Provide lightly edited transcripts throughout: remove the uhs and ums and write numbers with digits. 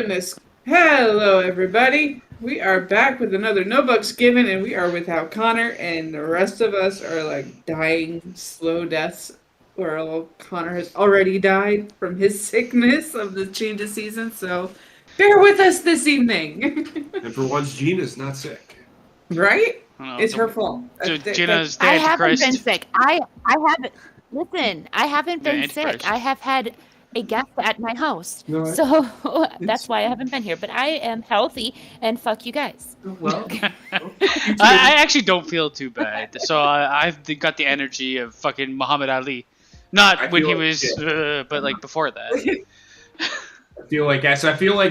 goodness. Hello, everybody. We are back with another No Bucks Given, and we are without Connor, and the rest of us are like dying slow deaths. Well, Connor has already died from his sickness of the change of season, so bear with us this evening. And for once, Gina's not sick. Right? It's her fault. Gina's the I haven't Antichrist. been sick. I haven't. Listen, I haven't been Antichrist. sick. I have had a guest at my house, No, so that's why I haven't been here. But I am healthy, and fuck you guys. Well, I actually don't feel too bad. So I've got the energy of fucking Muhammad Ali. Not when he was, but like before that. I feel like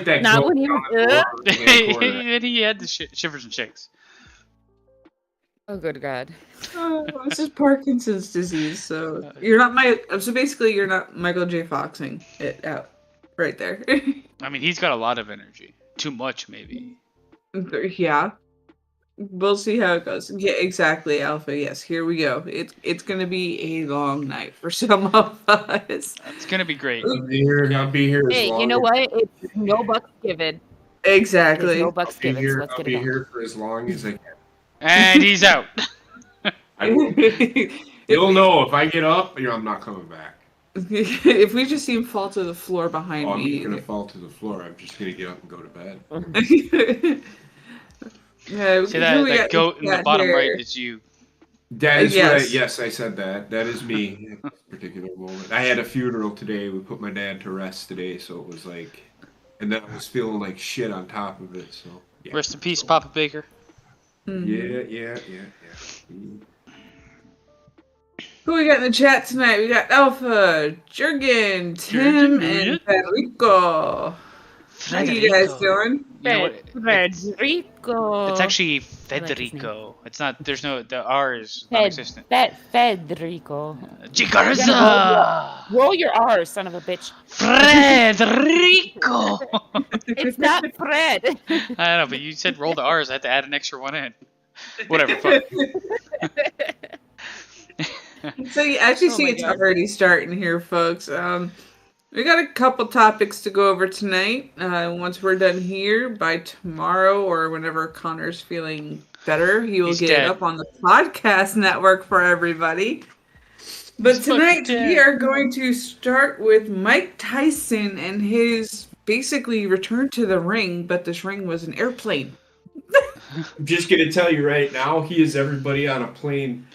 that. Not goat when he down was- in the corner. He had the shivers and shakes. Oh, good God. this is Parkinson's disease, so you're not so basically you're not Michael J. Foxing it out right there. I mean, he's got a lot of energy. Too much, maybe. Yeah. We'll see how it goes. Yeah, exactly, Alpha. Yes, here we go. It's gonna be a long night for some of us. It's gonna be great. I'll be here. Hey, you know what? It's no bucks given. Exactly. There's no bucks given. So let's I'll get be it on. here for as long as I can. And he's out. You'll know if I get up. I'm not coming back. If we just see him fall to the floor behind I'm me. not gonna fall to the floor. I'm just gonna get up and go to bed. Yeah, See that goat in the bottom right is you. That is Yes. right. Yes, I said that. That is me at this particular moment. I had a funeral today. We put my dad to rest today, so it was like, and then I was feeling like shit on top of it. So yeah. Rest in peace, Papa Baker. Yeah. Who we got in the chat tonight? We got Alpha, Jurgen, Tim, and Federico. How you guys doing? You know what? Federico. It's actually I like his name. Federico. It's not. There's no. The R is non-existent. Federico. Chigarza. Roll your R, son of a bitch. Federico. It's not Fred. I don't know, but you said roll the R's. I had to add an extra one in. Whatever. Fuck. So you actually see my it's God. already starting here, folks. We got a couple topics to go over tonight. Once we're done here, by tomorrow or whenever Connor's feeling better, he will He's get dead. it up on the podcast network for everybody. But He's tonight fucking dead. we are going to start with Mike Tyson and his basically return to the ring, but this ring was an airplane. I'm just gonna tell you right now, he is everybody on a plane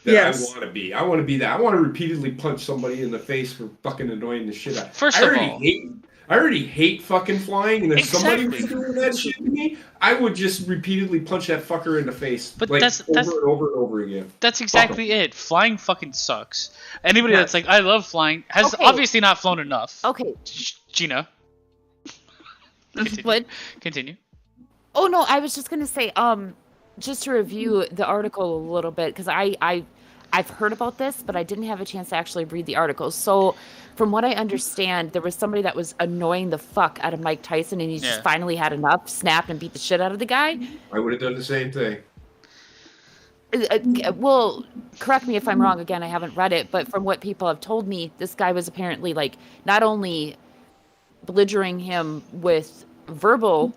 that Yes. I want to be. I want to be that. I want to repeatedly punch somebody in the face for fucking annoying the shit out. First I of already all- I already hate fucking flying, and if somebody was Exactly. doing that shit to me, I would just repeatedly punch that fucker in the face, But like that's- over and over and over again. That's exactly it. Flying fucking sucks. Anybody Yes. that's like, I love flying, has Okay. obviously not flown enough. Okay. Gina. Continue. What? Continue. Oh no, I was just gonna say, just to review the article a little bit because I've heard about this, but I didn't have a chance to actually read the article. So, from what I understand, there was somebody that was annoying the fuck out of Mike Tyson, and he Yeah. just finally had enough, snapped, and beat the shit out of the guy. I would have done the same thing. Well, correct me if I'm wrong. Again, I haven't read it, but from what people have told me, this guy was apparently like not only belligerent him with verbal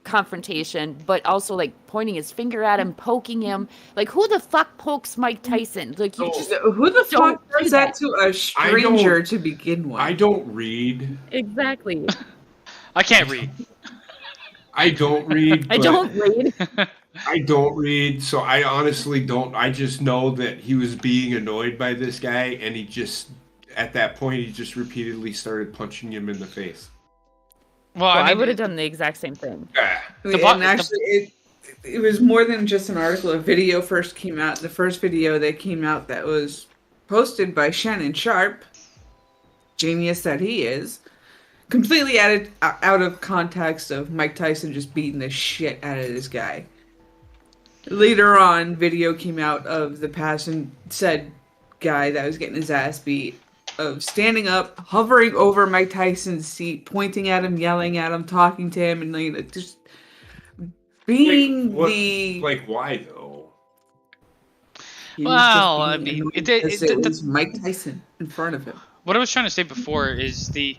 confrontation, but also like pointing his finger at him, poking him. Like, who the fuck pokes Mike Tyson? Like, you just Who the Don't fuck do does that to a stranger to begin with? I don't read. exactly. I can't read. I don't read. I but don't read. I don't read, so I honestly don't. I just know that he was being annoyed by this guy, and he just, at that point, he just repeatedly started punching him in the face. Well, I I mean, would have done the exact same thing. Ah. And actually, it was more than just an article. A video first came out. The first video that came out that was posted by Shannon Sharp, genius that he is, completely out of context of Mike Tyson just beating the shit out of this guy. Later on, video came out of the said guy that was getting his ass beat, of standing up, hovering over Mike Tyson's seat, pointing at him, yelling at him, talking to him, and like, just being Why though? he was Well, just I being mean, annoyed it because was Mike Tyson in front of him. what I was trying to say before is the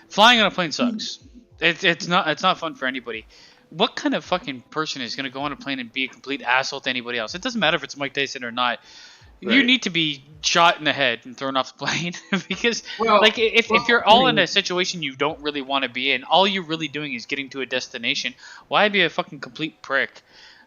flying on a plane sucks. It's not fun for anybody. What kind of fucking person is gonna go on a plane and be a complete asshole to anybody else? It doesn't matter if it's Mike Tyson or not. Right. You need to be shot in the head and thrown off the plane because, if you're all in a situation you don't really want to be in, all you're really doing is getting to a destination. Why be a fucking complete prick?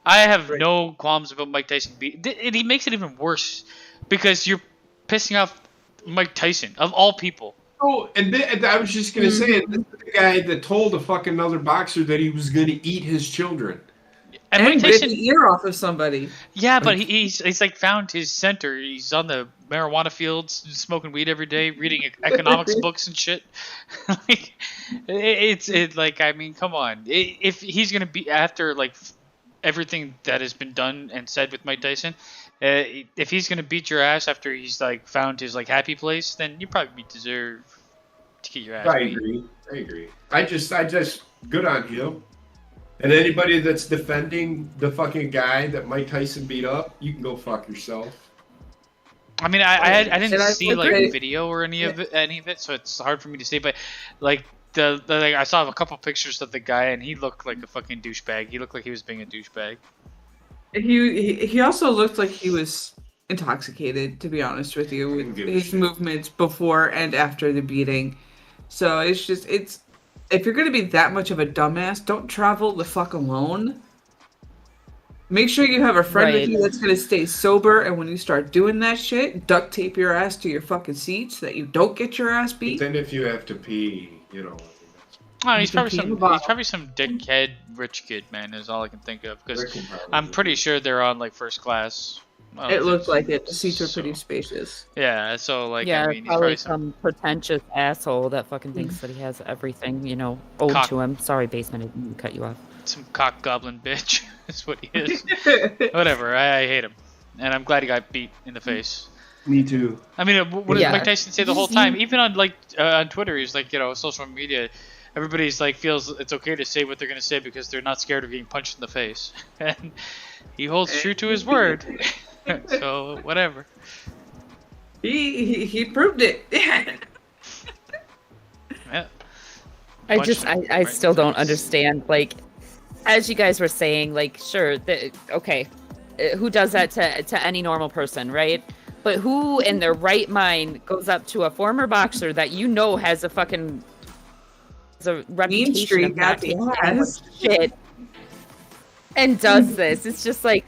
I have no qualms about Mike Tyson. And he makes it even worse because you're pissing off Mike Tyson of all people. Oh, and I was just gonna say, this is the guy that told a fucking other boxer that he was gonna eat his children. And Mike Tyson, rip the ear off of somebody. Yeah, but he's like found his center. He's on the marijuana fields, smoking weed every day, reading economics books and shit. I mean, come on. If he's gonna be after like everything that has been done and said with Mike Tyson, if he's gonna beat your ass after he's like found his like happy place, then you probably deserve to get your ass beat. I agree. I just good on you. And anybody that's defending the fucking guy that Mike Tyson beat up, you can go fuck yourself. I mean, I didn't see like a video or any of it, so it's hard for me to say. But like I saw a couple pictures of the guy, and he looked like a fucking douchebag. He looked like he was being a douchebag. He also looked like he was intoxicated, to be honest with you, with his movements before and after the beating. So it's. If you're going to be that much of a dumbass, don't travel the fuck alone. Make sure you have a friend with you that's going to stay sober, and when you start doing that shit, duct tape your ass to your fucking seat so that you don't get your ass beat. But then if you have to pee, you know. Oh, he's probably some dickhead rich kid, man, is all I can think of. Because I'm pretty sure they're on like first class. It looked like it. The seats are pretty spacious. Yeah, so like I mean, probably he's some pretentious asshole that fucking thinks that he has everything, owed to him. Sorry, basement, I didn't cut you off. Some cock goblin bitch is what he is. Whatever, I hate him, and I'm glad he got beat in the face. Me too. I mean, what did Mike Tyson say the whole time? Even on on Twitter, he's like, social media. Everybody's like feels it's okay to say what they're gonna say because they're not scared of getting punched in the face, and he holds true to his word. So whatever. He proved it. Yeah. I still don't understand. Like, as you guys were saying, like, sure, okay, who does that to any normal person, right? But who in their right mind goes up to a former boxer that has a reputation of not taking shit and does this? It's just like,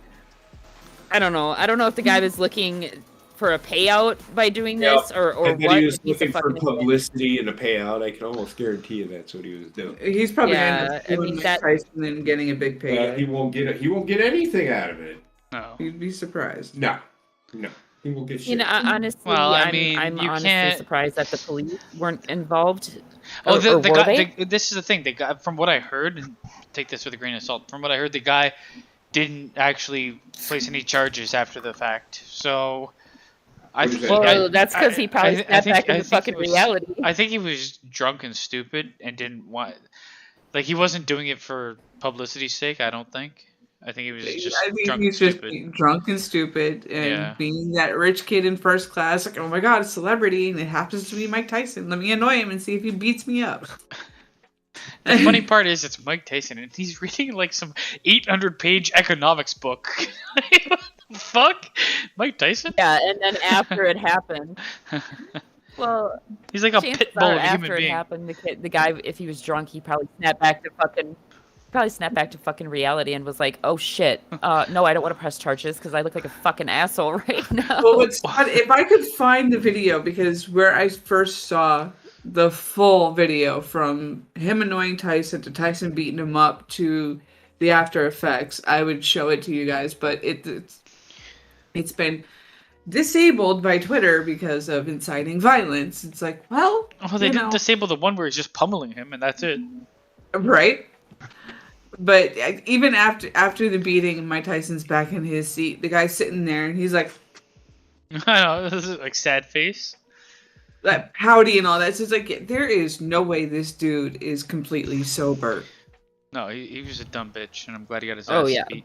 I don't know if the guy was looking for a payout by doing this or what. He was looking for publicity and a payout. I can almost guarantee you that's what he was doing. He's probably doing Tyson and getting a big payout. He won't get anything out of it. No, you'd be surprised. No, he won't get shit. Honestly, I'm honestly surprised that the police weren't involved. This is the thing. From what I heard, and take this with a grain of salt. From what I heard, the guy didn't actually place any charges after the fact. So that's because he probably snapped back into fucking reality. I think he was drunk and stupid and didn't want, he wasn't doing it for publicity's sake. I don't think. I think he was just drunk and stupid and being that rich kid in first class. Like, oh my god, a celebrity, and it happens to be Mike Tyson. Let me annoy him and see if he beats me up. The funny part is it's Mike Tyson, and he's reading some 800-page economics book. What the fuck? Mike Tyson? Yeah, and then after it happened, well, he's like a pit bull of a human being. After it happened, the guy, if he was drunk, he probably snapped back to fucking reality and was like, oh shit, no, I don't want to press charges because I look like a fucking asshole right now. Well, if I could find the video, because where I first saw the full video from him annoying Tyson to Tyson beating him up to the after effects, I would show it to you guys, but it's been disabled by Twitter because of inciting violence. It's like, well, they didn't disable the one where he's just pummeling him and that's it, right? But even after the beating, Mike Tyson's back in his seat. The guy's sitting there and he's like, I know, this is like sad face. That pouty and all that. So it's like, there is no way this dude is completely sober. No, he was a dumb bitch, and I'm glad he got his ass beat.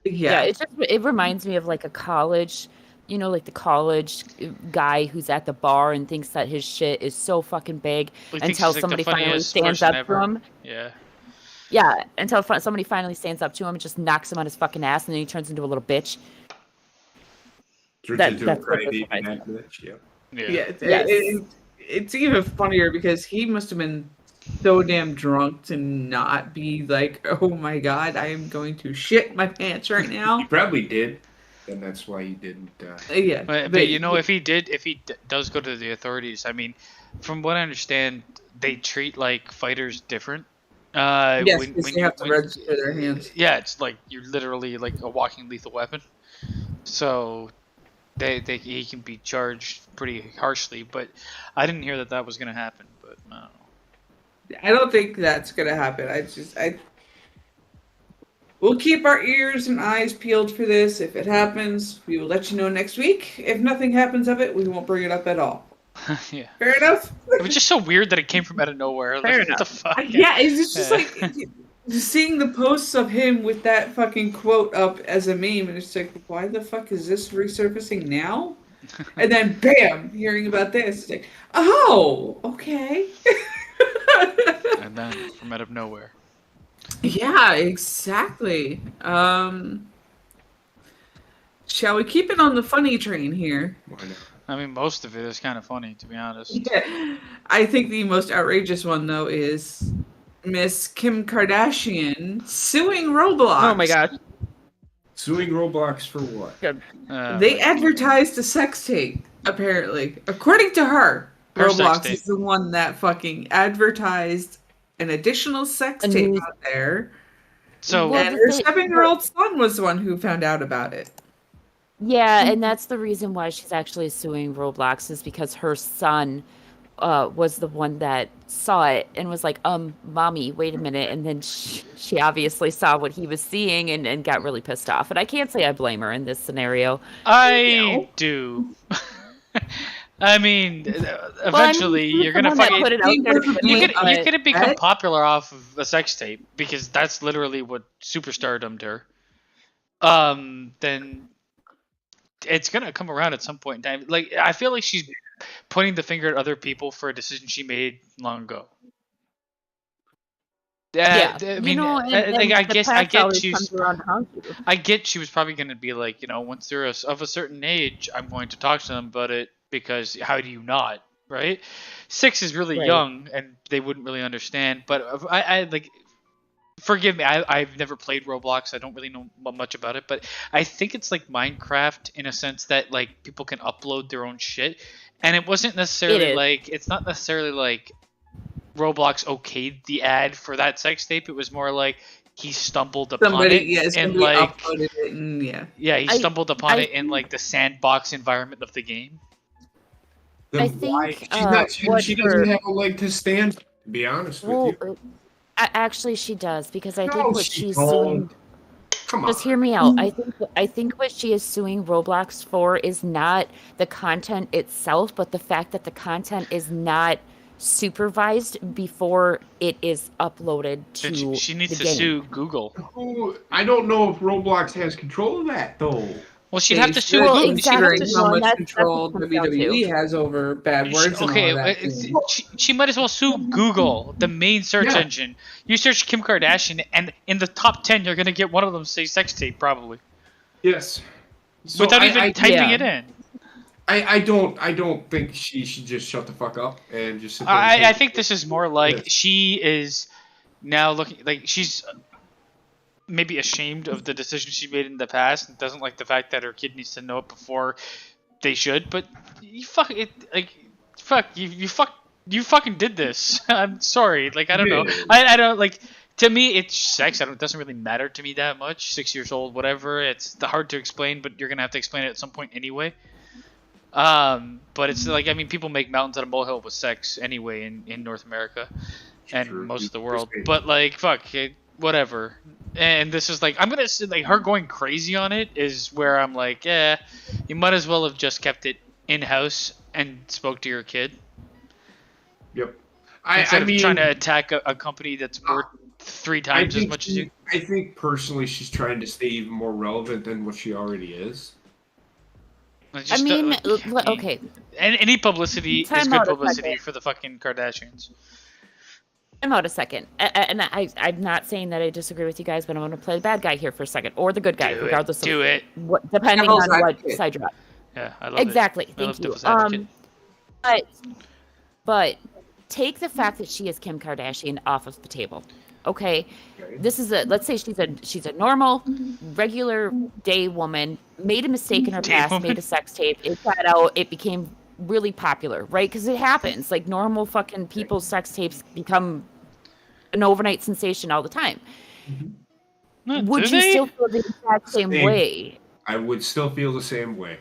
Yeah, it reminds me of like a college you know, like the college guy who's at the bar and thinks that his shit is so fucking big until somebody finally stands up to him. Yeah. Yeah, until somebody finally stands up to him and just knocks him on his fucking ass, and then he turns into a little bitch. That's what it's even funnier because he must have been so damn drunk to not be like, oh my god, I am going to shit my pants right now. He probably did, and that's why he didn't. Yeah, but you know, if he does go to the authorities, I mean, from what I understand, they treat like fighters different. Yes, when they have to register their hands. Yeah, it's like you're literally like a walking lethal weapon. So he can be charged pretty harshly, but I didn't hear that was going to happen. But I don't know. I don't think that's going to happen. We'll keep our ears and eyes peeled for this. If it happens, we will let you know next week. If nothing happens of it, we won't bring it up at all. Yeah. Fair enough? It was just so weird that it came from out of nowhere. Fair enough. What the fuck? Yeah, it's just like seeing the posts of him with that fucking quote up as a meme, and it's like, why the fuck is this resurfacing now? And then, bam, hearing about this. It's like, oh, okay. And then, from out of nowhere. Yeah, exactly. Shall we keep it on the funny train here? Why not? I mean, most of it is kind of funny, to be honest. Yeah. I think the most outrageous one, though, is Miss Kim Kardashian suing Roblox. Oh my god. Suing Roblox for what? They advertised a sex tape, apparently. According to her, Roblox is the one that fucking advertised an additional sex tape out there. So, and her 7-year-old son was the one who found out about it. Yeah, and that's the reason why she's actually suing Roblox, is because her son was the one that saw it and was like, mommy, wait a minute. And then she obviously saw what he was seeing and got really pissed off. And I can't say I blame her in this scenario. I do. I mean, eventually you're gonna fucking you're gonna become popular off of a sex tape, because that's literally what superstardomed her. Then it's gonna come around at some point in time. Like, I feel like she's pointing the finger at other people for a decision she made long ago. Yeah, I mean, I get she was probably gonna be like, you know, once they're of a certain age, I'm going to talk to them about it, because how do you not, right? 6 is really young, and they wouldn't really understand. But I like, forgive me, I've never played Roblox. I don't really know much about it, but I think it's like Minecraft in a sense that like people can upload their own shit, and it wasn't necessarily like, it's not necessarily like Roblox okayed the ad for that sex tape. It was more like he stumbled upon it, and like uploaded it, and he stumbled upon it in like the sandbox environment of the game. I think she doesn't have a leg to stand. To be honest with you. Actually, she does, because I think what she's suing. Come on. Just hear me out. I think what she is suing Roblox for is not the content itself, but the fact that the content is not supervised before it is uploaded to she needs the to game. sue Google. I don't know if Roblox has control of that though. Well, she'd have to sue Google. Google. Exactly. How much control WWE has over bad words and all that. She might as well sue Google, the main search engine. You search Kim Kardashian, and in the top 10, you're gonna get one of them say sex tape, probably. Yes. So without even typing it in. I don't think she should just shut the fuck up and just sit there. I think this is more like she is now looking like she's maybe ashamed of the decision she made in the past and doesn't like the fact that her kid needs to know it before they should. But you fucking did this. I'm sorry. Like, I don't know. I don't like. To me, it's sex. It doesn't really matter to me that much. 6 years old, whatever. It's hard to explain, but you're gonna have to explain it at some point anyway. But it's like, I mean, people make mountains out of molehill with sex anyway in North America and most of the world. But like, fuck, whatever. And this is like, I'm gonna say, like, her going crazy on it is where I'm like, yeah, you might as well have just kept it in house and spoke to your kid. Yep. Instead of trying to attack a company that's worth 3 times as much as you. I think personally she's trying to stay even more relevant than what she already is. Just, okay. Any publicity is Time good out a publicity second. for the fucking Kardashians. Time out a second. And I'm not saying that I disagree with you guys, but I'm going to play the bad guy here for a second, or the good guy, regardless of what, depending Devil's on what advocate. side you're on. Yeah, I love Exactly. it. I love Thank you. devil's advocate. But take the fact that she is Kim Kardashian off of the table. Okay, this is let's say she's a normal, regular day woman, made a mistake in her past, made a sex tape, it got out, it became really popular, right? Because it happens. Like, normal fucking people's sex tapes become an overnight sensation all the time. Would you still feel the exact same way? I would still feel the same way.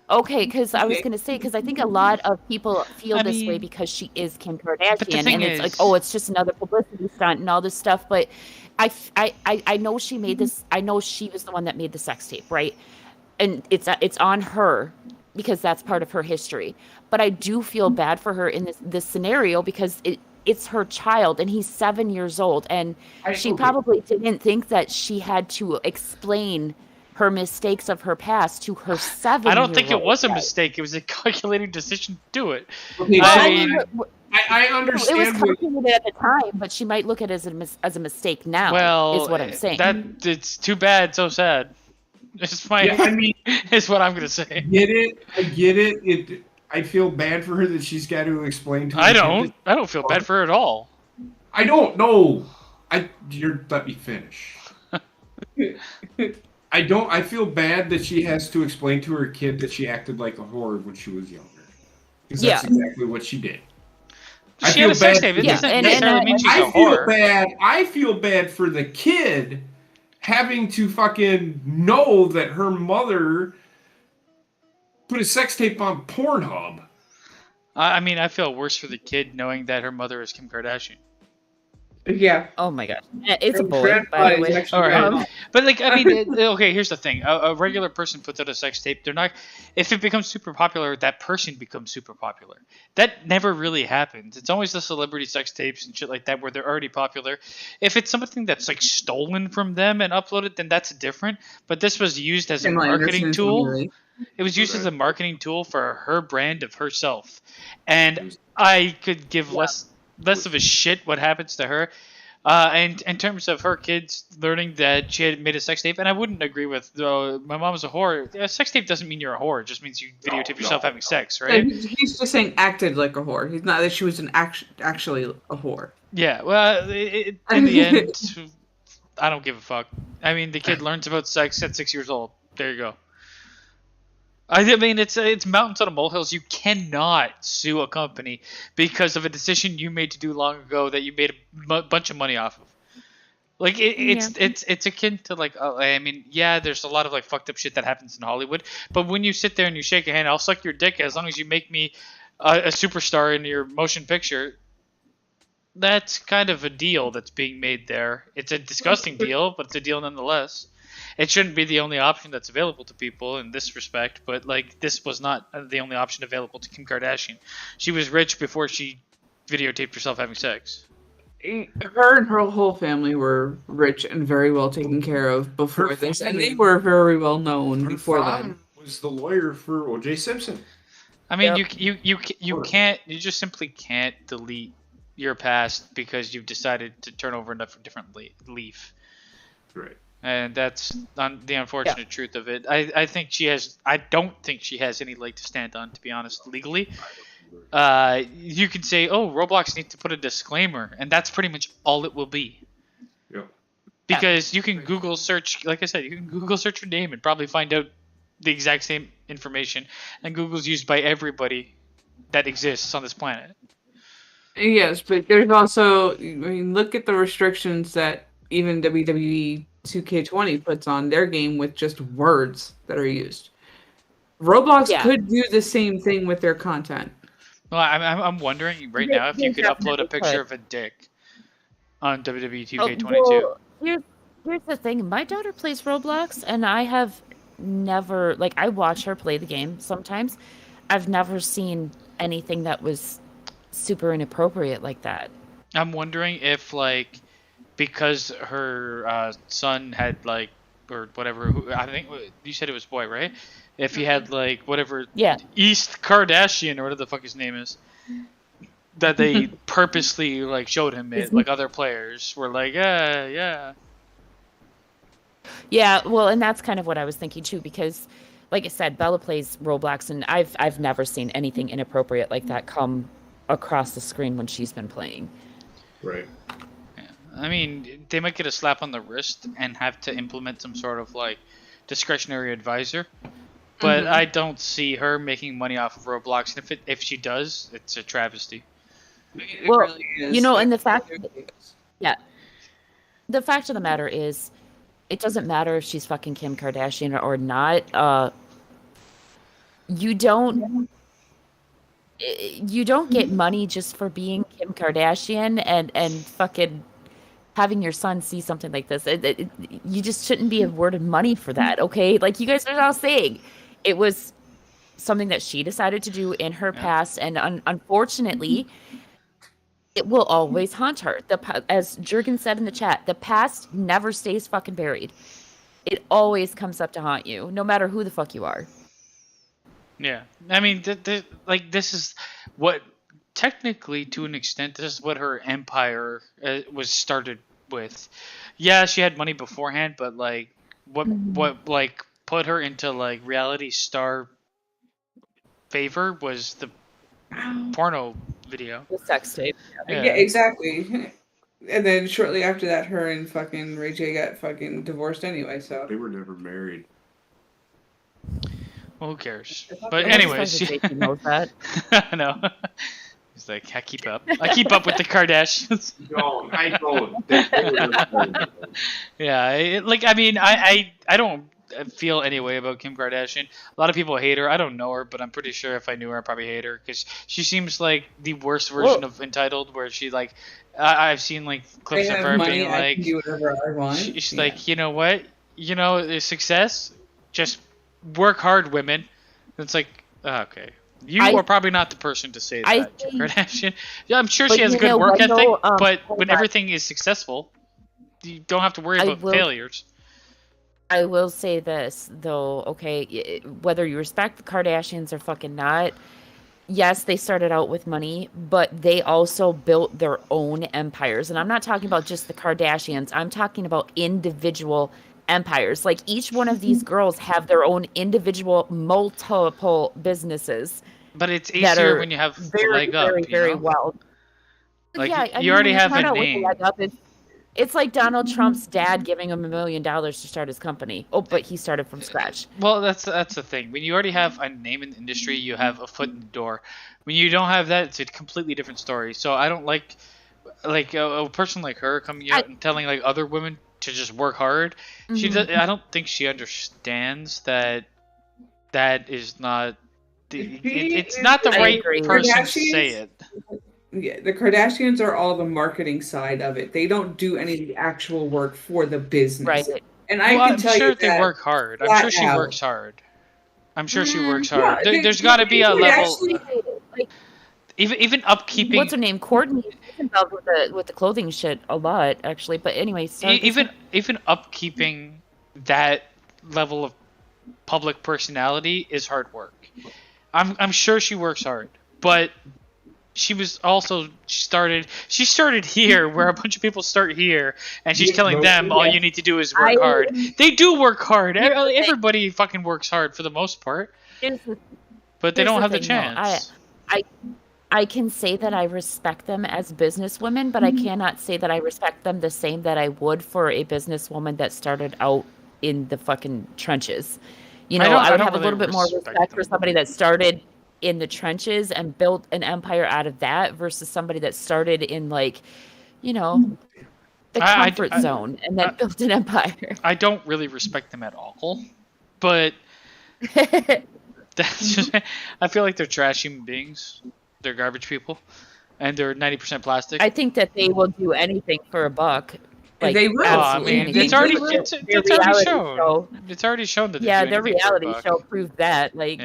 Okay, because I was going to say, because I think a lot of people feel this way because she is Kim Kardashian, and it's like, oh, it's just another publicity stunt and all this stuff. But I know she made this. I know she was the one that made the sex tape, right? And it's on her because that's part of her history. But I do feel bad for her in this scenario because it's her child, and he's 7 years old, and she probably didn't think that she had to explain her mistakes of her past to her 7-year-old. I don't think it was a mistake. It was a calculated decision to do it. Okay, I understand. It was calculated at the time, but she might look at it as a mistake now. Well, is what I'm saying. It's too bad, so sad. It's my. Yeah, I mean, is what I'm gonna say. I get it. I feel bad for her that she's got to explain to. I don't feel bad for her at all. I don't know. Let me finish. I feel bad that she has to explain to her kid that she acted like a whore when she was younger. Because that's exactly what she did. She had a sex tape. It doesn't necessarily mean she's a whore. I feel bad for the kid having to fucking know that her mother put a sex tape on Pornhub. I mean, I feel worse for the kid knowing that her mother is Kim Kardashian. Yeah. Oh my god. It's a boy, by the way. All right. But, like, I mean, okay, here's the thing. A regular person puts out a sex tape. They're not... If it becomes super popular, that person becomes super popular. That never really happens. It's always the celebrity sex tapes and shit like that where they're already popular. If it's something that's, like, stolen from them and uploaded, then that's different. But this was used as a marketing tool. It was used as a marketing tool for her brand of herself. And I could give less of a shit what happens to her. And in terms of her kids learning that she had made a sex tape, and I wouldn't agree with, my mom's a whore. A sex tape doesn't mean you're a whore. It just means you videotape yourself having sex, right? He's just saying acted like a whore. He's not that she was actually a whore. Yeah, well, in the end, I don't give a fuck. I mean, the kid learns about sex at 6 years old. There you go. I mean, it's mountains out of molehills. You cannot sue a company because of a decision you made to do long ago that you made a bunch of money off of. Like, it's akin to, like, I mean, yeah, there's a lot of, like, fucked up shit that happens in Hollywood. But when you sit there and you shake a hand, I'll suck your dick as long as you make me a superstar in your motion picture. That's kind of a deal that's being made there. It's a disgusting deal, but it's a deal nonetheless. It shouldn't be the only option that's available to people in this respect, but, like, this was not the only option available to Kim Kardashian. She was rich before she videotaped herself having sex. Her and her whole family were rich and very well taken care of before this, and they were very well known before then. Was the lawyer for O.J. Simpson. I mean, you can't, you just simply can't delete your past because you've decided to turn over a different leaf. Right. And that's the unfortunate truth of it. I don't think she has any leg to stand on, to be honest, legally. You could say, oh, Roblox needs to put a disclaimer, and that's pretty much all it will be. Yeah. Because you can Google search, like I said, you can Google search your name and probably find out the exact same information. And Google's used by everybody that exists on this planet. Yes, but there's also, I mean, look at the restrictions that even WWE 2K20 puts on their game with just words that are used. Roblox could do the same thing with their content. Well, I'm wondering right now if you could upload a picture of a dick on WWE 2K22. Well, here's the thing. My daughter plays Roblox, and I have never, like, I watch her play the game sometimes. I've never seen anything that was super inappropriate like that. I'm wondering if, like, because her son had, like, or whatever. I think you said it was boy, right? If he had like whatever Yeah. East Kardashian or whatever the fuck his name is, that they purposely like showed him it, like other players were like, yeah. Yeah, well, and that's kind of what I was thinking too, because, like I said, Bella plays Roblox, and I've never seen anything inappropriate like that come across the screen when she's been playing. Right. Yeah. I mean, they might get a slap on the wrist and have to implement some sort of like discretionary advisor, but I don't see her making money off of Roblox. And if she does, it's a travesty. It Well, really is. you know, Like, and the fact of the matter is, it doesn't matter if she's fucking Kim Kardashian or not. You don't get money just for being Kim Kardashian and fucking having your son see something like this. You just shouldn't be awarded money for that, okay? Like you guys are all saying, it was something that she decided to do in her past, and unfortunately, it will always haunt her. As Jurgen said in the chat, the past never stays fucking buried. It always comes up to haunt you, no matter who the fuck you are. Yeah, I mean, this is what, technically, to an extent, this is what her empire was started with. Yeah, she had money beforehand, but like, what like put her into like reality star favor was the porno video. The sex tape. Yeah, exactly. And then shortly after that, her and fucking Ray J got fucking divorced anyway. So They were never married. Well, who cares? But anyways, knows that. I know. He's like, I keep up with the Kardashians. No, I don't. Yeah, I mean, I don't feel any way about Kim Kardashian. A lot of people hate her. I don't know her, but I'm pretty sure if I knew her, I'd probably hate her because she seems like the worst version of entitled. Where she like, I've seen like clips of her being like, I can do whatever I want. She's like, you know what? You know, success. Just work hard, women. It's like, okay. You are probably not the person to say that, Kim Kardashian. Yeah, I'm sure she has a good work ethic, but when everything is successful, you don't have to worry about failures. I will say this, though, okay, whether you respect the Kardashians or fucking not, yes, they started out with money, but they also built their own empires. And I'm not talking about just the Kardashians. I'm talking about individual empires. Like, each one of these girls have their own individual multiple businesses. But it's easier when you have the leg up, very well. Like, yeah, you already have a name. It's like Donald Trump's dad giving him $1 million to start his company. Oh, but he started from scratch. Well, that's the thing. When you already have a name in the industry, you have a foot in the door. When you don't have that, it's a completely different story. So I don't like a person like her coming out and telling like other women to just work hard. She does. I don't think she understands that is not. It's not the right person to say it. Yeah, the Kardashians are all the marketing side of it. They don't do any of the actual work for the business. Right. And I can tell you that. I'm sure they work hard. I'm sure she works hard. There's got to be a level. Even upkeeping. What's her name? Courtney is involved with the clothing shit a lot, actually. But anyway, even upkeeping that level of public personality is hard work. I'm sure she works hard, but she started here where a bunch of people start here, and she's telling them all you need to do is work hard. They do work hard. Everybody fucking works hard for the most part, but they don't have the chance. I can say that I respect them as businesswomen, but I cannot say that I respect them the same that I would for a businesswoman that started out in the fucking trenches. You know, I would have a little bit more respect for somebody that started in the trenches and built an empire out of that versus somebody that started in like, you know, the comfort zone and then built an empire. I don't really respect them at all, but that's just, I feel like they're trash human beings. They're garbage people, and they're 90% plastic. I think that they will do anything for a buck. Like, they will. I mean, it's already shown. It's already shown that. Their reality show proved that. Like,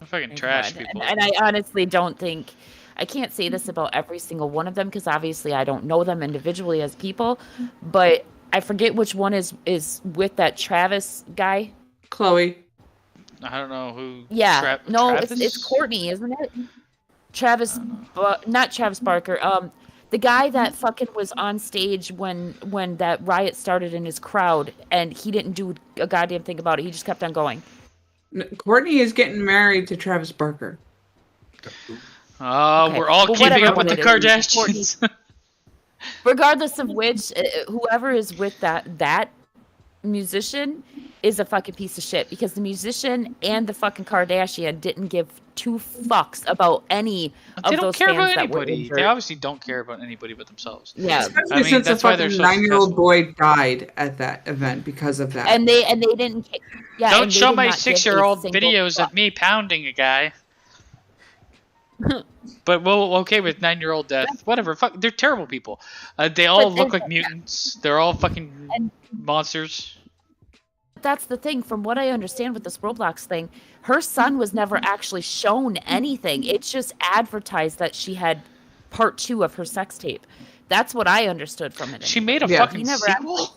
fucking trash people. And I honestly don't think, I can't say this about every single one of them because obviously I don't know them individually as people, but I forget which one is with that Travis guy. Chloe. I don't know who. Yeah, no, Travis? it's Courtney, isn't it? Travis, not Travis Barker. The guy that fucking was on stage when that riot started in his crowd, and he didn't do a goddamn thing about it. He just kept on going. Courtney is getting married to Travis Barker. Oh, okay. We're all keeping up with the Kardashians. Regardless of which, whoever is with that musician is a fucking piece of shit, because the musician and the fucking Kardashian didn't give two fucks about any of those fans. They don't care about anybody. They obviously don't care about anybody but themselves. Yeah, especially since a fucking 9-year-old boy died at that event because of that. And they didn't. Yeah, don't show my 6-year-old videos of me pounding a guy. But well, okay with 9-year-old death, whatever. Fuck, they're terrible people. They all look like mutants. They're all fucking monsters. That's the thing. From what I understand with this Roblox thing, her son was never actually shown anything. It's just advertised that she had part 2 of her sex tape. That's what I understood from it. She made a fucking sequel?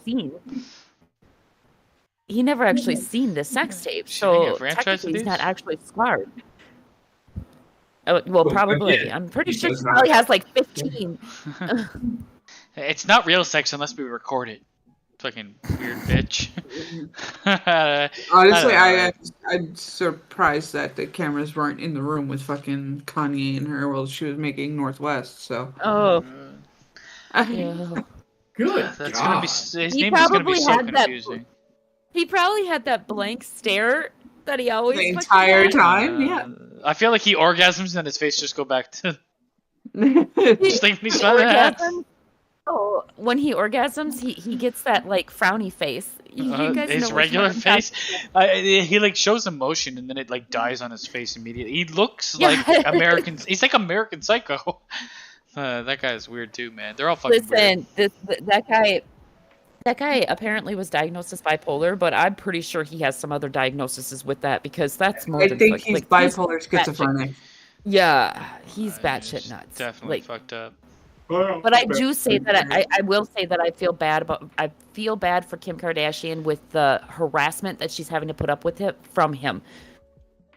He never actually seen the sex tape, so technically he's not actually scarred. Oh, well, probably. Yeah. I'm pretty sure he probably has like 15. It's not real sex unless we record it. Fucking weird bitch. Honestly, I'm surprised that the cameras weren't in the room with fucking Kanye and her while she was making Northwest. So. Oh. Good. That's gonna be. His name is gonna be so confusing. He probably had that blank stare that he always the entire time. Yeah. I feel like he orgasms and his face just go back to. Just like when he's smiling. Oh, when he orgasms, he gets that like frowny face. You guys his know regular face. He like shows emotion and then it like dies on his face immediately. He looks like American. He's like American Psycho. That guy is weird too, man. They're all fucking weird. That guy apparently was diagnosed as bipolar, but I'm pretty sure he has some other diagnoses with that, because that's more. I think he's bipolar schizophrenic. Yeah, he's batshit nuts. Definitely fucked up. But I do say that I will say that I feel bad for Kim Kardashian with the harassment that she's having to put up with from him.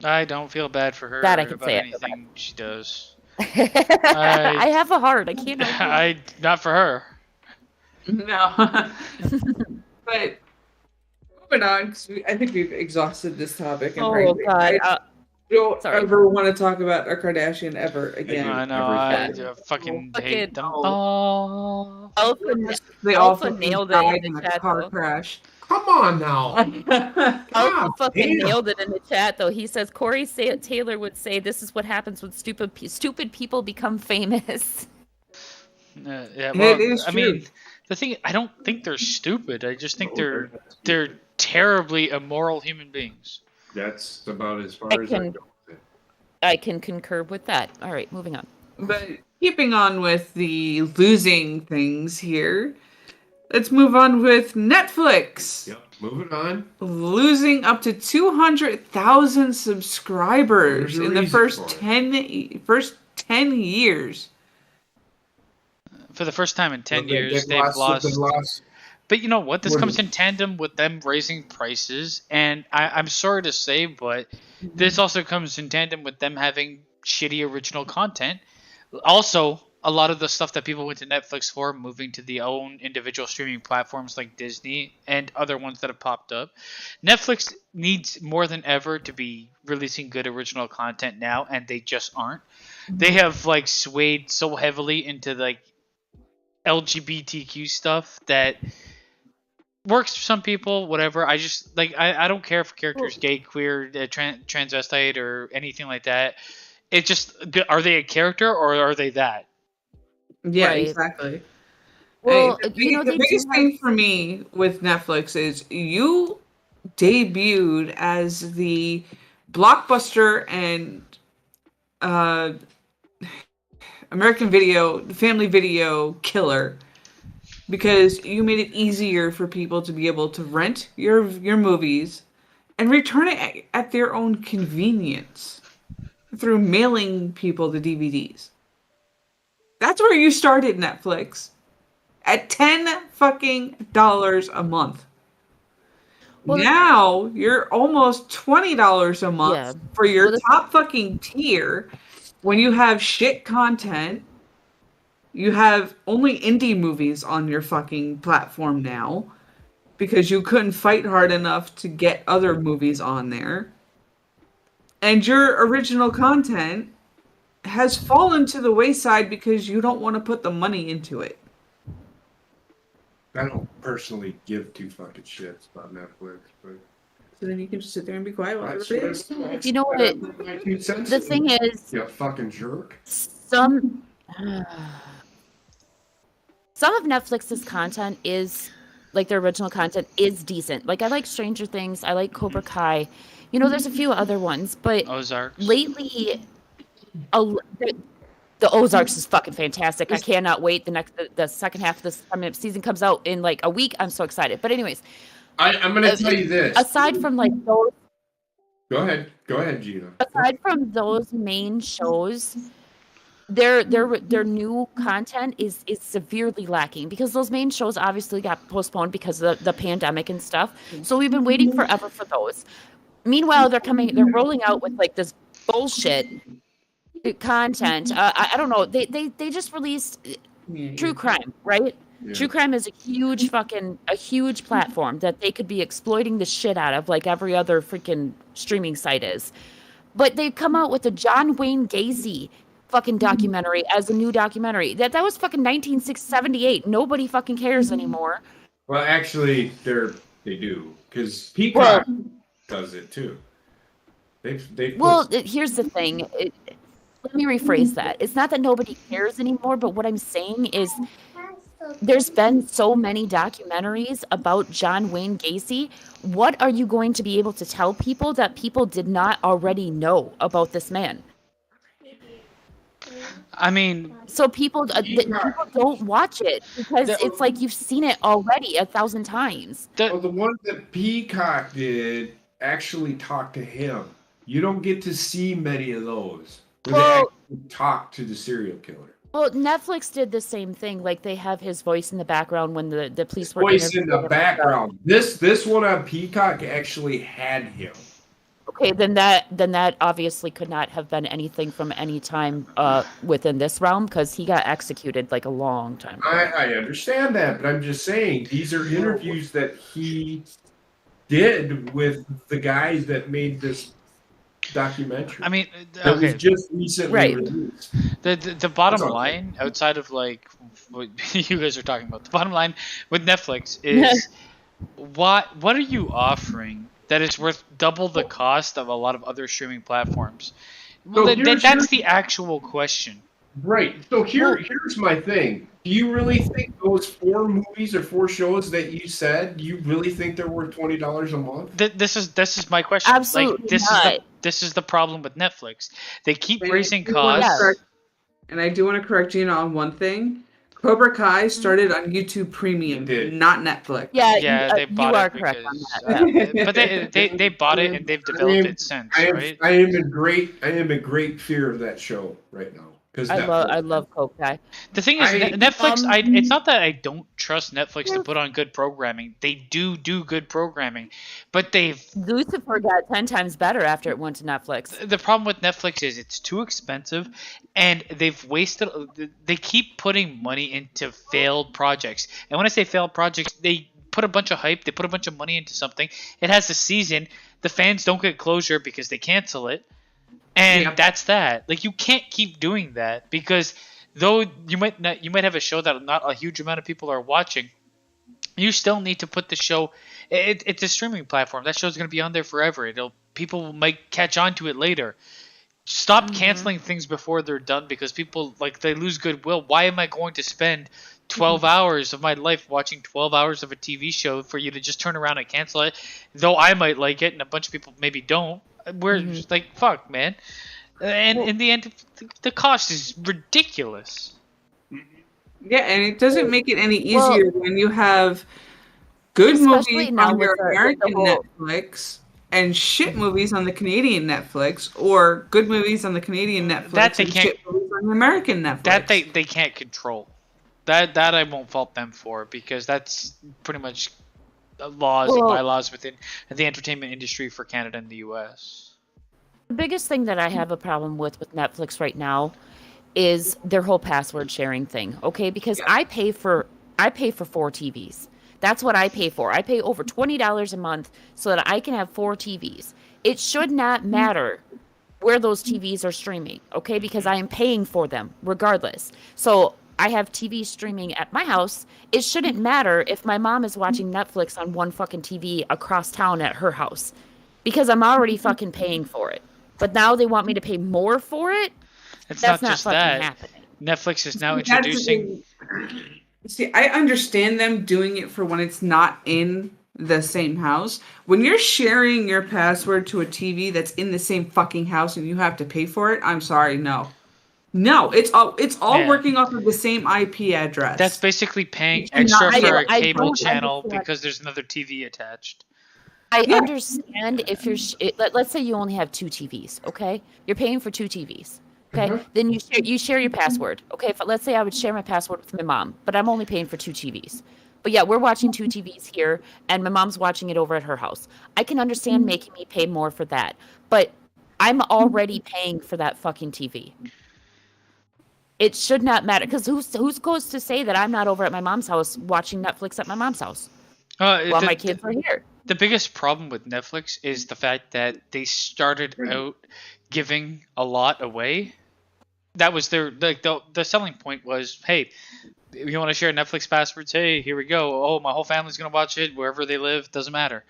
I don't feel bad for her. That I can about say anything she does. I have a heart. I can't. Not for her. No. But moving on, because I think we've exhausted this topic. And God. I don't ever want to talk about a Kardashian ever again. I know. I fucking hate them. Oh. They all nailed it in a car crash. Come on now. Alpha fucking nailed it in the chat, though. He says Corey Taylor would say, "This is what happens when stupid people become famous." Yeah, well, it is true. I mean, the thing, I don't think they're stupid. I just think they're terribly immoral human beings. That's about as far as I go with it. I can concur with that. All right, moving on. But keeping on with the losing things here, let's move on with Netflix. Yep, moving on. Losing up to 200,000 subscribers in the first 10 years. For the first time in 10 years, they've lost. But you know what? This comes in tandem with them raising prices. And I'm sorry to say, but this also comes in tandem with them having shitty original content. Also, a lot of the stuff that people went to Netflix for, moving to the own individual streaming platforms like Disney and other ones that have popped up. Netflix needs more than ever to be releasing good original content now, and they just aren't. They have like swayed so heavily into like LGBTQ stuff that works for some people, whatever. I just like I don't care if a character is gay, queer, transvestite, or anything like that. It's just, are they a character or are they that? Yeah, right. Exactly. Well, the biggest thing for me with Netflix is you debuted as the blockbuster and American Video, Family Video killer, because you made it easier for people to be able to rent your movies and return it at their own convenience through mailing people the DVDs. That's where you started, Netflix. at $10 fucking a month. Well, now you're almost $20 a month for your top fucking tier. When you have shit content, you have only indie movies on your fucking platform now because you couldn't fight hard enough to get other movies on there. And your original content has fallen to the wayside because you don't want to put the money into it. I don't personally give two fucking shits about Netflix, but so then you can just sit there and be quiet while everybody. You know what? The thing is, you fucking jerk. Some of Netflix's content is like their original content is decent. Like I like Stranger Things, I like Cobra Kai. You know, there's a few other ones, but Ozarks. Lately, the Ozarks is fucking fantastic. I cannot wait. The second half of this season comes out in like a week. I'm so excited. But anyways, I'm going to tell you this. Aside from like those, go ahead, Gina. Aside from those main shows, their new content is severely lacking because those main shows obviously got postponed because of the pandemic and stuff. So we've been waiting forever for those. Meanwhile, they're rolling out with like this bullshit content. I don't know. They just released true crime, right? Yeah. True crime is a huge platform that they could be exploiting the shit out of like every other freaking streaming site is. But they've come out with a John Wayne Gacy fucking documentary as a new documentary. That was fucking 1978. Nobody fucking cares anymore. Well, actually, they do because Peacock does it too. Here's the thing. Let me rephrase that. It's not that nobody cares anymore, but what I'm saying is there's been so many documentaries about John Wayne Gacy. What are you going to be able to tell people that people did not already know about this man? I mean, so people don't watch it because it's like you've seen it already 1,000 times. The one that Peacock did actually talked to him. You don't get to see many of those. Where they actually talk to the serial killer. Well, Netflix did the same thing. Like they have his voice in the background when the police were voice in the background. This one on Peacock actually had him. Okay, then that obviously could not have been anything from any time within this realm because he got executed like a long time ago. I understand that, but I'm just saying these are interviews that he did with the guys that made this documentary. I mean, that was just recently released. The bottom line, outside of like what you guys are talking about, the bottom line with Netflix is what are you offering that is worth double the cost of a lot of other streaming platforms? Well, that's the actual question. Right. So here's my thing. Do you really think those 4 movies or 4 shows that you said, you really think they're worth $20 a month? This is my question. Absolutely not. This is the problem with Netflix. They keep raising costs. And I do want to correct Gina on one thing. Cobra Kai started on YouTube Premium, not Netflix. Yeah, they bought it because, but they bought it and they've developed it since, right? I am in great fear of that show right now. I love Cobra Kai. The thing is, Netflix. It's not that I don't trust Netflix to put on good programming. They do good programming, but Lucifer got 10 times better after it went to Netflix. The problem with Netflix is it's too expensive, and they've wasted. They keep putting money into failed projects, and when I say failed projects, they put a bunch of hype. They put a bunch of money into something. It has a season. The fans don't get closure because they cancel it. And that's that. Like you can't keep doing that because though you might have a show that not a huge amount of people are watching, you still need to put the show. It's a streaming platform. That show's going to be on there forever. People might catch on to it later. Stop canceling things before they're done because people they lose goodwill. Why am I going to spend 12 hours of my life watching 12 hours of a TV show for you to just turn around and cancel it? Though I might like it and a bunch of people maybe don't. We're just like, fuck, man. And in the end, the cost is ridiculous. Yeah, and it doesn't make it any easier when you have good movies on your American Netflix and shit movies on the Canadian Netflix, or good movies on the Canadian Netflix and shit movies on the American Netflix. That they can't control. That I won't fault them for, because that's pretty much laws and bylaws within the entertainment industry for Canada and the US. The biggest thing that I have a problem with Netflix right now is their whole password sharing thing. Okay, because I pay for 4 TVs. That's what I pay for. I pay over $20 a month so that I can have 4 TVs. It should not matter where those TVs are streaming, okay? Because I am paying for them regardless. So I have TV streaming at my house. It shouldn't matter if my mom is watching Netflix on one fucking TV across town at her house, because I'm already fucking paying for it. But now they want me to pay more for it? That's not just fucking that. Happening. Netflix is now introducing... See, I understand them doing it for when it's not in the same house. When you're sharing your password to a TV that's in the same fucking house and you have to pay for it, I'm sorry, no. No, it's all working off of the same IP address. That's basically paying extra for a cable channel because there's another TV attached. I understand if you're... let's say you only have 2 TVs, okay? You're paying for 2 TVs. Okay, then you share your password. Okay, let's say I would share my password with my mom, but I'm only paying for 2 TVs. But yeah, we're watching 2 TVs here, and my mom's watching it over at her house. I can understand making me pay more for that, but I'm already paying for that fucking TV. It should not matter, because who's goes to say that I'm not over at my mom's house watching Netflix at my mom's house while my kids are here? The biggest problem with Netflix is the fact that they started out giving a lot away. That was their the selling point was, hey, if you want to share Netflix passwords, hey, here we go. Oh, my whole family's gonna watch it wherever they live, doesn't matter.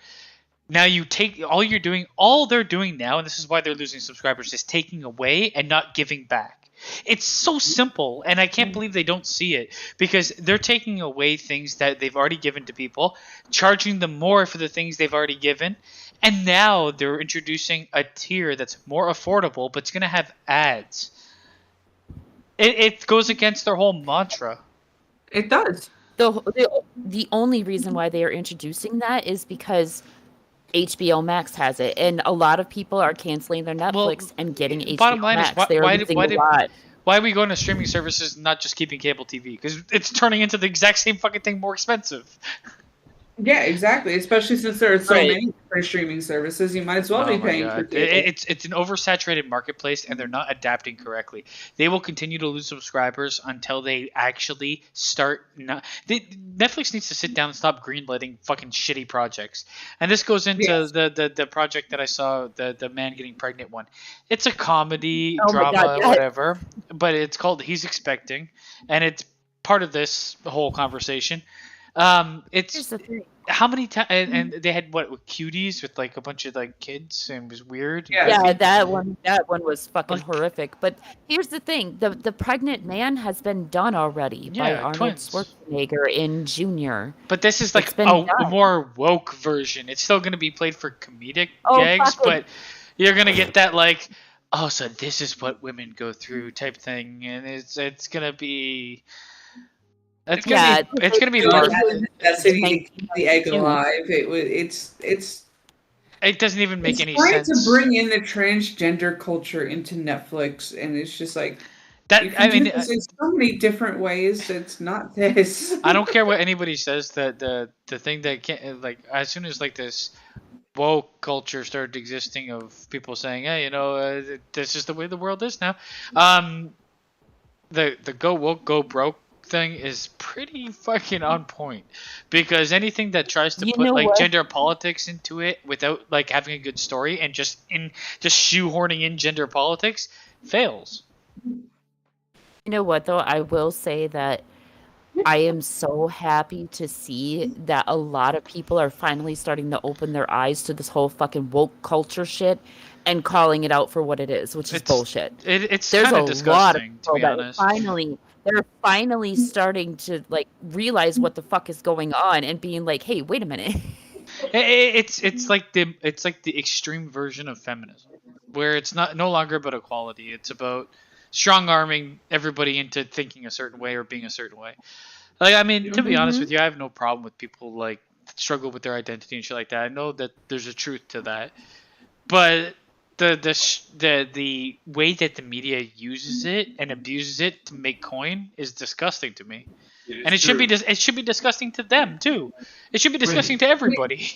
Now you take all they're doing now, and this is why they're losing subscribers, is taking away and not giving back. It's so simple, and I can't believe they don't see it, because they're taking away things that they've already given to people, charging them more for the things they've already given, and now they're introducing a tier that's more affordable, but it's going to have ads. It goes against their whole mantra. It does. The only reason why they are introducing that is because HBO Max has it, and a lot of people are canceling their Netflix and getting HBO bottom line Max. Is, why are we going to streaming services and not just keeping cable TV? Because it's turning into the exact same fucking thing, more expensive. Yeah, exactly. Especially since there are so many different streaming services, you might as well be paying for cable. It's an oversaturated marketplace, and they're not adapting correctly. They will continue to lose subscribers until they actually start. Netflix needs to sit down and stop greenlighting fucking shitty projects. And this goes into the project that I saw, the man getting pregnant one. It's a comedy, drama, whatever, but it's called He's Expecting, and it's part of this whole conversation. It's how many times, and they had cuties with like a bunch of like kids, and it was weird. Yeah, that one was fucking horrific. But here's the thing: the pregnant man has been done already by Arnold Schwarzenegger in Junior. But this is like a more woke version. It's still going to be played for comedic gags, but you're going to get that like, oh, so this is what women go through type thing, and it's going to be. It's gonna be hard. Necessity to keep the egg alive. It doesn't even make any sense. It's trying to bring in the transgender culture into Netflix, and it's just like that. I mean, in so many different ways. It's not this. I don't care what anybody says. That the thing that can't, like, as soon as like this woke culture started existing of people saying, hey, this is the way the world is now. The go woke, go broke thing is pretty fucking on point, because anything that tries to put like gender politics into it without like having a good story and just shoehorning in gender politics fails. You know what though? I will say that I am so happy to see that a lot of people are finally starting to open their eyes to this whole fucking woke culture shit and calling it out for what it is, which is bullshit. It's kind of disgusting, to be honest. They're finally starting to like realize what the fuck is going on and being like, "Hey, wait a minute." It's like the extreme version of feminism, where it's no longer about equality. It's about strong arming everybody into thinking a certain way or being a certain way. Like, I mean, to be honest with you, I have no problem with people like struggle with their identity and shit like that. I know that there's a truth to that, but the way that the media uses it and abuses it to make coin is disgusting to me. And it should be disgusting to them too. It should be disgusting to everybody.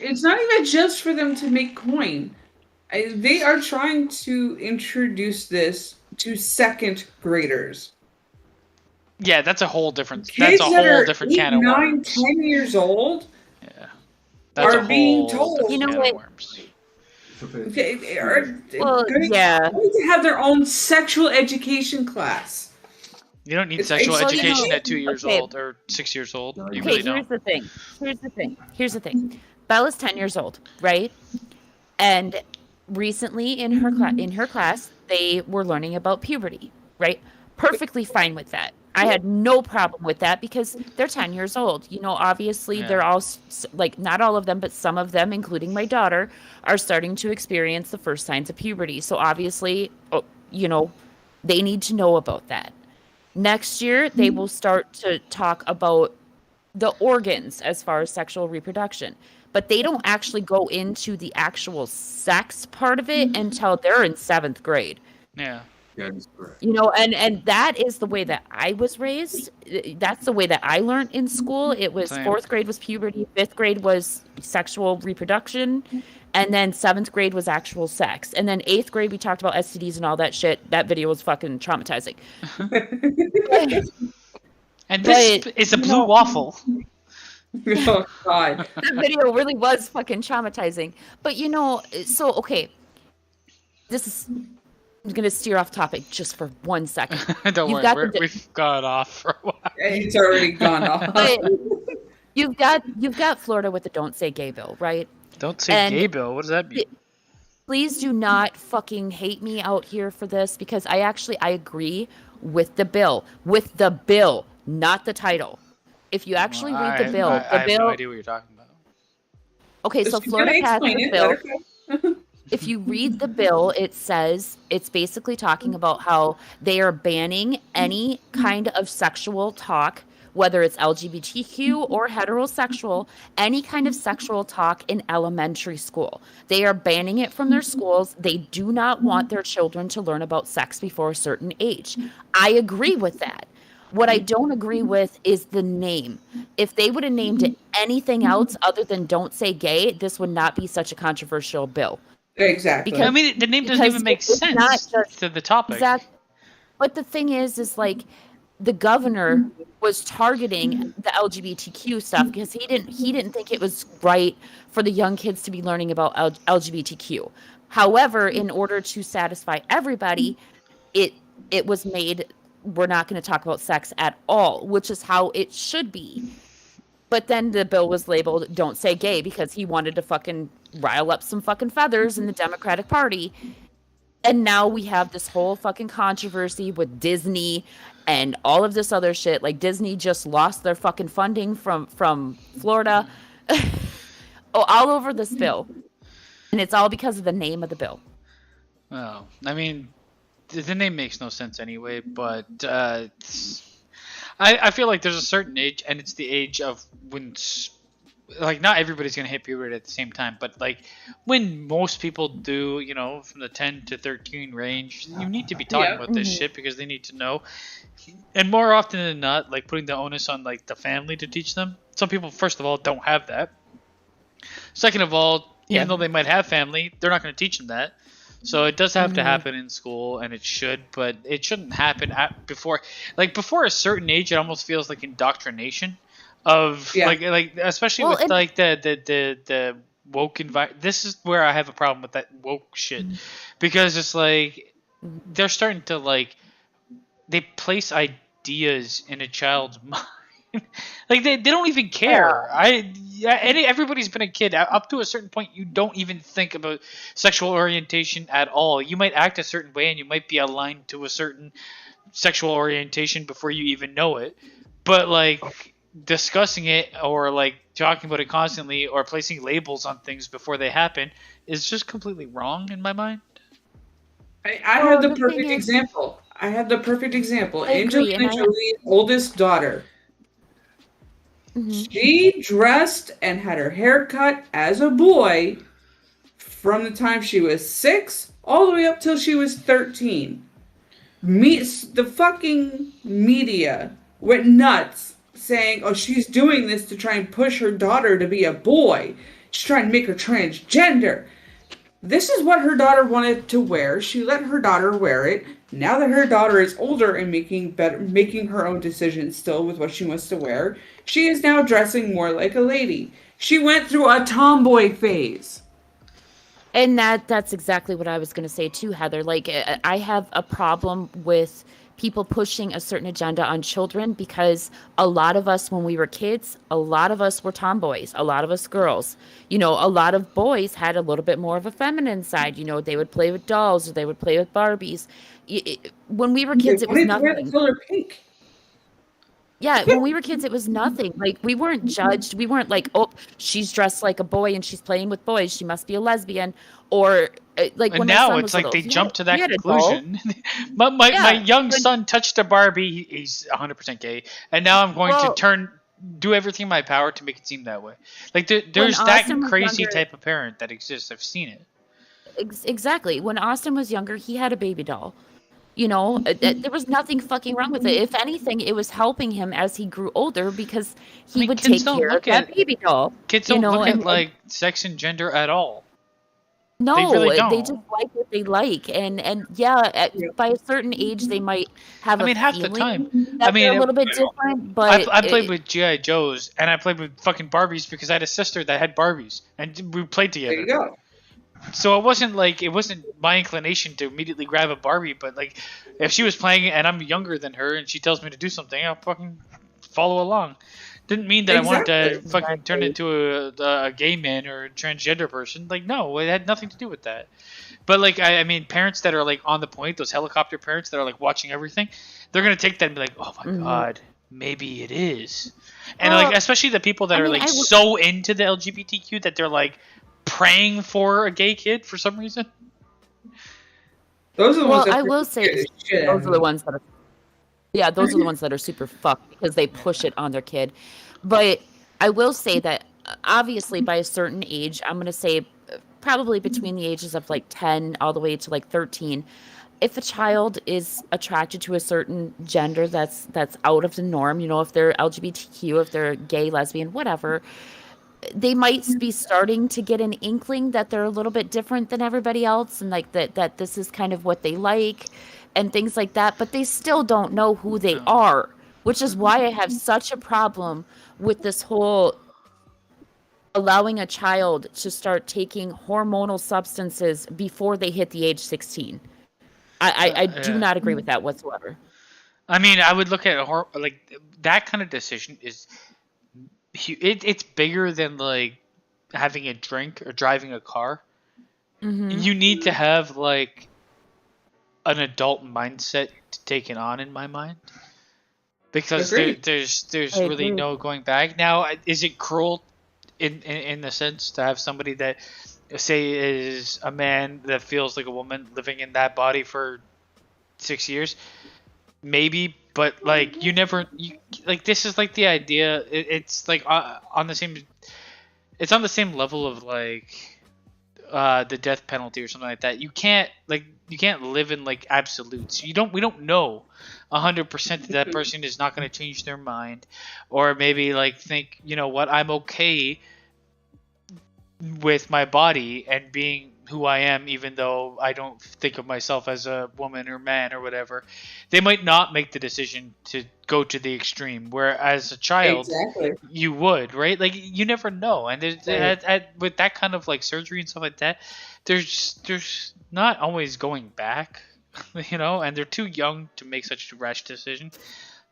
It's not even just for them to make coin. They are trying to introduce this to second graders. Yeah, that's a whole different. Kids That's a that whole are different 8, can of 9, worms. 10 years old. Yeah, that's are a being whole told. different You know can what? of worms. They are going yeah. to have their own sexual education class. You don't need It's- sexual well, education at 2 years okay. old or 6 years old. You Okay, really don't. Here's the thing. Bella's 10 years old, right? And recently in her class, they were learning about puberty, right? Perfectly fine with that. I had no problem with that because they're 10 years old. You know, obviously Yeah. they're all like, not all of them, but some of them, including my daughter, are starting to experience the first signs of puberty. So obviously, you know, they need to know about that. Next year, they will start to talk about the organs as far as sexual reproduction. But they don't actually go into the actual sex part of it until they're in 7th grade. Yeah. Yeah, that's correct. You know, and that is the way that I was raised. That's the way that I learned in school. It was Same. 4th grade was puberty, 5th grade was sexual reproduction, and then 7th grade was actual sex. And then 8th grade, we talked about STDs and all that shit. That video was fucking traumatizing. And this But, is a you blue know- waffle. Oh God! That video really was fucking traumatizing. But you know, so okay, this is I'm gonna steer off topic just for 1 second. Don't You've worry, got the- we've got off for a while. It's already gone off. But you've got Florida with the "Don't Say Gay" bill, right? Don't say And- gay bill. What does that mean? Please do not fucking hate me out here for this because I agree with the bill, not the title. If you actually read the bill, I the have no bill. idea what you're talking about. Okay, so Just Florida gonna passed explain the it, bill. let her go. If you read the bill, it says it's basically talking about how they are banning any kind of sexual talk, whether it's LGBTQ or heterosexual, any kind of sexual talk in elementary school. They are banning it from their schools. They do not want their children to learn about sex before a certain age. I agree with that. What I don't agree with is the name. If they would have named it anything else other than "Don't Say Gay," this would not be such a controversial bill. Exactly. Because- I mean, the name doesn't because even make it's not sense just- to the topic. Exactly. But the thing is like the governor was targeting the LGBTQ stuff because he didn't think it was right for the young kids to be learning about LGBTQ. However, in order to satisfy everybody, it was made we're not going to talk about sex at all, which is how it should be. But then the bill was labeled "Don't Say Gay" because he wanted to fucking rile up some fucking feathers in the Democratic Party. And now we have this whole fucking controversy with Disney and all of this other shit. Like Disney just lost their fucking funding from Florida. All over this bill. And it's all because of the name of the bill. Oh, I mean, the name makes no sense anyway, but I feel like there's a certain age, and it's the age of when, like, not everybody's going to hit puberty at the same time, but, like, when most people do, you know, from the 10 to 13 range, you need to be talking about this shit because they need to know. And more often than not, like, putting the onus on, like, the family to teach them. Some people, first of all, don't have that. Second of all, even though they might have family, they're not going to teach them that. So it does have to happen in school, and it should, but it shouldn't happen before a certain age. It almost feels like indoctrination of like especially with like the woke environment. This is where I have a problem with that woke shit, because it's like they're starting to like they place ideas in a child's mind. Like they don't even care. Everybody's been a kid up to a certain point. You don't even think about sexual orientation at all. You might act a certain way, and you might be aligned to a certain sexual orientation before you even know it. But like discussing it or like talking about it constantly or placing labels on things before they happen is just completely wrong in my mind. I have the perfect example. Angelina Jolie's oldest daughter. She dressed and had her hair cut as a boy from the time she was 6 all the way up till she was 13. The fucking media went nuts saying, oh, she's doing this to try and push her daughter to be a boy. She's trying to make her transgender. This is what her daughter wanted to wear. She let her daughter wear it. Now that her daughter is older and making her own decisions still with what she wants to wear, she is now dressing more like a lady. She went through a tomboy phase. And that's exactly what I was going to say too, Heather. Like, I have a problem with people pushing a certain agenda on children because a lot of us, when we were kids, a lot of us were tomboys, a lot of us girls. You know, a lot of boys had a little bit more of a feminine side. You know, they would play with dolls or they would play with Barbies. When we were kids, it was nothing. Color pink. Yeah, when we were kids, it was nothing. Like, we weren't judged. We weren't like, oh, she's dressed like a boy and she's playing with boys. She must be a lesbian. Or like And when now it's like they jump to that conclusion. My young son touched a Barbie. He's 100% gay, and now I'm going to do everything in my power to make it seem that way. Like there's that crazy type of parent that exists. I've seen it. Exactly. When Austin was younger, he had a baby doll. You know, there was nothing fucking wrong with it. If anything, it was helping him as he grew older because he would take care of that baby doll. Kids don't look at like sex and gender at all. No, they really don't. They just like what they like, and yeah, by a certain age they might have. Half the time, they're a little bit different. But I played with GI Joes and I played with fucking Barbies because I had a sister that had Barbies and we played together. There you go. So it wasn't my inclination to immediately grab a Barbie, but like if she was playing and I'm younger than her and she tells me to do something, I'll fucking follow along. Didn't mean that I wanted to fucking turn into a gay man or a transgender person. Like, no, it had nothing to do with that. But like, I mean, parents that are like on the point, those helicopter parents that are like watching everything, they're gonna take that and be like, oh my god, maybe it is. And like, especially the people that are like so into the LGBTQ that they're like praying for a gay kid for some reason. Those are the ones. I will say those are the ones that are. Yeah, those are the ones that are super fucked because they push it on their kid. But I will say that obviously by a certain age, I'm going to say probably between the ages of like 10 all the way to like 13, if a child is attracted to a certain gender that's out of the norm, you know, if they're LGBTQ, if they're gay, lesbian, whatever, they might be starting to get an inkling that they're a little bit different than everybody else and like that this is kind of what they like and things like that, but they still don't know who they are, which is why I have such a problem with this whole allowing a child to start taking hormonal substances before they hit the age 16. I do not agree with that whatsoever. I mean, I would look at like that kind of decision is it's bigger than like having a drink or driving a car. You need to have like an adult mindset to take it on, in my mind, because there's really no going back. Now, is it cruel in the sense to have somebody that say is a man that feels like a woman living in that body for 6 years? Maybe, but like like this is like the idea. It's like on the same. It's on the same level of like the death penalty or something like that. You can't live in like absolutes. We don't know 100% that person is not going to change their mind, or maybe like think, you know what, I'm okay with my body and being who I am, even though I don't think of myself as a woman or man or whatever. They might not make the decision to go to the extreme, where as a child you would, right? Like, you never know. And with that kind of like surgery and stuff like that, there's not always going back, you know, and they're too young to make such a rash decision.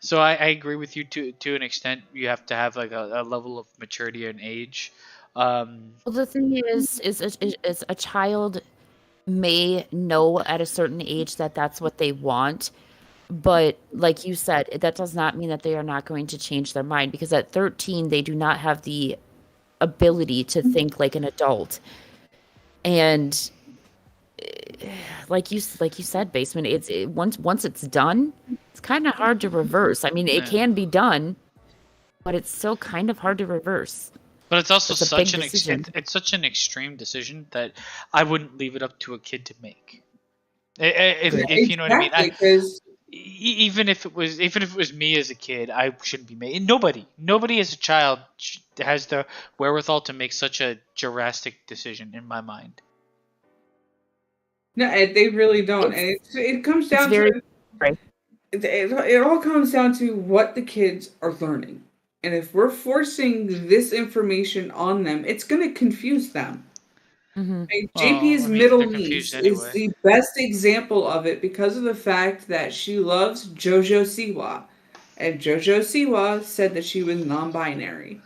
So I agree with you to an extent. You have to have like a level of maturity and age. Well, the thing is a child may know at a certain age that that's what they want, but like you said, that does not mean that they are not going to change their mind, because at 13 they do not have the ability to think like an adult. And like you said, Basement, once it's done, it's kind of hard to reverse. I mean, it can be done, but it's still kind of hard to reverse. But it's also such an extreme decision that I wouldn't leave it up to a kid to make. If you know what I mean. even if it was me as a kid, I shouldn't be made. Nobody as a child has the wherewithal to make such a drastic decision in my mind. No, they really don't. And it comes down to it all comes down to what the kids are learning. And if we're forcing this information on them, it's going to confuse them. JP's middle niece is the best example of it because of the fact that she loves JoJo Siwa. And JoJo Siwa said that she was non-binary.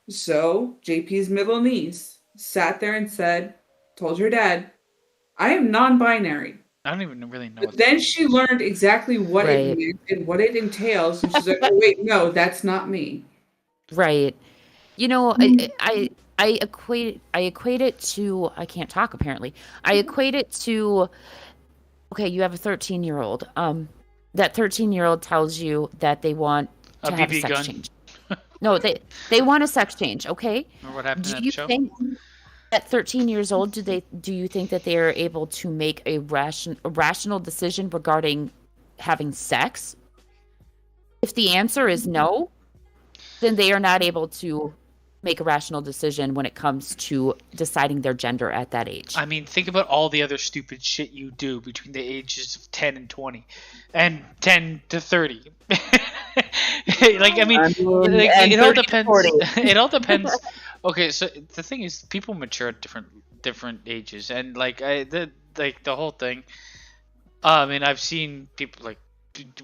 So JP's middle niece sat there and told her dad, I am non-binary. I don't even really know. But then she learned exactly what it meant and what it entails. And she's like, oh, wait, no, that's not me. Right. I equate it to, I can't talk apparently. I equate it to, okay, you have a 13-year-old. That 13-year-old tells you that they want to have a sex change. No, they want a sex change, okay? Or what happened in that show? Think at 13 years old, do you think that they are able to make a rational decision regarding having sex? If the answer is no, then they are not able to make a rational decision when it comes to deciding their gender at that age. I mean, think about all the other stupid shit you do between the ages of 10 and 20 and 10 to 30. It all depends. It all depends. Okay, so the thing is, people mature at different ages, and the whole thing. I mean, I've seen people like,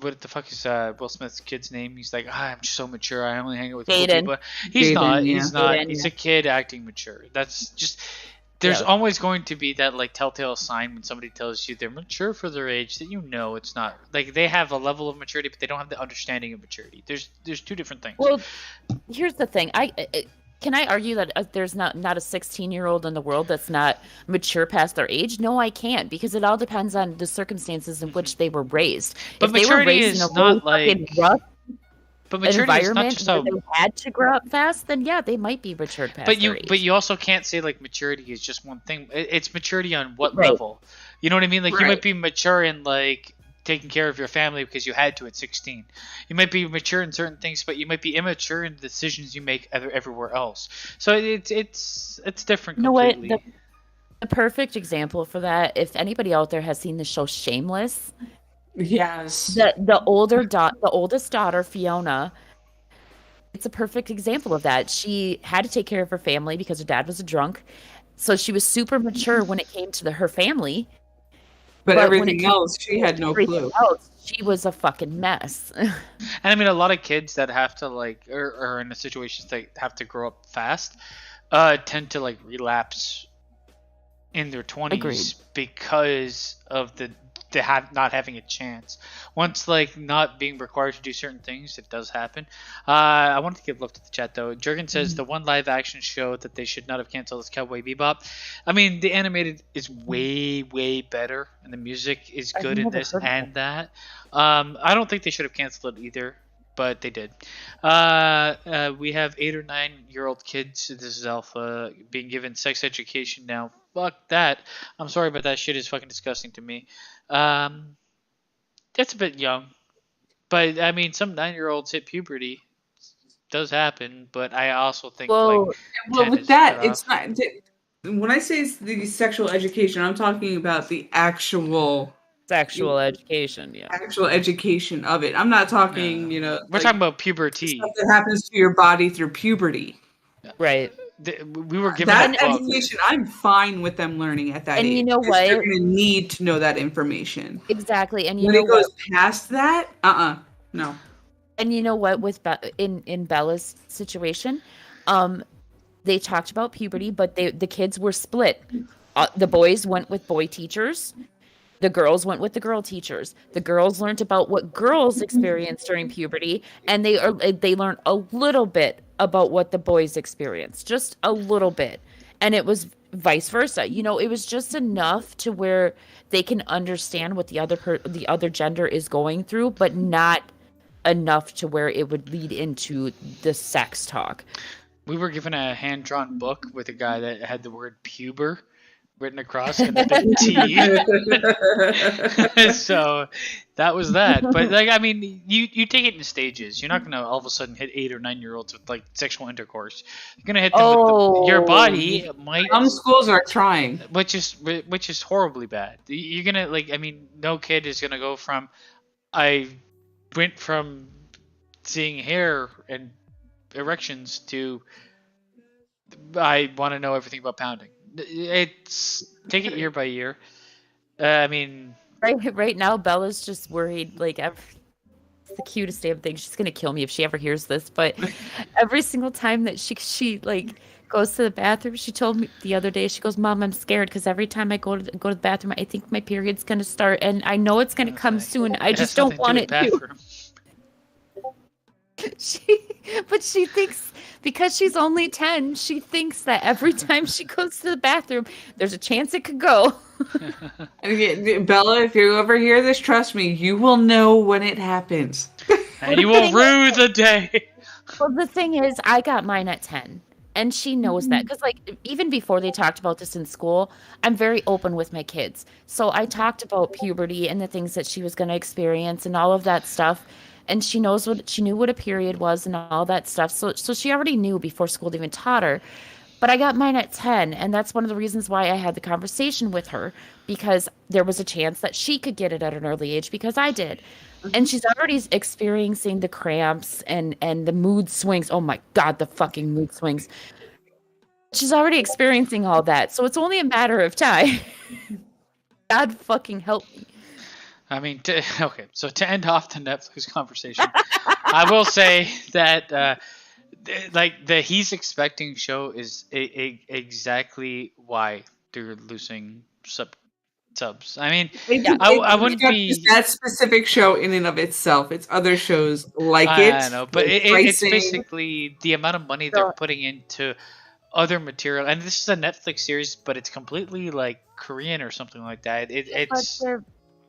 what the fuck is Will Smith's kid's name? He's like, I'm so mature. I only hang out with cool people. He's not. He's a kid acting mature. That's just. There's always going to be that telltale sign when somebody tells you they're mature for their age that it's not. They have a level of maturity, but they don't have the understanding of maturity. There's two different things. Well, here's the thing. Can I argue that there's not a 16-year-old in the world that's not mature past their age? No, I can't, because it all depends on the circumstances in which they were raised. But if maturity they were raised is in a not really rough environment is not where they had to grow up fast, then they might be matured past their age. But you also can't say maturity is just one thing. It's maturity on what level? You know what I mean? You might be mature in taking care of your family because you had to at 16. You might be mature in certain things, but you might be immature in the decisions you make everywhere else. So it's different completely. You know what? The perfect example for that, if anybody out there has seen the show Shameless, yes, the oldest daughter, Fiona, it's a perfect example of that. She had to take care of her family because her dad was a drunk, so she was super mature when it came to her family. But everything else, she had no clue. She was a fucking mess. And I mean, a lot of kids that have to or in a situation that have to grow up fast, tend to relapse in their 20s. Agreed. Because of not having a chance. Once not being required to do certain things, it does happen. I wanted to give love to the chat though. Jurgen says the one live action show that they should not have canceled is Cowboy Bebop. I mean, the animated is way better, and the music is good in this and that. I don't think they should have canceled it either, but they did. We have 8 or 9-year-old kids. This is Alpha being given sex education now. Fuck that. I'm sorry, but that shit is fucking disgusting to me. That's a bit young, but I mean, some 9-year-olds hit puberty. It does happen, but I also think with that, it's not. When I say it's the sexual education, I'm talking about the actual sexual education. Yeah, actual education of it. I'm not talking. We're talking about puberty. Stuff that happens to your body through puberty. Right. We were given that education. I'm fine with them learning at that age. And you know what? They're going to need to know that information. Exactly. And when it goes past that, no. And you know what? With in Bella's situation, they talked about puberty, but the kids were split. The boys went with boy teachers. The girls went with the girl teachers. The girls learned about what girls experienced during puberty, and they learned a little bit about what the boys experienced, just a little bit. And it was vice versa. It was just enough to where they can understand what the other gender is going through, but not enough to where it would lead into the sex talk. We were given a hand-drawn book with a guy that had the word puber written across and a big T. So that was that. But like, I mean, you take it in stages. You're not gonna all of a sudden hit 8 or 9-year-olds with like sexual intercourse. You're gonna hit them with your body might. Some schools are trying, which is horribly bad. You're gonna like, I mean, no kid is gonna go from I went from seeing hair and erections to I want to know everything about pounding. It's take it year by year. I mean, right now Bella's just worried. Like, it's the cutest damn thing. She's gonna kill me if she ever hears this. But every single time that she like goes to the bathroom, she told me the other day. She goes, "Mom, I'm scared because every time I go to the bathroom, I think my period's gonna start, and I know it's gonna come soon. I just don't want it to." But she thinks, because she's only 10, she thinks that every time she goes to the bathroom, there's a chance it could go. And again, Bella, if you ever hear this, trust me, you will know when it happens. And you will rue the day. Well, the thing is, I got mine at 10. And she knows that. Because, like, even before they talked about this in school, I'm very open with my kids. So I talked about puberty and the things that she was going to experience and all of that stuff. And she knew what a period was and all that stuff. So she already knew before school even taught her. But I got mine at 10, and that's one of the reasons why I had the conversation with her, because there was a chance that she could get it at an early age because I did. And she's already experiencing the cramps and the mood swings. Oh my God, the fucking mood swings. She's already experiencing all that. So it's only a matter of time. God fucking help me. I mean, okay, so to end off the Netflix conversation, I will say that like the He's Expecting show is exactly why they're losing subs. I mean, I wouldn't be that specific show in and of itself. It's other shows like it. I know, but it's basically the amount of money they're putting into other material, and this is a Netflix series, but it's completely like Korean or something like that.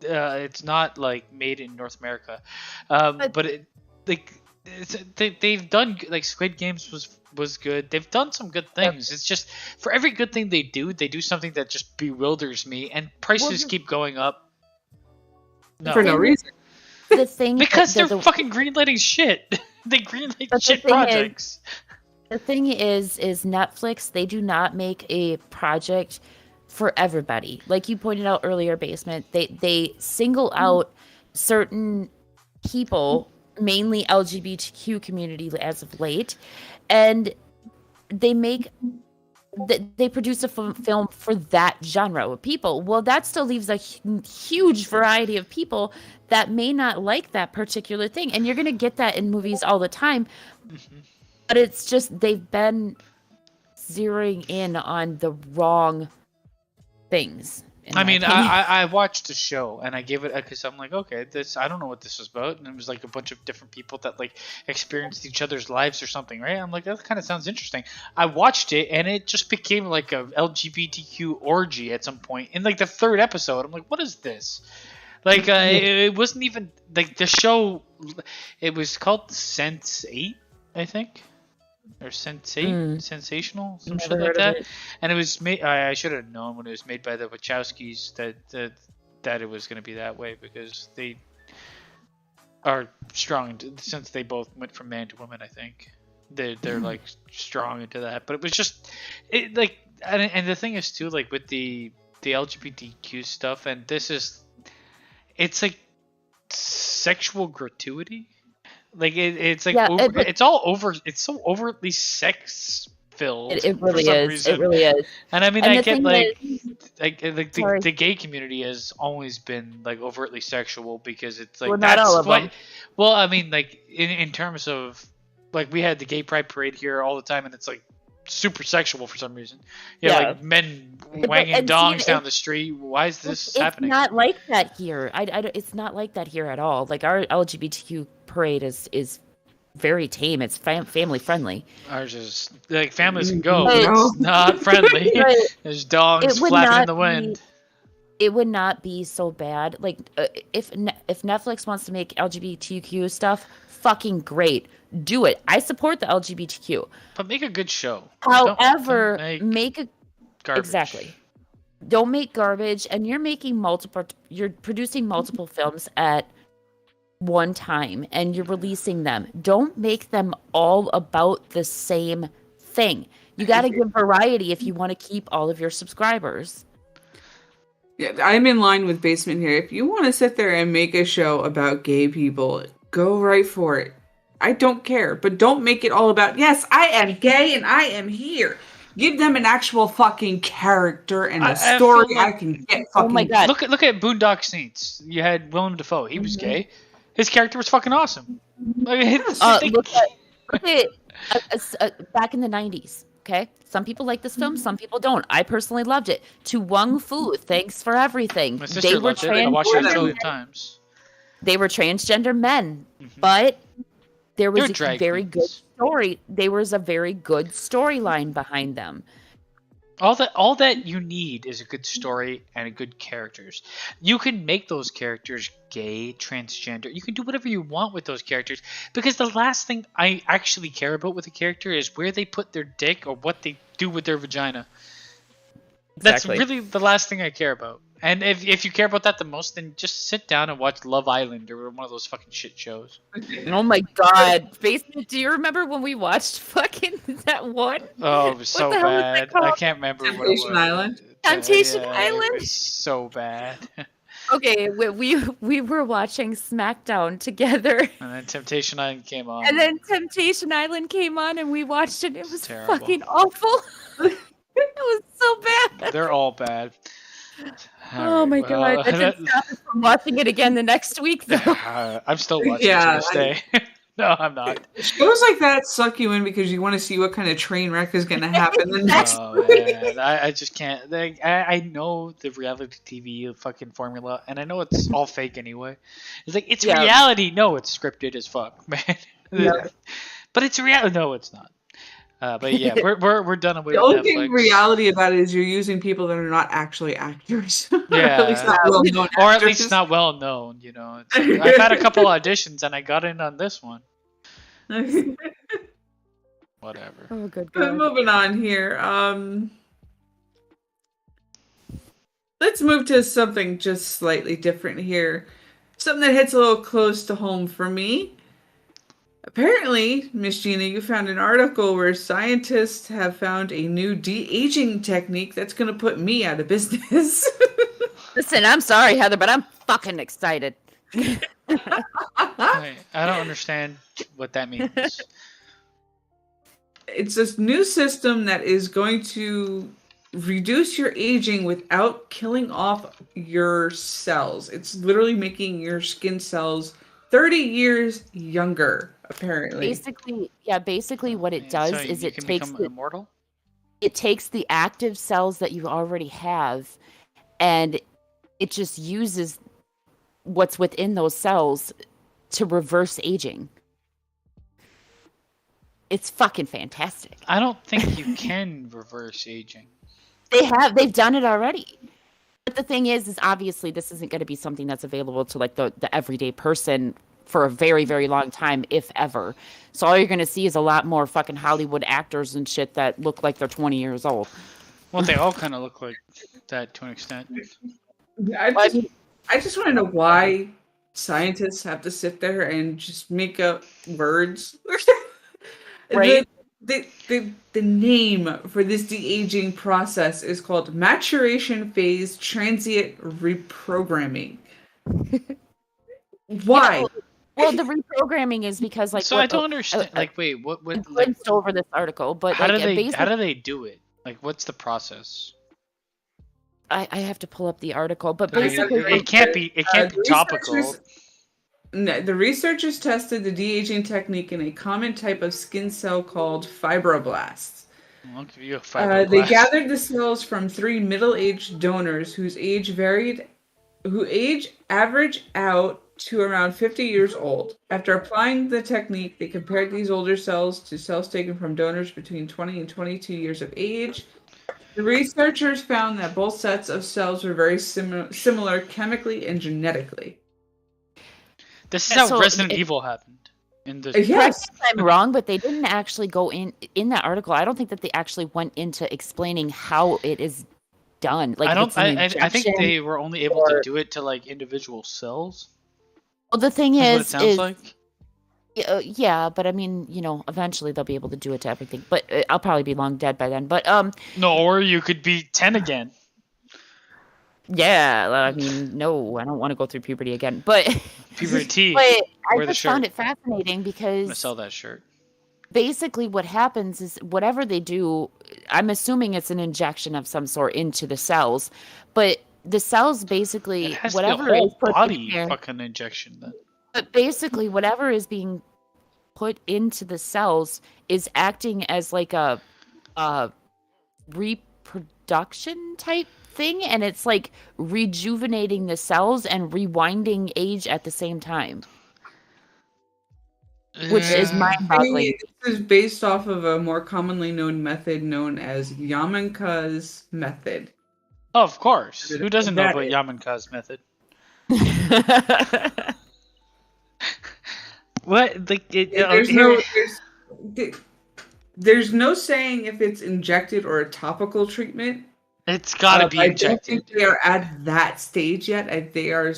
It's not like made in North America, but they've done, like, Squid Games was good. They've done some good things. It's just for every good thing they do something that just bewilders me, and prices keep going up. For no reason. The thing because they're fucking greenlighting shit. They greenlight shit projects. The thing is Netflix, they do not make a project for everybody. Like you pointed out earlier, Basement, they single out certain people, mainly LGBTQ community as of late, and they produce a film for that genre of people. Well, that still leaves a huge variety of people that may not like that particular thing, and you're going to get that in movies all the time. But it's just they've been zeroing in on the wrong things. I mean, I watched the show and I gave it, because I'm like, okay, I don't know what this is about, and it was like a bunch of different people that like experienced each other's lives or something, right? I'm like, that kind of sounds interesting. I watched it and it just became like a LGBTQ orgy at some point in like the third episode. I'm like, what is this? Like, it wasn't even like the show. It was called Sense8, I think. Or Sensational, some shit like that. And it was made. I should have known when it was made by the Wachowskis that it was going to be that way, because they are strong since they both went from man to woman. I think they're like strong into that. But it was just like, and the thing is too, like with the LGBTQ stuff, and it's like sexual gratuity. Like it's like it's all over. It's so overtly sex filled. It really is. Reason. It really is. And I mean, I get the gay community has always been like overtly sexual, because it's like not all of them. Well, I mean, like in terms of like we had the gay pride parade here all the time, and it's like super sexual for some reason. Like men wanging dongs down the street. Why is this happening? It's not like that here. It's not like that here at all. Like our LGBTQ parade is very tame. It's family friendly. Ours is like families can go. It's not friendly. There's dogs flapping in the wind. It would not be so bad. Like if Netflix wants to make LGBTQ stuff, fucking great. Do it. I support the LGBTQ. But make a good show. However, make a garbage. Exactly. don't make garbage, and you're producing multiple films at one time, and you're releasing them. Don't make them all about the same thing. You got to give variety if you want to keep all of your subscribers. Yeah, I'm in line with Basement here. If you want to sit there and make a show about gay people, go right for it. I don't care, but don't make it all about, yes, I am gay and I am here. Give them an actual fucking character and a story I can get fucking... Oh my god. Look at Boondock Saints. You had Willem Dafoe. He was gay. His character was fucking awesome. Like, look at back in the 90s. Okay, some people like this film, some people don't. I personally loved it. To Wong Fu, thanks for everything. My sister loved it. I watched it a million times. They were transgender men, but there was a very good story. There was a very good storyline behind them. All that you need is a good story and good characters. You can make those characters gay, transgender. You can do whatever you want with those characters, because the last thing I actually care about with a character is where they put their dick or what they do with their vagina. Exactly. That's really the last thing I care about. And if you care about that the most, then just sit down and watch Love Island or one of those fucking shit shows. Oh my god. Basement, do you remember when we watched fucking that one? Oh, it was so bad. I can't remember what it was. Temptation Island? Temptation Island? It was so bad. Okay, we were watching SmackDown together. And then Temptation Island came on. And we watched it. It was terrible. Fucking awful. It was so bad. They're all bad. Oh my god! That didn't stop us from watching it again the next week, though. I'm still watching it to this day. No, I'm not. Shows like that suck you in because you want to see what kind of train wreck is going to happen the next week. Man, I just can't. I know the reality TV fucking formula, and I know it's all fake anyway. It's like, it's reality. No, it's scripted as fuck, man. Yeah. But it's reality. No, it's not. But yeah, we're done with the only Netflix. thing reality about it is you're using people that are not actually actors. Yeah, at least not well-known or at actors. least not well known. You know, I've had a couple auditions and I got in on this one. Whatever. Oh, good. But moving on here. Let's move to something just slightly different here. Something that hits a little close to home for me. Apparently, Miss Gina, you found an article where scientists have found a new de-aging technique that's going to put me out of business. Listen, I'm sorry, Heather, but I'm fucking excited. Wait, I don't understand what that means. It's this new system that is going to reduce your aging without killing off your cells. It's literally making your skin cells 30 years younger, apparently. Basically what it does is it takes immortal? It takes the active cells that you already have and it just uses what's within those cells to reverse aging. It's fucking fantastic. I don't think you can reverse aging. They've done it already. But the thing is obviously this isn't going to be something that's available to like the everyday person for a very, very long time, if ever. So all you're going to see is a lot more fucking Hollywood actors and shit that look like they're 20 years old. Well, they all kind of look like that to an extent. I just want to know why scientists have to sit there and just make up words. Right? The name for this de-aging process is called maturation phase transient reprogramming. Why? Well, the reprogramming is because like. So I don't understand. Wait, what? I glanced over this article, but how do they do it? Like, what's the process? I have to pull up the article, but basically it can't be topical. No, the researchers tested the de-aging technique in a common type of skin cell called fibroblasts. I'll give you a fibroblast. They gathered the cells from 3 middle-aged donors who average out to around 50 years old. After applying the technique, they compared these older cells to cells taken from donors between 20 and 22 years of age. The researchers found that both sets of cells were very similar chemically and genetically. This is how Resident Evil happened. Yes, I'm wrong, but they didn't actually go in that article. I don't think that they actually went into explaining how it is done. Like, I think they were only able to do it to like individual cells. Well, the thing That's is, what it sounds like. yeah, but I mean, eventually they'll be able to do it to everything. But I'll probably be long dead by then. But No, or you could be 10 again. yeah, I mean, no, I don't want to go through puberty again. But Puberty. but I Wear the just shirt. found it fascinating I'm because gonna sell that shirt. basically what happens is whatever they do, I'm assuming it's an injection of some sort into the cells, but the cells basically It has whatever to be a is whole put body in there, fucking injection then. but basically whatever is being put into the cells is acting as like a reproduction type thing, and it's like rejuvenating the cells and rewinding age at the same time, which is mind-boggling. This is based off of a more commonly known method known as Yamanka's method. Oh, of course. Who doesn't know That about is- Yamanka's method? What? Like, There's no saying if it's injected or a topical treatment. it's gotta be I don't injected. think they are at that stage yet. They are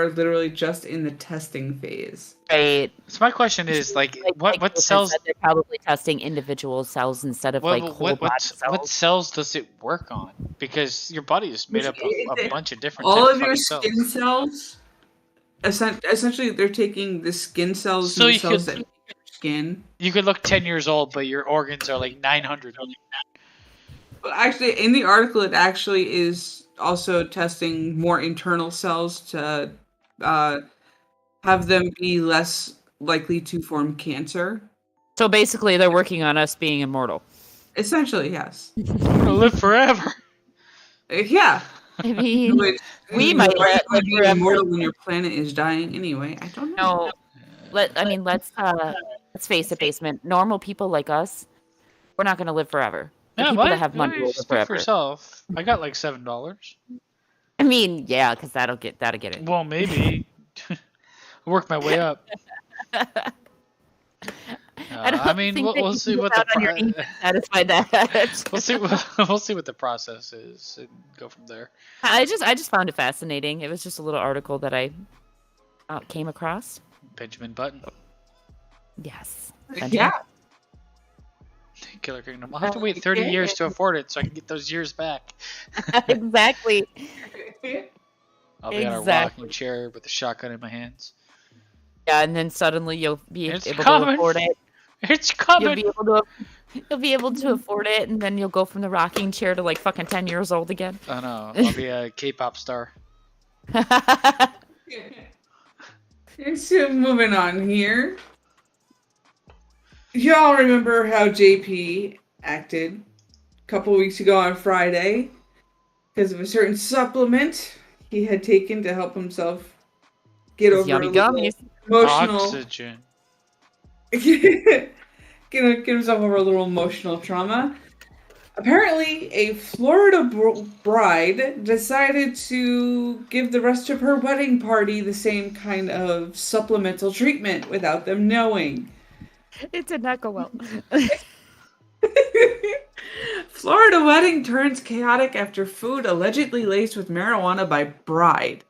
literally just in the testing phase. Right. So my question is, like what Jason cells? said, they're probably testing individual cells instead of like whole body cells. What cells does it work on? Because your body is made up of a bunch of different. All types of your fucking skin cells. Essentially, they're taking the skin cells So and the you cells could- that make your skin. You could look 10 years old, but your organs are like 900. Well, actually, in the article, it actually is also testing more internal cells to have them be less likely to form cancer. So basically, they're working on us being immortal. Essentially, yes. Live forever. Yeah. I mean, We might might live be forever. immortal when your planet is dying anyway. I don't know. no. Let's face it, basement. Normal people like us, we're not going to live forever. The Yeah, people what? that have money will live Speak for forever. yourself. I got like $7. I mean, yeah, because that'll get it. Well, maybe. Work my way up. I mean, think that we'll you see can what go the out on your knees to satisfy that. we'll see what the process is and go from there. I just found it fascinating. It was just a little article that I came across. Benjamin Button, Yes. Yeah. Killer Kingdom. I'll have to wait 30 years to afford it so I can get those years back. Exactly. I'll be on a Exactly. rocking chair with a shotgun in my hands. Yeah, and then suddenly you'll be It's able coming. to afford it. It's You'll be coming. able to afford it, and then you'll go from the rocking chair to like fucking 10 years old again. Oh no, I'll be a K-pop star. So moving on here. Y'all remember how JP acted a couple weeks ago on Friday because of a certain supplement he had taken to help himself get over Yummy a little gummies. emotional. Oxygen. Get himself over a little emotional trauma. Apparently, a Florida bride decided to give the rest of her wedding party the same kind of supplemental treatment without them knowing. It did not go well. Florida wedding turns chaotic after food allegedly laced with marijuana by bride.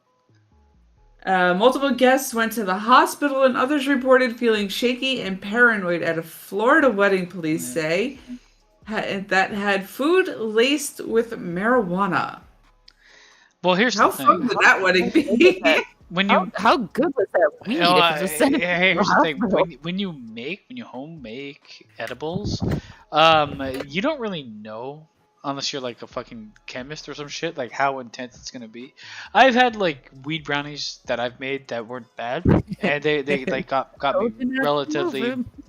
Multiple guests went to the hospital and others reported feeling shaky and paranoid at a Florida wedding, police say, that had food laced with marijuana. Well, here's How the thing. fun would that wedding be? When you How good was that weed? You know, if it was sent to here's the the thing. hospital? When you home make edibles, you don't really know unless you're like a fucking chemist or some shit, like how intense it's gonna be. I've had like weed brownies that I've made that weren't bad, and they like got me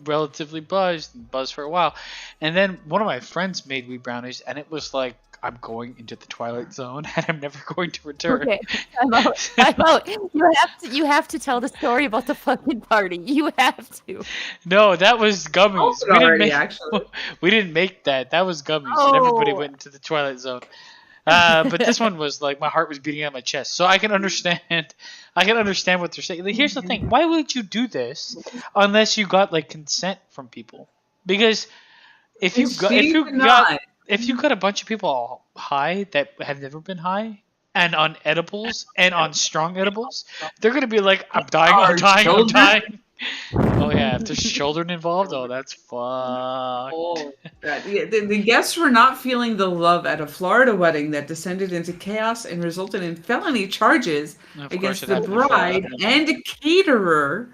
relatively buzzed for a while, and then one of my friends made weed brownies, and it was like I'm going into the Twilight Zone, and I'm never going to return. Okay, I'm out. I'm out. You have to tell the story about the fucking party. You have to. No, that was gummies. Actually. We didn't make that. That was gummies, and everybody went into the Twilight Zone. But this one was like my heart was beating out of my chest, so I can understand. I can understand what they're saying. Like, here's the thing: why would you do this unless you got like consent from people? Because if you if you got a bunch of people high that have never been high and on edibles and on strong edibles, they're gonna be like, I'm dying, I'm dying, I'm dying. Oh yeah, if there's children involved, oh that's fucked. Oh, the guests were not feeling the love at a Florida wedding that descended into chaos and resulted in felony charges against the bride and a caterer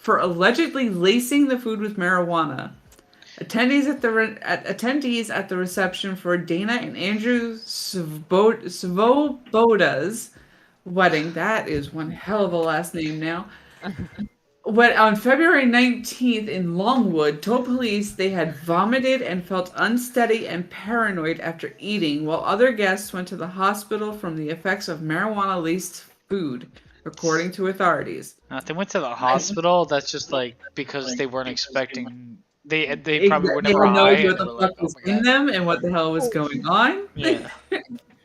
for allegedly lacing the food with marijuana. Attendees at the reception for Dana and Andrew Svoboda's wedding, that is one hell of a last name now, on February 19th in Longwood, told police they had vomited and felt unsteady and paranoid after eating, while other guests went to the hospital from the effects of marijuana-laced food, according to authorities. If they went to the hospital, that's just like because they weren't expecting. They probably were never high. They know what the fuck was in them and what the hell was going on. Yeah.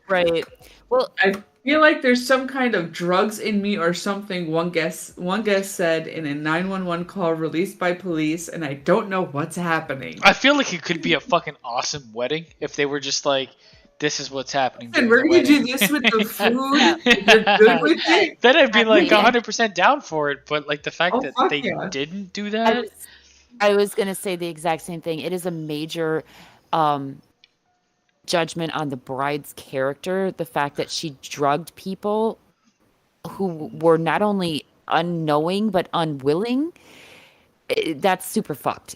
Right. Well, I feel like there's some kind of drugs in me or something. One guest said in a 911 call released by police, and I don't know what's happening. I feel like it could be a fucking awesome wedding if they were just like, this is what's happening. And we're gonna do this with the food. You're good with it. Then I'd be like 100% down for it. But like the fact that they didn't do that. I was gonna say the exact same thing. It is a major judgment on the bride's character. The fact that she drugged people who were not only unknowing but unwilling. That's super fucked.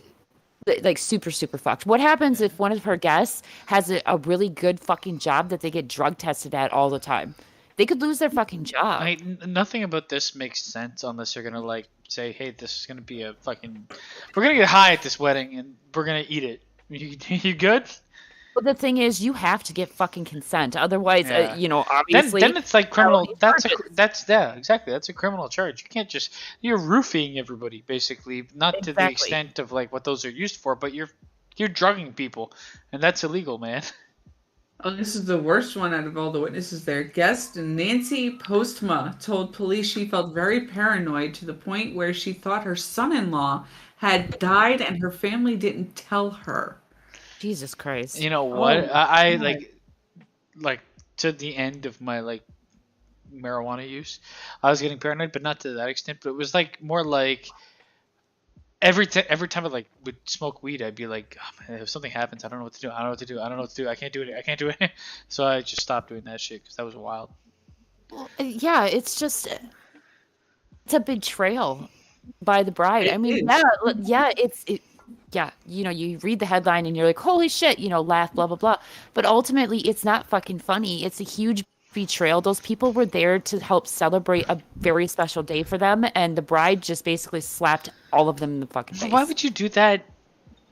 Like super fucked. What happens if one of her guests has a really good fucking job that they get drug tested at all the time? They could lose their fucking job. Nothing about this makes sense unless you're gonna like say, hey, this is gonna be a fucking. We're gonna get high at this wedding and we're gonna eat it. You good? Well, the thing is, you have to get fucking consent. Otherwise, obviously. Then it's like criminal. That's exactly. That's a criminal charge. You can't just you're roofing everybody basically, not to the extent of like what those are used for, but you're drugging people, and that's illegal, man. Oh, this is the worst one out of all the witnesses there. Guest Nancy Postma told police she felt very paranoid to the point where she thought her son-in-law had died and her family didn't tell her. Jesus Christ. You know what? I like to the end of my like marijuana use, I was getting paranoid, but not to that extent. But it was like more like every time I like would smoke weed, I'd be like, oh, man, if something happens, I don't know what to do. I can't do it. So I just stopped doing that shit because that was wild. Well, yeah, it's a betrayal by the bride. I mean, you read the headline and you're like, holy shit, laugh, blah, blah, blah. But ultimately, it's not fucking funny. It's a huge betrayal. Those people were there to help celebrate a very special day for them, and the bride just basically slapped all of them in the fucking face. Why would you do that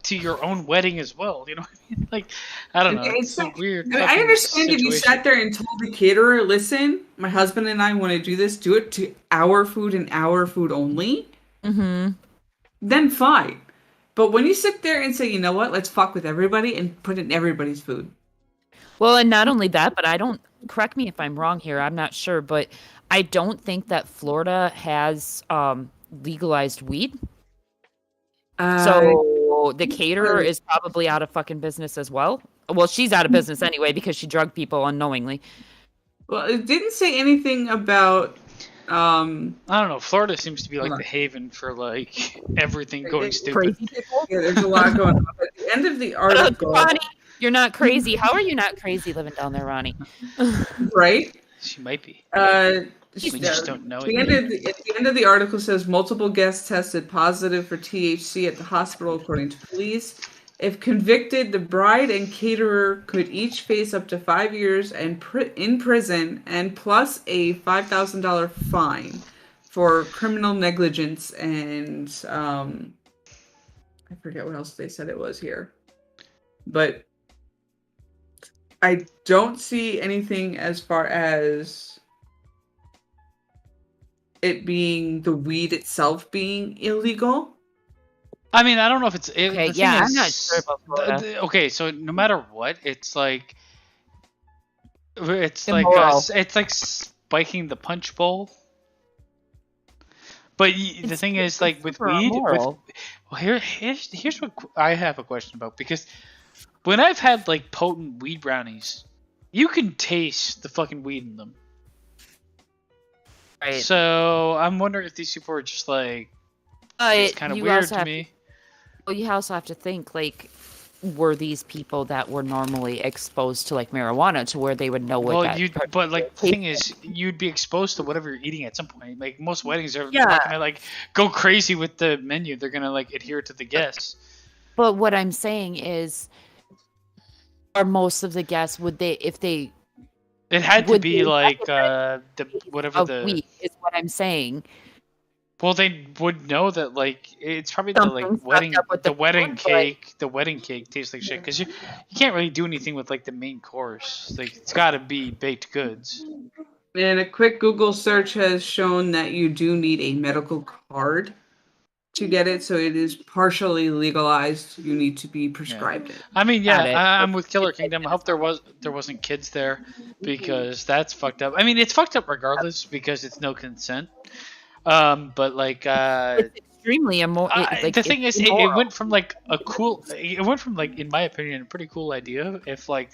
to your own wedding as well? You know what I mean? Like, I don't know. It's so weird. I understand if you sat there and told the caterer, listen, my husband and I want to do this, do it to our food and our food only, then fine. But when you sit there and say, you know what, let's fuck with everybody and put in everybody's food. Well, and not only that, but I don't, correct me if I'm wrong here, I'm not sure, but I don't think that Florida has legalized weed. So the caterer is probably out of fucking business as well. Well, she's out of business anyway because she drugged people unknowingly. Well, it didn't say anything about... I don't know. Florida seems to be like the haven for like everything going stupid. Crazy people? Yeah, there's a lot going on. At the end of the article... Ronnie, you're not crazy. How are you not crazy living down there, Ronnie? Right? She might be. We just don't know. At the end of the article says multiple guests tested positive for THC at the hospital, according to police. If convicted, the bride and caterer could each face up to 5 years in prison and plus a $5,000 fine for criminal negligence and I forget what else they said it was here. But I don't see anything as far as it being the weed itself being illegal. I mean, I don't know if it's... Okay, yeah, I'm not sure about Florida. Okay, so no matter what, it's like... It's immoral. it's like spiking the punch bowl. But the thing is, like, with weed... Well, here's what I have a question about, because When I've had like potent weed brownies, you can taste the fucking weed in them. Right. So I'm wondering if these people are just like, it's kind of weird to me. Well, you also have to think, like, were these people that were normally exposed to like marijuana to where they would know what but like the thing is, you'd be exposed to whatever you're eating at some point. Like most weddings are Yeah. not gonna like go crazy with the menu. They're gonna like adhere to the guests. But what I'm saying is, are most of the guests, would they, if they It had to Would be they like recommend the whatever of the wheat is what I'm saying. well they would know that like it's probably the Something's like fucked wedding up with the the wedding food, cake the wedding cake tastes like shit because you can't really do anything with like the main course. Like it's got to be baked goods. And a quick Google search has shown that you do need a medical card to get it, so it is partially legalized. You need to be prescribed it. I mean, Got it. I'm with Killer Kingdom. I hope there wasn't kids there because that's fucked up. I mean, it's fucked up regardless because it's no consent. But like, It's extremely immoral. the thing is, it went from like it went from like, in my opinion, a pretty cool idea. If like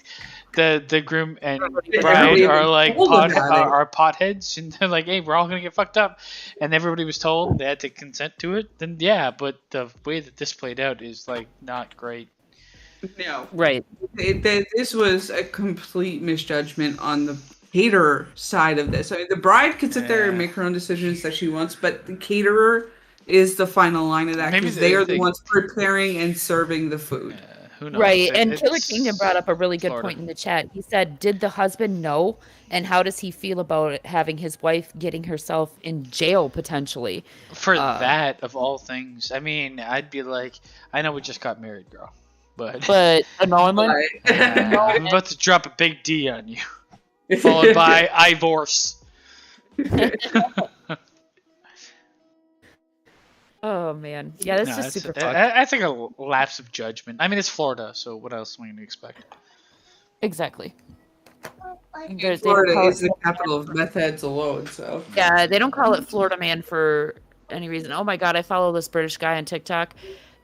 the groom and bride are like potheads and they're like, hey, we're all gonna get fucked up, and everybody was told they had to consent to it, then yeah. But the way that this played out is like not great. No, Right. This was a complete misjudgment on the caterer side of this. I mean, the bride could sit there and make her own decisions that she wants, but the caterer is the final line of that because they are the ones preparing and serving the food. Who knows? Right. And Killer Kingdom brought up a really good point in the chat. He said, did the husband know? And how does he feel about it, having his wife getting herself in jail potentially? For that, of all things. I mean, I'd be like, I know we just got married, girl. But annoyingly, I'm about to drop a big D on you. Followed by Ivorce. Oh man, yeah, that's just super fun. I think a lapse of judgment. I mean, it's Florida, so what else am I going to expect? Exactly. Florida is the capital of meth heads alone, so yeah, they don't call it Florida Man for any reason. Oh my god, I follow this British guy on TikTok,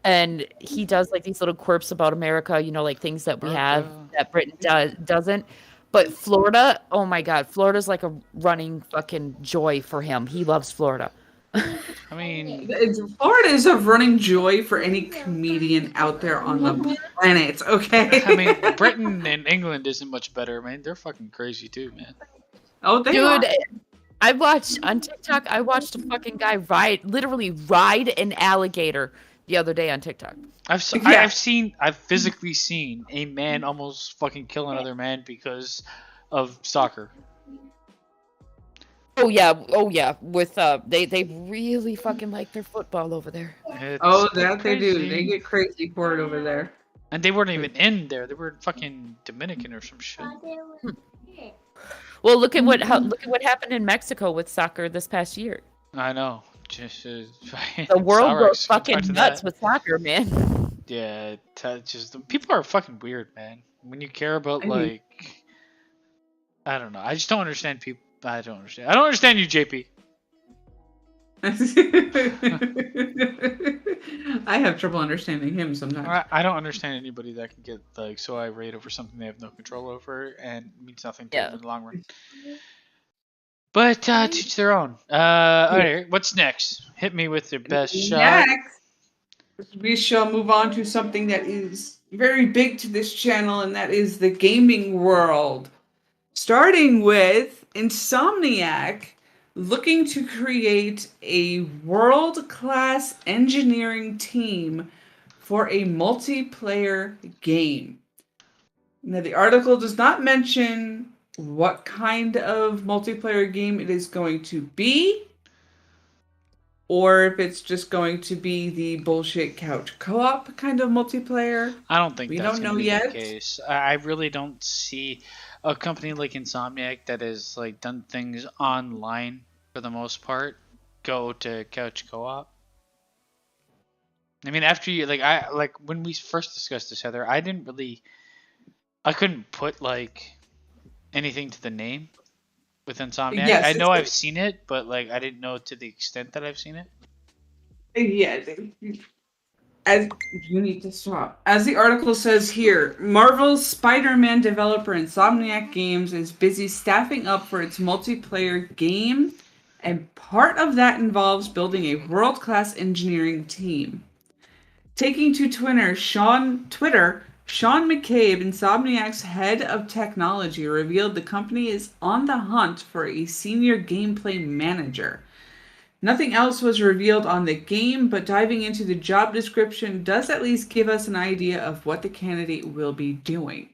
and he does like these little quirks about America, you know, like things that we have that Britain doesn't. But Florida, oh my god, Florida's like a running fucking joy for him. He loves Florida. I mean, Florida is a running joy for any comedian out there on the planet. Okay. I mean, Britain and England isn't much better, man. They're fucking crazy too, man. Oh, dude, are. I watched on TikTok. I watched a fucking guy literally ride an alligator the other day on TikTok. I've physically seen a man almost fucking kill another man because of soccer. Oh yeah. With they really fucking like their football over there. They do. They get crazy for it over there. And they weren't even in there. They were fucking Dominican or some shit. Well, look at what happened in Mexico with soccer this past year. I know. Just the world goes fucking nuts with soccer, man. Yeah, just people are fucking weird, man. When you care about like, I don't know. I just don't understand people. I don't understand. I don't understand you, JP. I have trouble understanding him sometimes. I don't understand anybody that can get like so irate over something they have no control over and means nothing to them in the long run. But teach their own. Alright, what's next? Hit me with your best shot. Next, we shall move on to something that is very big to this channel, and that is the gaming world. Starting with Insomniac looking to create a world-class engineering team for a multiplayer game. Now, the article does not mention what kind of multiplayer game it is going to be, or if it's just going to be the bullshit couch co-op kind of multiplayer. I don't think we that's don't know be yet. The case. I really don't see a company like Insomniac that has like done things online for the most part go to couch co-op. I mean, after you like when we first discussed this, Heather, I couldn't put like anything to the name with Insomniac. Yes, I know I've seen it, but like I didn't know to the extent that I've seen it. Yeah, As you need to stop. As the article says here, Marvel's Spider-Man developer Insomniac Games is busy staffing up for its multiplayer game, and part of that involves building a world-class engineering team. Taking to Twitter, Sean McCabe, Insomniac's head of technology, revealed the company is on the hunt for a senior gameplay manager. Nothing else was revealed on the game, but diving into the job description does at least give us an idea of what the candidate will be doing.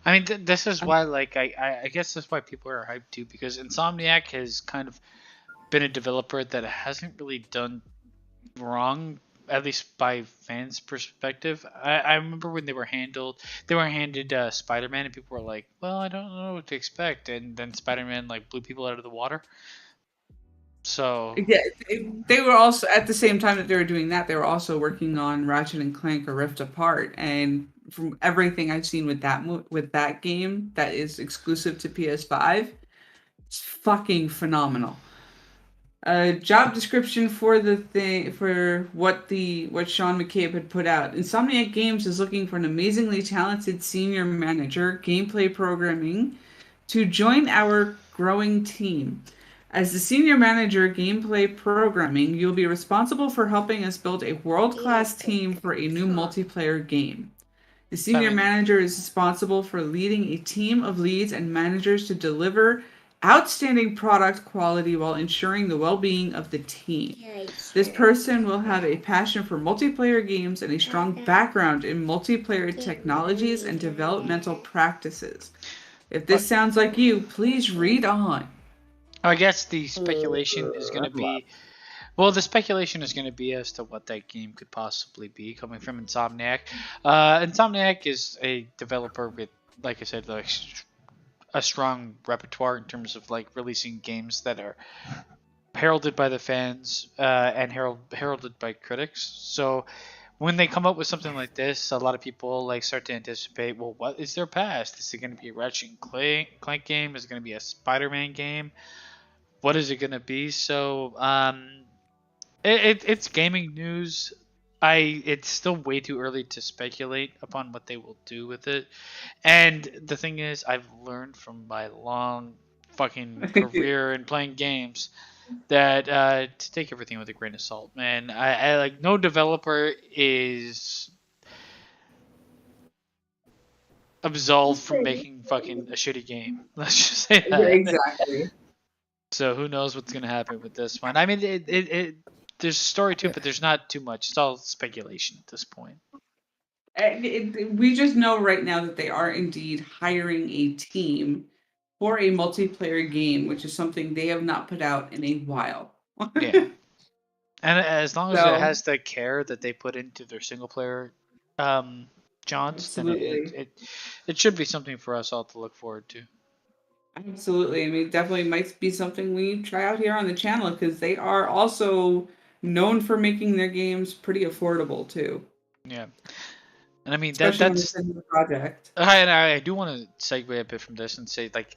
I mean, this is why, like, I guess that's why people are hyped too, because Insomniac has kind of been a developer that hasn't really done wrong, at least by fans' perspective. I remember when they were handed Spider-Man, and people were like, "Well, I don't know what to expect," and then Spider-Man like blew people out of the water. So Yeah, they were also at the same time that they were doing that, they were also working on Ratchet and Clank: A Rift Apart, and from everything I've seen with that game that is exclusive to PS5, it's fucking phenomenal. Job description for what Sean McCabe had put out. Insomniac Games is looking for an amazingly talented senior manager, gameplay programming, to join our growing team. As the senior manager, gameplay programming, you'll be responsible for helping us build a world-class team for a new multiplayer game. The senior manager is responsible for leading a team of leads and managers to deliver outstanding product quality while ensuring the well-being of the team. This person will have a passion for multiplayer games and a strong background in multiplayer technologies and developmental practices. If this sounds like you, please read on. I guess the speculation is going to be, well, the speculation is going to be as to what that game could possibly be coming from Insomniac. Insomniac is a developer with, like I said, like a strong repertoire in terms of like releasing games that are heralded by the fans and heralded by critics. So when they come up with something like this, a lot of people like start to anticipate, well, what is their past? Is it going to be a Ratchet and Clank game? Is it going to be a Spider-Man game? What is it going to be? So it's gaming news. It's still way too early to speculate upon what they will do with it. And the thing is, I've learned from my long fucking career in playing games that to take everything with a grain of salt, man. I like, no developer is absolved from making fucking a shitty game. Let's just say that. Exactly. So who knows what's gonna happen with this one? I mean, there's a story to it, but there's not too much. It's all speculation at this point. We just know right now that they are indeed hiring a team for a multiplayer game, which is something they have not put out in a while. Yeah. And as long as it has the care that they put into their single player jaunts, then it should be something for us all to look forward to. Absolutely. I mean, definitely might be something we try out here on the channel, because they are also known for making their games pretty affordable too. Yeah. And I mean, that's the project. I do want to segue a bit from this and say, like,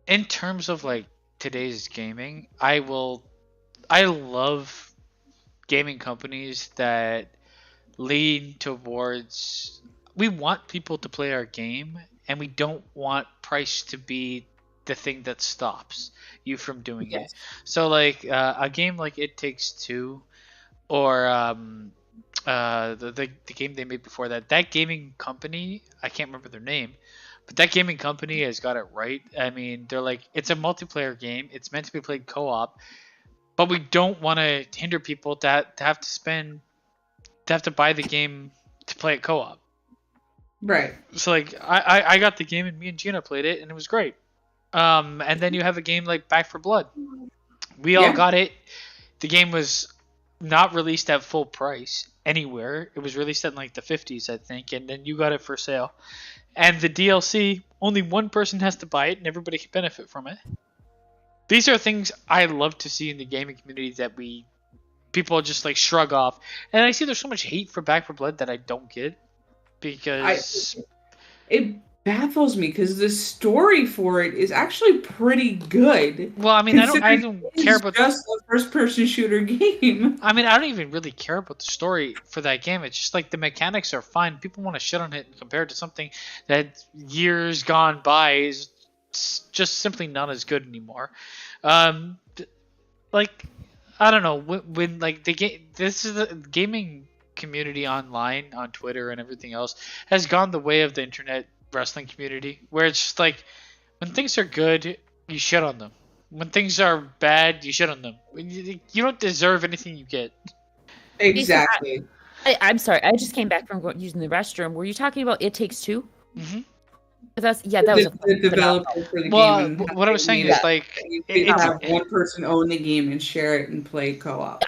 in terms of like today's gaming, I love gaming companies that lean towards, we want people to play our game, and we don't want price to be the thing that stops you from doing it. So like a game like It Takes Two, or the game they made before that gaming company, I can't remember their name, but that gaming company has got it right. I mean, they're like, it's a multiplayer game, it's meant to be played co-op, but we don't want to hinder people to have to buy the game to play it co-op. Right. So like I got the game, and me and Gina played it, and it was great. And then you have a game like Back 4 Blood. We all got it. The game was not released at full price anywhere. It was released in like the 50s, I think, and then you got it for sale. And the DLC, only one person has to buy it, and everybody can benefit from it. These are things I love to see in the gaming community that people just like shrug off. And I see there's so much hate for Back 4 Blood that I don't get, because it baffles me because the story for it is actually pretty good. Well, I mean, I don't Considering care it's about. just a first-person shooter game. I mean, I don't even really care about the story for that game. It's just like the mechanics are fine. People want to shit on it compared to something that years gone by is just simply not as good anymore. Like, I don't know when like the game. This is the gaming community online on Twitter and everything else has gone the way of the internet wrestling community, where it's just like when things are good, you shit on them. When things are bad, you shit on them. You don't deserve anything you get. Exactly. I'm sorry. I just came back from using the restroom. Were you talking about It Takes Two? Mm-hmm. That was the developer for the Well, game. what I was saying is like have one person own the game and share it and play co-op.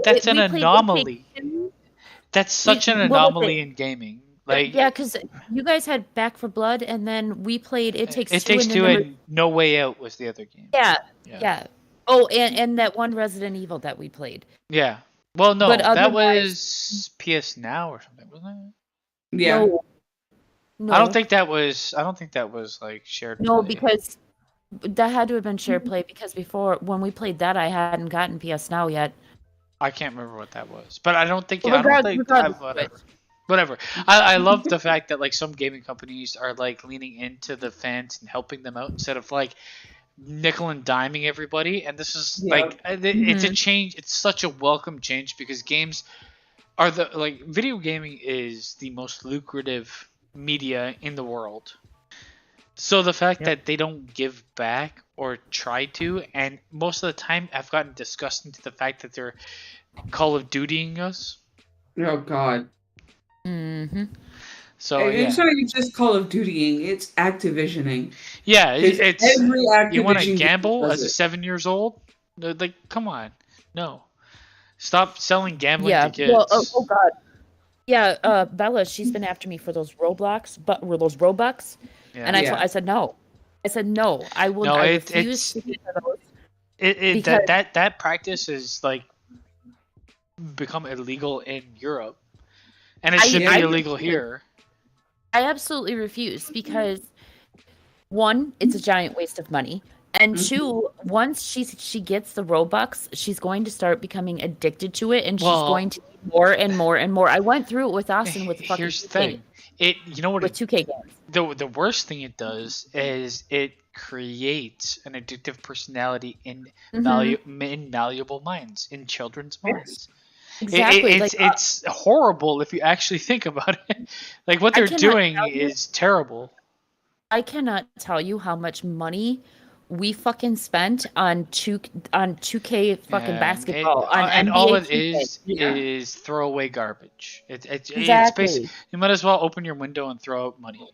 That's an anomaly. That's such an anomaly in gaming. Like, yeah, because you guys had Back for Blood, and then we played It Takes Two. It Takes Two, and No Way Out was the other game. Yeah. Oh, and that one Resident Evil that we played. Yeah. Well, no, that was PS Now or something, wasn't it? Yeah. No. I don't think that was like shared. No, because that had to have been shared play because before when we played that, I hadn't gotten PS Now yet. I can't remember what that was, but I don't think. Whatever. I love the fact that like some gaming companies are like leaning into the fans and helping them out instead of like nickel and diming everybody. And this is it's a change. It's such a welcome change because games are video gaming is the most lucrative media in the world. So the fact that they don't give back or try to, and most of the time I've gotten disgusted to the fact that they're Call of Dutying us. Oh God. Mm-hmm. So it's not even just Call of Dutying; it's Activisioning. Yeah, it's every Activision. You want to gamble as a 7 years old? Like, come on, no, stop selling gambling to kids. Well, oh God. Yeah, Bella, she's been after me for those Roblox, but were those Robux? Yeah. And I said no. I said no. I will. No, I refuse to do those. That practice is like become illegal in Europe, and it should be illegal here. I absolutely refuse because one, it's a giant waste of money. And two, once she gets the Robux, she's going to start becoming addicted to it, and she's going to need more and more and more. I went through it with Austin with fucking Here's the thing. With 2K games. The worst thing it does is it creates an addictive personality in malleable minds, in children's minds. Exactly. It's horrible if you actually think about it. Like what they're doing is terrible. I cannot tell you how much money we fucking spent on 2K fucking basketball on and NBA all it 2K. is throwaway garbage. Exactly. It's you might as well open your window and throw out money.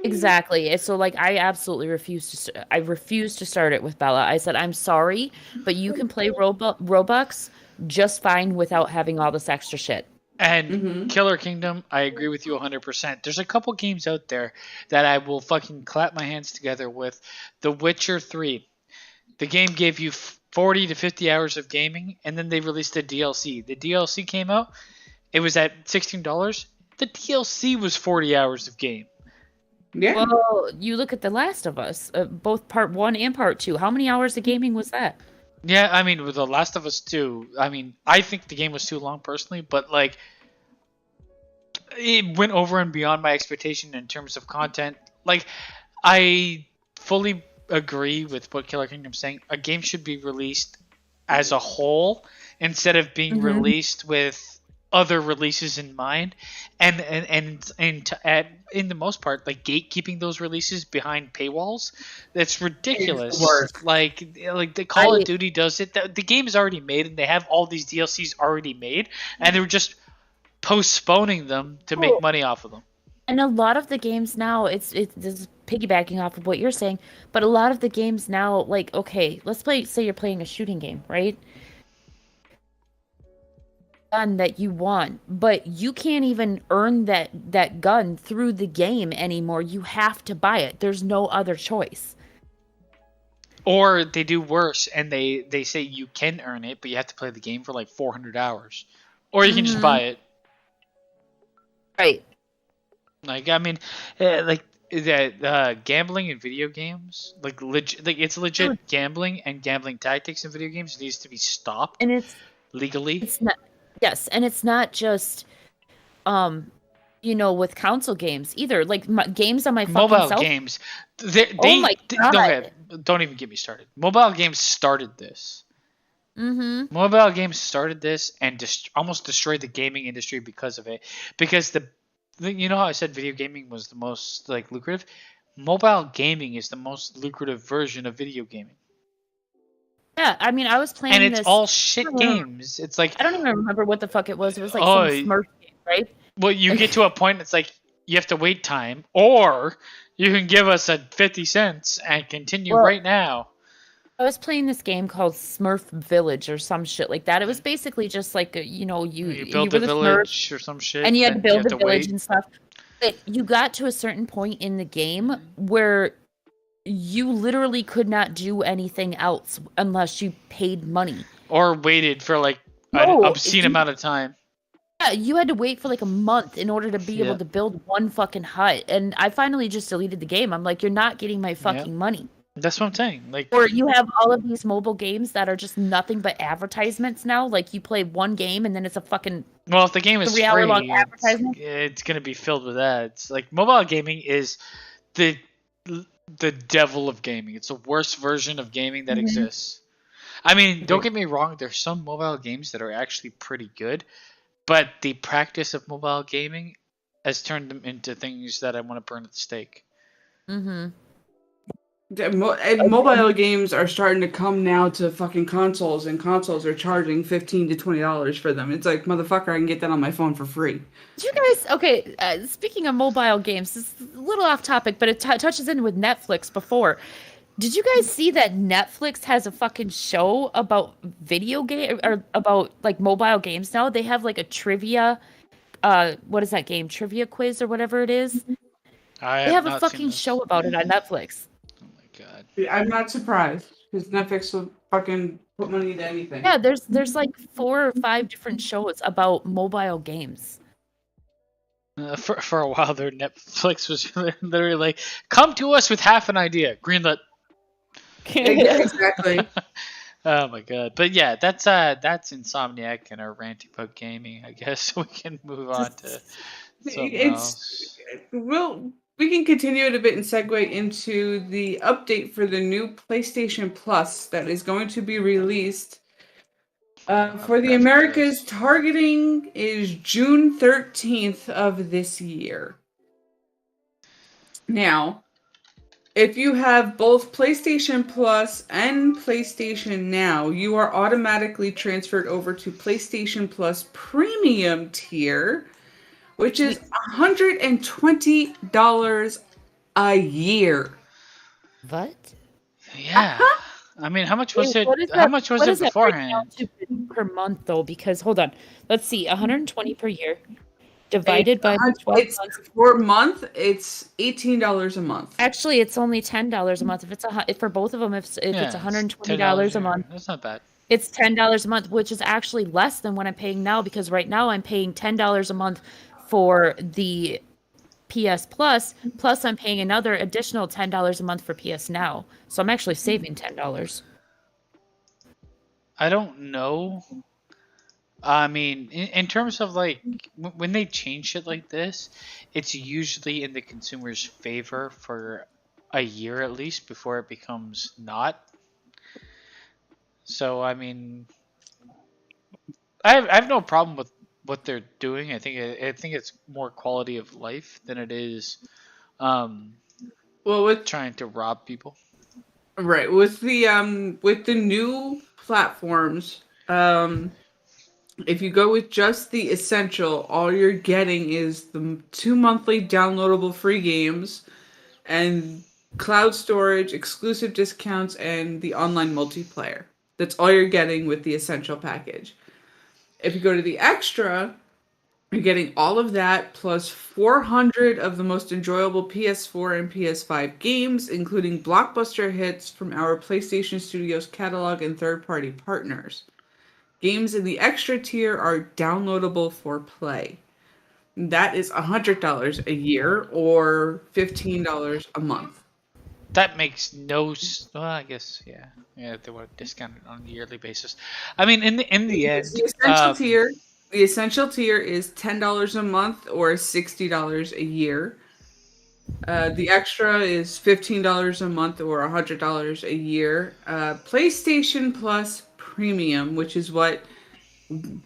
Exactly. So like I absolutely refuse to start it with Bella. I said I'm sorry, but you can play Robux just fine without having all this extra shit. And Killer Kingdom, I agree with you 100%. There's a couple games out there that I will fucking clap my hands together with. The Witcher 3. The game gave you 40 to 50 hours of gaming, and then they released the DLC. The DLC came out. It was at $16. The DLC was 40 hours of game. Yeah. Well, you look at The Last of Us, both Part 1 and Part 2. How many hours of gaming was that? Yeah, I mean, with The Last of Us 2, I mean, I think the game was too long personally, but like, it went over and beyond my expectation in terms of content. Like, I fully agree with what Killer Kingdom's saying. A game should be released as a whole instead of being released with other releases in mind, and in the most part, like gatekeeping those releases behind paywalls, that's ridiculous. Like the Call of Duty does it. The game is already made, and they have all these DLCs already made, and they're just postponing them to make money off of them. And a lot of the games now, this is piggybacking off of what you're saying, but a lot of the games now, like, okay, let's say you're playing a shooting game, right? Gun that you want, but you can't even earn that gun through the game anymore. You have to buy it. There's no other choice. Or they do worse and they say you can earn it, but you have to play the game for like 400 hours. Or you can just buy it. Right. Like, I mean, like that gambling in video games, like legit, like it's legit gambling and gambling tactics in video games needs to be stopped And legally. it's not, yes, and it's not just with console games either. Like games on my fucking Mobile cell. games, Oh my God. don't even get me started. Mobile games started this. Mm-hmm. Mobile games started this and almost destroyed the gaming industry because of it. Because you know how I said video gaming was the most like lucrative? Mobile gaming is the most lucrative version of video gaming. Yeah, I mean, I was playing And it's this. all shit games. It's like, I don't even remember what the fuck it was. It was like some Smurf game, right? Well, you get to a point, it's like you have to wait time, or you can give us a 50 cents and continue right now. I was playing this game called Smurf Village or some shit like that. It was basically just like you build a village or some shit, and you had to build the village and stuff. But you got to a certain point in the game where you literally could not do anything else unless you paid money or waited for like an obscene amount of time. Yeah, you had to wait for like a month in order to be able to build one fucking hut. And I finally just deleted the game. I'm like, you're not getting my fucking money. That's what I'm saying. Like, or you have all of these mobile games that are just nothing but advertisements now. Like you play one game and then it's a fucking if the game is 3 hour long advertisement, it's gonna be filled with ads. Like mobile gaming is the devil of gaming. It's the worst version of gaming that exists. I mean, don't get me wrong. There's some mobile games that are actually pretty good. But the practice of mobile gaming has turned them into things that I want to burn at the stake. Mm-hmm. And mobile games are starting to come now to fucking consoles, and consoles are charging $15 to $20 for them. It's like, motherfucker, I can get that on my phone for free. Did you guys, speaking of mobile games, this is a little off topic, but it touches in with Netflix before. Did you guys see that Netflix has a fucking show about video game or about like mobile games now? They have like a trivia, what is that game? Trivia quiz or whatever it is. They have a fucking show about it on Netflix. Oh my God. I'm not surprised because Netflix will fucking put money into anything. Yeah, there's like 4 or 5 different shows about mobile games. For a while there, Netflix was literally like, come to us with half an idea. Greenlit. Yeah, exactly. Oh my God. But yeah, that's Insomniac and our rant about gaming. I guess we can move on to something else. We can continue it a bit and segue into the update for the new PlayStation Plus that is going to be released for the Americas. Targeting is June 13th of this year. Now, if you have both PlayStation Plus and PlayStation Now, you are automatically transferred over to PlayStation Plus Premium tier, which is $120 a year. What? Yeah. I mean, how much was it? How much was it beforehand? Per month, though, because hold on, let's see, 120 per year divided by 12 months. For a month, it's $18 a month. Actually, it's only $10 a month. If for both of them, if it's $120 a month, that's not bad. It's $10 a month, which is actually less than what I'm paying now, because right now I'm paying $10 a month for the PS Plus I'm paying another additional $10 a month for PS Now. So I'm actually saving $10. I don't know. I mean, in terms of like when they change shit like this, it's usually in the consumer's favor for a year at least before it becomes not. So I mean, I have no problem with what they're doing. I think it's more quality of life than it is, with trying to rob people. Right, with the new platforms, if you go with just the essential, all you're getting is the 2 monthly downloadable free games and cloud storage, exclusive discounts, and the online multiplayer. That's all you're getting with the essential package. If you go to the extra, you're getting all of that plus 400 of the most enjoyable PS4 and PS5 games, including blockbuster hits from our PlayStation Studios catalog and third-party partners. Games in the extra tier are downloadable for play. That is $100 a year or $15 a month. That makes no. Well, I guess yeah. They were discounted on a yearly basis. I mean, in the end, The essential tier is $10 a month or $60 a year. The extra is $15 a month or $100 a year. PlayStation Plus Premium, which is what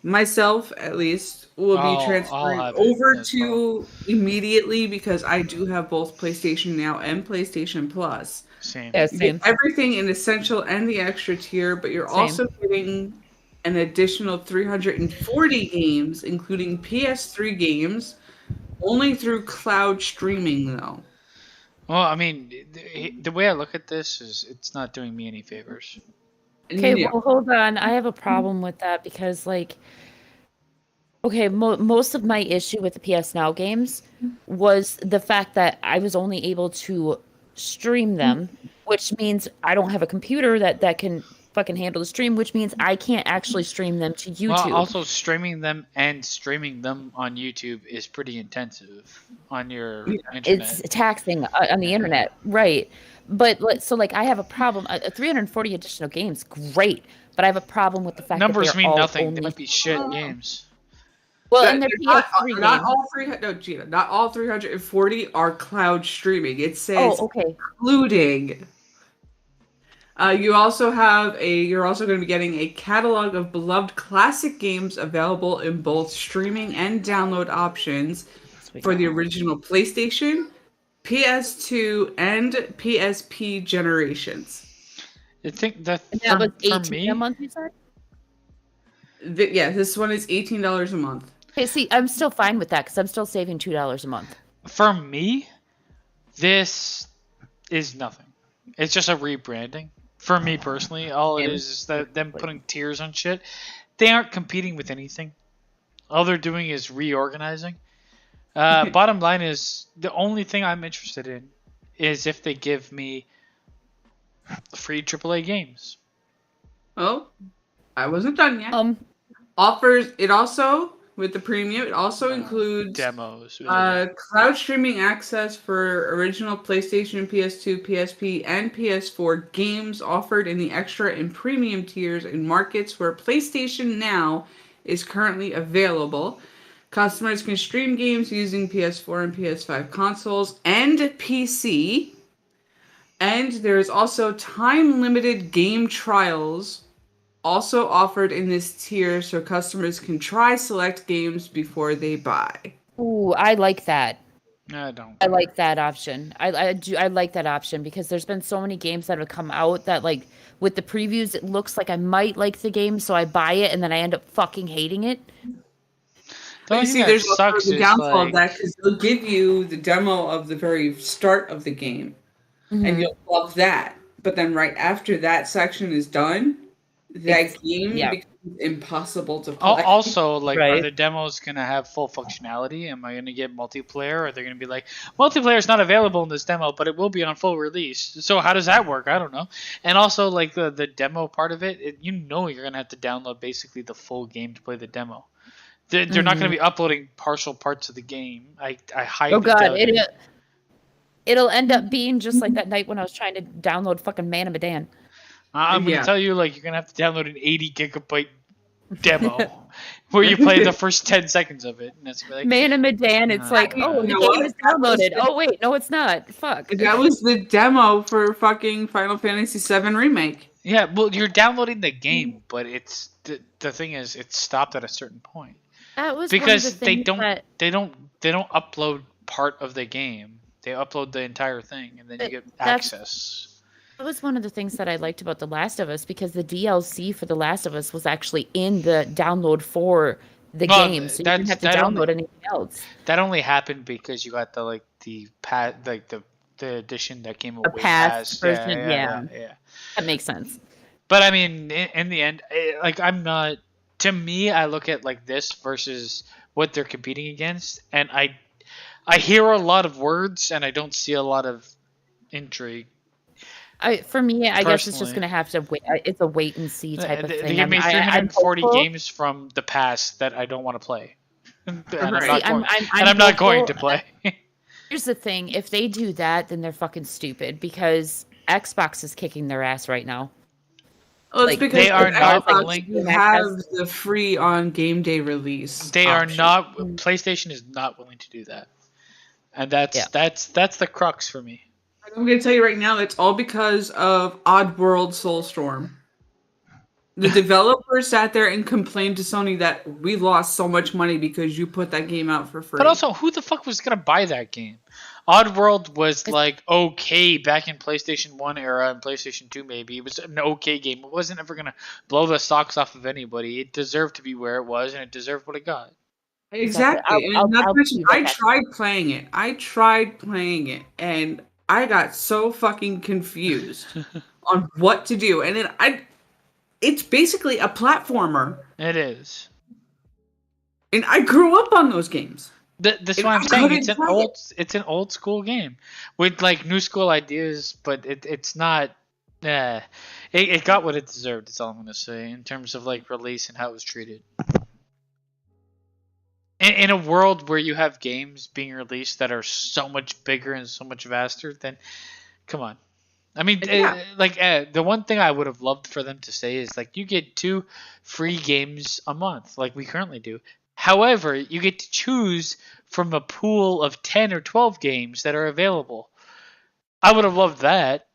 myself at least will be I'll transferring have it over as to immediately because I do have both PlayStation Now and PlayStation Plus. Same. Yeah, You get same. everything in essential and the extra tier, but you're Same. also getting an additional 340 games, including PS3 games, only through cloud streaming though. Well, I mean, the way I look at this is it's not doing me any favors. Okay, Yeah. well, hold on. I have a problem with that because, like, okay, most of my issue with the PS Now games was the fact that I was only able to stream them, which means I don't have a computer that can fucking handle the stream, which means I can't actually stream them to YouTube. Well, also streaming them on YouTube is pretty intensive on your internet. It's taxing on the internet, right? But I have a problem. 340 additional games, great, but I have a problem with the fact Numbers that they're mean all nothing. only They might be shit games. well, and they're not, PS3 not games. all Gina, not all 340 are cloud streaming. It says Oh, okay. including. You're also going to be getting a catalog of beloved classic games available in both streaming and download options for the original PlayStation, PS2, and PSP generations. I think that And that was for 18 me, a month, you said? This one is $18 a month. Hey, see, I'm still fine with that because I'm still saving $2 a month. for me, this is nothing. It's just a rebranding. For me personally, all it is that them putting tiers on shit. They aren't competing with anything. All they're doing is reorganizing. Bottom line is, the only thing I'm interested in is if they give me free AAA games. Oh, I wasn't done yet. With The premium, it also includes demos. cloud streaming access for original PlayStation, PS2, PSP, and PS4 games offered in the extra and premium tiers in markets where PlayStation Now is currently available. Customers can stream games using PS4 and PS5 consoles and PC. And there is also time-limited game trials also offered in this tier so customers can try select games before they buy. Ooh, I like that. I don't. I like that option. I like that option because there's been so many games that have come out that, like, with the previews, it looks like I might like the game, so I buy it and then I end up fucking hating it. You see, there's also the downfall of that because they'll give you the demo of the very start of the game, and you'll love that. But then right after that section is done, that game becomes impossible to play. Also, like, are the demos going to have full functionality? Am I going to get multiplayer? Or are they going to be like, multiplayer is not available in this demo, but it will be on full release? So how does that work? I don't know. And also, like, the demo part of it, you're going to have to download basically the full game to play the demo. They're not going to be uploading partial parts of the game. I highly doubt it. It'll end up being just like that night when I was trying to download fucking Man of Medan. I'm going to tell you, like, you're going to have to download an 80 gigabyte demo where you play the first 10 seconds of it. And that's like, Man of Medan, it's like, the game is downloaded. Oh, wait, no, it's not. Fuck. That was the demo for fucking Final Fantasy VII Remake. Yeah, well, you're downloading the game, but it's the thing is, it's stopped at a certain point. That was because they don't upload part of the game. They upload the entire thing, and then you get access. That was one of the things that I liked about The Last of Us, because the DLC for The Last of Us was actually in the download for the game, so you didn't have to download anything else. That only happened because you got the edition that came with past version. Yeah, that makes sense. But I mean, in the end, I'm not. To me, I look at like this versus what they're competing against, and I hear a lot of words, and I don't see a lot of intrigue. For me, I guess it's just going to have to wait. It's a wait and see type of thing. They give me 340 games from the past that I don't want to play. and Right. I'm not going to play. Here's the thing: if they do that, then they're fucking stupid because Xbox is kicking their ass right now. Well, it's Like, because they are not Xbox willing. have the free on game day release. They are option. not. PlayStation is not willing to do that, and that's the crux for me. I'm going to tell you right now, it's all because of Oddworld Soulstorm. The developer sat there and complained to Sony that we lost so much money because you put that game out for free. But also, who the fuck was gonna buy that game? Oddworld was like okay back in PlayStation 1 era and PlayStation 2 maybe. It was an okay game. It wasn't ever gonna blow the socks off of anybody. It deserved to be where it was, and it deserved what it got. Exactly. And not to mention, I tried playing it, and I got so fucking confused on what to do. And then it's basically a platformer. It is. And I grew up on those games. That's why I'm saying it's an old school game with like new school ideas, but it's not. It got what it deserved. That's all I'm gonna say in terms of like release and how it was treated. In a world where you have games being released that are so much bigger and so much vaster, then come on. I mean, the one thing I would have loved for them to say is like you get 2 free games a month, like we currently do. However, you get to choose from a pool of 10 or 12 games that are available. I would have loved that.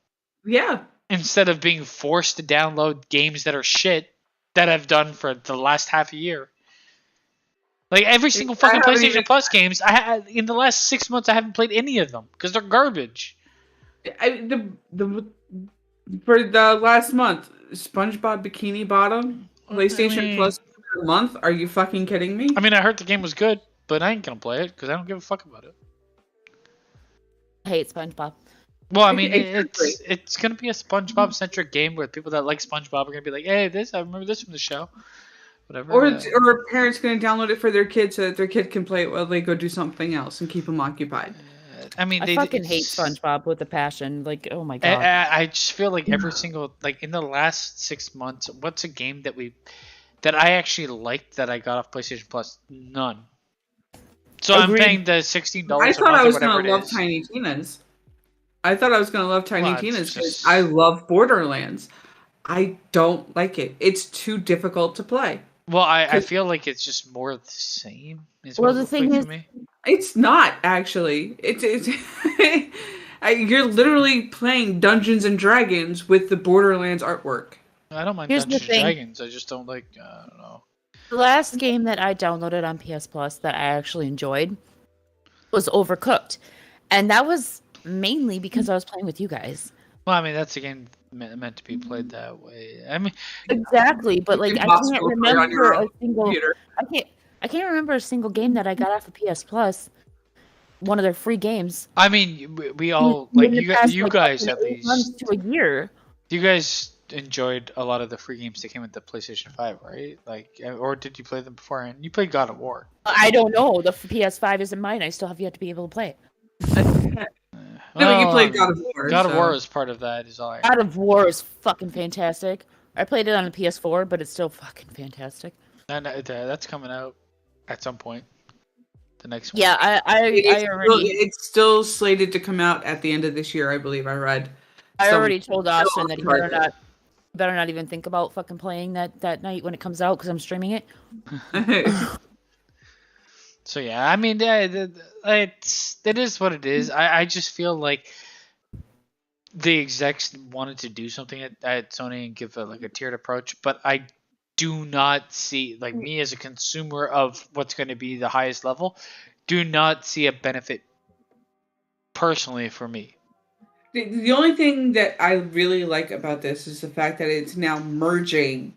Yeah. Instead of being forced to download games that are shit that I've done for the last half a year. Like every single fucking PlayStation Plus games, in the last 6 months I haven't played any of them because they're garbage. For the last month, SpongeBob Bikini Bottom, PlayStation Plus a month. Are you fucking kidding me? I mean, I heard the game was good, but I ain't gonna play it because I don't give a fuck about it. I hate SpongeBob. Well, I mean, it's gonna be a SpongeBob centric game where people that like SpongeBob are gonna be like, "Hey, I remember this from the show." Whatever. Or parents going to download it for their kids so that their kid can play it while they go do something else and keep them occupied. I mean, I fucking hate SpongeBob with a passion. Like, oh my god. I just feel like every single in the last 6 months, what's a game that I actually liked that I got off PlayStation Plus? None. So Agreed. I'm paying the $16. I thought I was going to love Tiny Tina's. Because I love Borderlands. I don't like it. It's too difficult to play. Well, I feel like it's just more of the same. Well, the thing is, it's not actually. It's you're literally playing Dungeons and Dragons with the Borderlands artwork. I don't mind Dungeons and Dragons. I just don't like. I don't know. The last game that I downloaded on PS Plus that I actually enjoyed was Overcooked, and that was mainly because I was playing with you guys. Well, I mean, that's a game meant to be played that way. I mean, exactly, but like I can't remember a single. I can't remember a single game that I got off of PS Plus. One of their free games. I mean, we all like you guys at least. Months to a year. You guys enjoyed a lot of the free games that came with the PlayStation 5, right? Like, or did you play them beforehand? You played God of War. I don't know. The PS5 isn't mine. I still have yet to be able to play it. No, you played God of War. God of War is part of that. Is all I. God of War is fucking fantastic. I played it on a PS4, but it's still fucking fantastic. And that's coming out at some point. The next one. Yeah, I already. It's still slated to come out at the end of this year, I believe. I read. I already told Austin that he better not even think about fucking playing that night when it comes out because I'm streaming it. So yeah, I mean, it is what it is. I just feel like the execs wanted to do something at Sony and give a tiered approach, but I do not see, like, me as a consumer of what's going to be the highest level, do not see a benefit personally for me. The only thing that I really like about this is the fact that it's now merging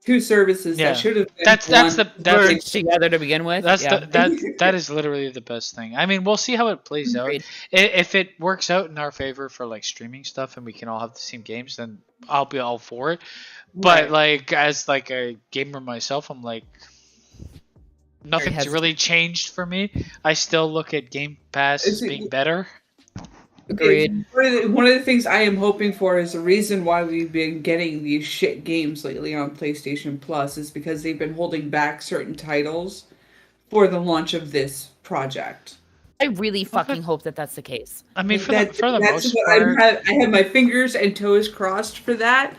two services that should have been merged together to begin with. That is literally the best thing. I mean, we'll see how it plays out. If it works out in our favor for like streaming stuff and we can all have the same games, then I'll be all for it. But like as like a gamer myself, I'm like, nothing's really changed for me. I still look at Game Pass as being better. Agreed. One of the things I am hoping for is the reason why we've been getting these shit games lately on PlayStation Plus is because they've been holding back certain titles for the launch of this project. I really fucking hope that that's the case. I mean, for the That's most what part, I have my fingers and toes crossed for that.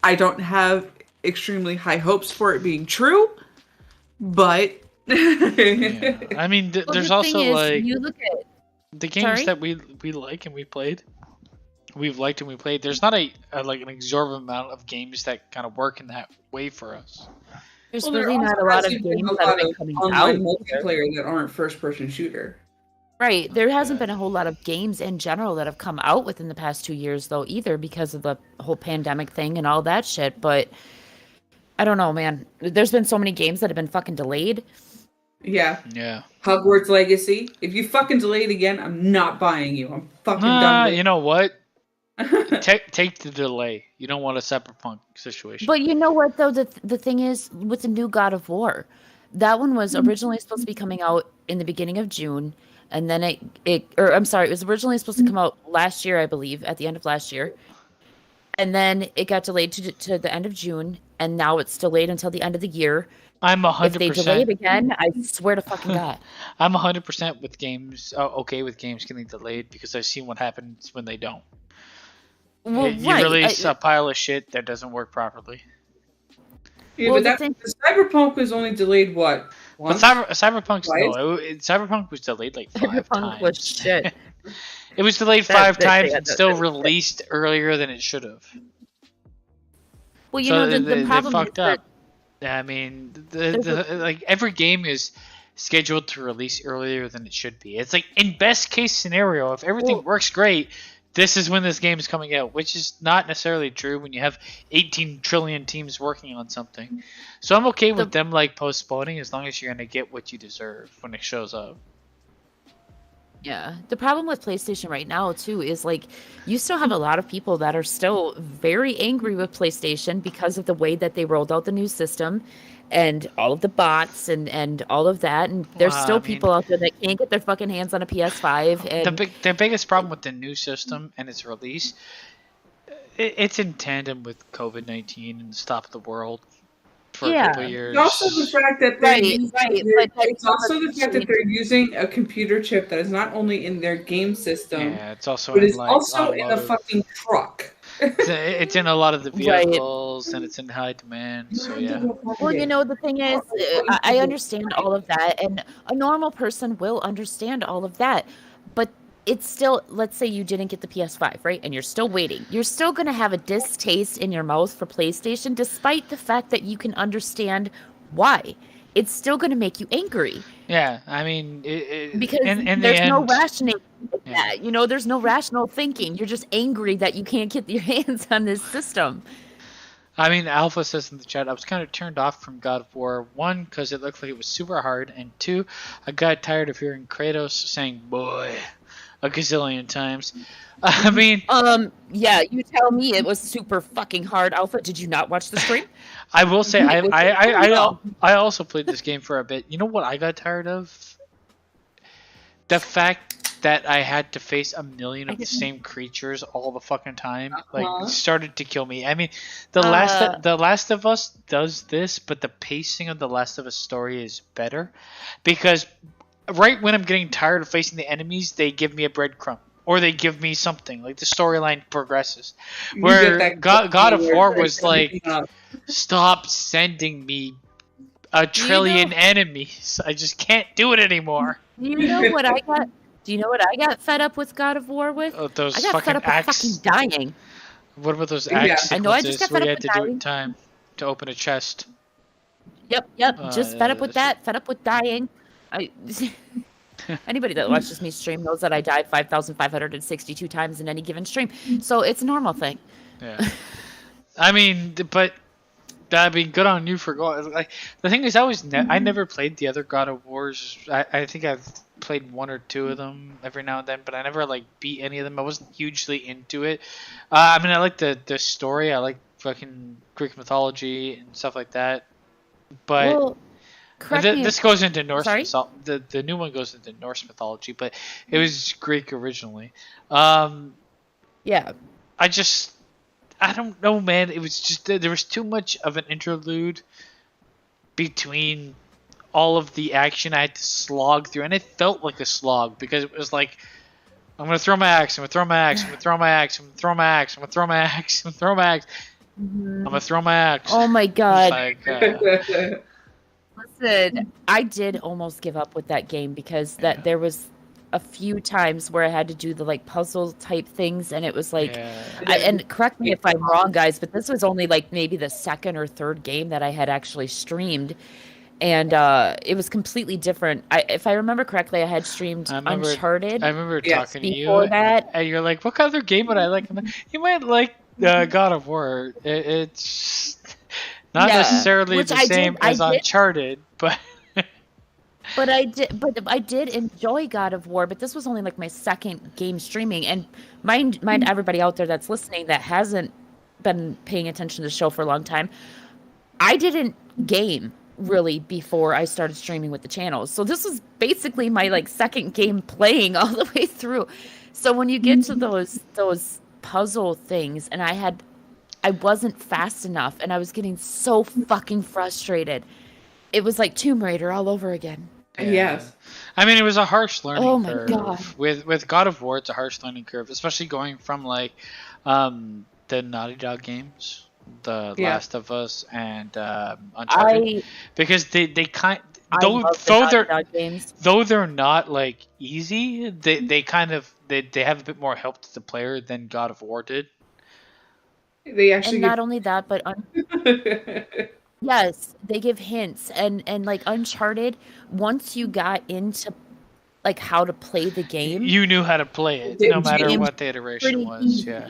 I don't have extremely high hopes for it being true, but yeah. I mean, Well, there's the also thing is, like you look at the games Sorry? that we like and we played. We've liked and we played. There's not a like an exorbitant amount of games that kind of work in that way for us. there's well, there really not also a lot of hasn't been games a that have lot been of coming online out. multiplayer that aren't first-person shooter. Right. There hasn't Yeah. been a whole lot of games in general that have come out within the past 2 years, though, either, because of the whole pandemic thing and all that shit. But I don't know, man. There's been so many games that have been fucking delayed. Yeah. Yeah. Hogwarts Legacy. If you fucking delay it again, I'm not buying you. I'm fucking done with You know what? it. Take the delay. You don't want a cyberpunk situation. But you know what, though? The thing is, with the new God of War, that one was originally supposed to be coming out in the beginning of June. And then it was originally supposed to come out last year, I believe, at the end of last year. And then it got delayed to the end of June. And now it's delayed until the end of the year. I'm 100%. If they delay it again, I swear to fucking God. I'm 100% with games. Okay with games getting delayed because I've seen what happens when they don't. Well, You release a pile of shit that doesn't work properly. Yeah, Well, but the Cyberpunk was only delayed what? But Once? Cyberpunk's Twice? no. Cyberpunk was delayed like 5 Cyberpunk times. was shit. It was delayed That- 5 that- times yeah, and that- still that- released earlier than it should have. Well, you So know, the they problem fucked is that up. I mean, like every game is scheduled to release earlier than it should be. It's like in best case scenario, if everything Well- works great, this is when this game is coming out, which is not necessarily true when you have 18 trillion teams working on something. So I'm okay with them like postponing as long as you're gonna get what you deserve when it shows up. Yeah. The problem with PlayStation right now, too, is like you still have a lot of people that are still very angry with PlayStation because of the way that they rolled out the new system and all of the bots and all of that. And there's Well, still I mean- people out there that can't get their fucking hands on a PS5. And The biggest problem with the new system and its release, it's in tandem with COVID-19 and the stop of the world for a couple Yeah. of years. It's also the fact that they're Right, using, right, they're- but it's also the fact that they're using a computer chip that is not only in their game system, Yeah, it's also but in is like also in the automotive. fucking truck. It's in a lot of the Right. vehicles and it's in high demand. So yeah. well, you know, the thing is, I understand all of that, and a normal person will understand all of that, but it's still, let's say you didn't get the PS5, right? And you're still waiting. You're still going to have a distaste in your mouth for PlayStation, despite the fact that you can understand why. It's still going to make you angry Yeah, I mean, because in the there's no end, rationing with Yeah. that. You know, there's no rational thinking. You're just angry that you can't get your hands on this system. I mean, Alpha says in the chat, I was kind of turned off from God of War 1 because it looked like it was super hard, and 2, I got tired of hearing Kratos saying "boy" a gazillion times. I mean, Yeah, you tell me it was super fucking hard, Alpha. Did you not watch the stream? I will say It was I also played this game for a bit. You know what I got tired of? The fact that I had to face a million of the same creatures all the fucking time, like, started to kill me. I mean, The Last of Us does this, but the pacing of The Last of Us story is better because right when I'm getting tired of facing the enemies, they give me a breadcrumb. Or they give me something, like the storyline progresses. You Where get that God of where War it's was like, everything up. stop sending me a trillion enemies. I just can't do it anymore. Do you know what I got? Do you know what I got fed up with God of War with? Oh, those I got fucking fed up axe. with fucking dying. What about those Yeah. axe I know, I just sequences got where fed you up had to with do it dying. in time to open a chest? Yep. Just fed up with that. Fed up with dying. Anybody that watches me stream knows that I died 5,562 times in any given stream. So it's a normal thing. Yeah. I mean, but that'd be good on you for going. Like, the thing is, I never played the other God of Wars. I think I've played 1 or 2 of them every now and then, but I never like beat any of them. I wasn't hugely into it. I mean, I like the story. I like fucking Greek mythology and stuff like that. But Well, correct me this if- goes into Norse Sorry? the new one goes into Norse mythology, but it was Greek originally. Yeah. I don't know, man. It was just there was too much of an interlude between all of the action I had to slog through, and it felt like a slog because it was like, I'm gonna throw my axe, I'm gonna throw my axe, I'm gonna throw my axe, I'm gonna throw my axe, I'm gonna throw my axe, I'm gonna throw my axe, I'm gonna throw my axe. Oh my god. Like, Listen, I did almost give up with that game because there was a few times where I had to do the like puzzle type things, and it was like, and correct me if I'm wrong, guys, but this was only like maybe the second or third game that I had actually streamed, and it was completely different. If I remember correctly, I had streamed Uncharted. I remember talking to you, that, and you're like, "What other game would I like?" I'm like, you might like God of War. It's not necessarily the same as Uncharted, but. But I did enjoy God of War, but this was only like my second game streaming. And mind everybody out there that's listening that hasn't been paying attention to the show for a long time, I didn't game really before I started streaming with the channel. So this was basically my like second game playing all the way through. So when you get to those puzzle things, and I wasn't fast enough, and I was getting so fucking frustrated. It was like Tomb Raider all over again. Yeah. Yes. I mean, it was a harsh learning curve. Oh my god. With God of War, it's a harsh learning curve, especially going from like the Naughty Dog games, The Last of Us, and Uncharted, because they though they're not like easy, they have a bit more help to the player than God of War did. They actually not only that, but yes, they give hints, and like Uncharted, once you got into like how to play the game, you knew how to play it, no matter what the iteration was. Easy. Yeah,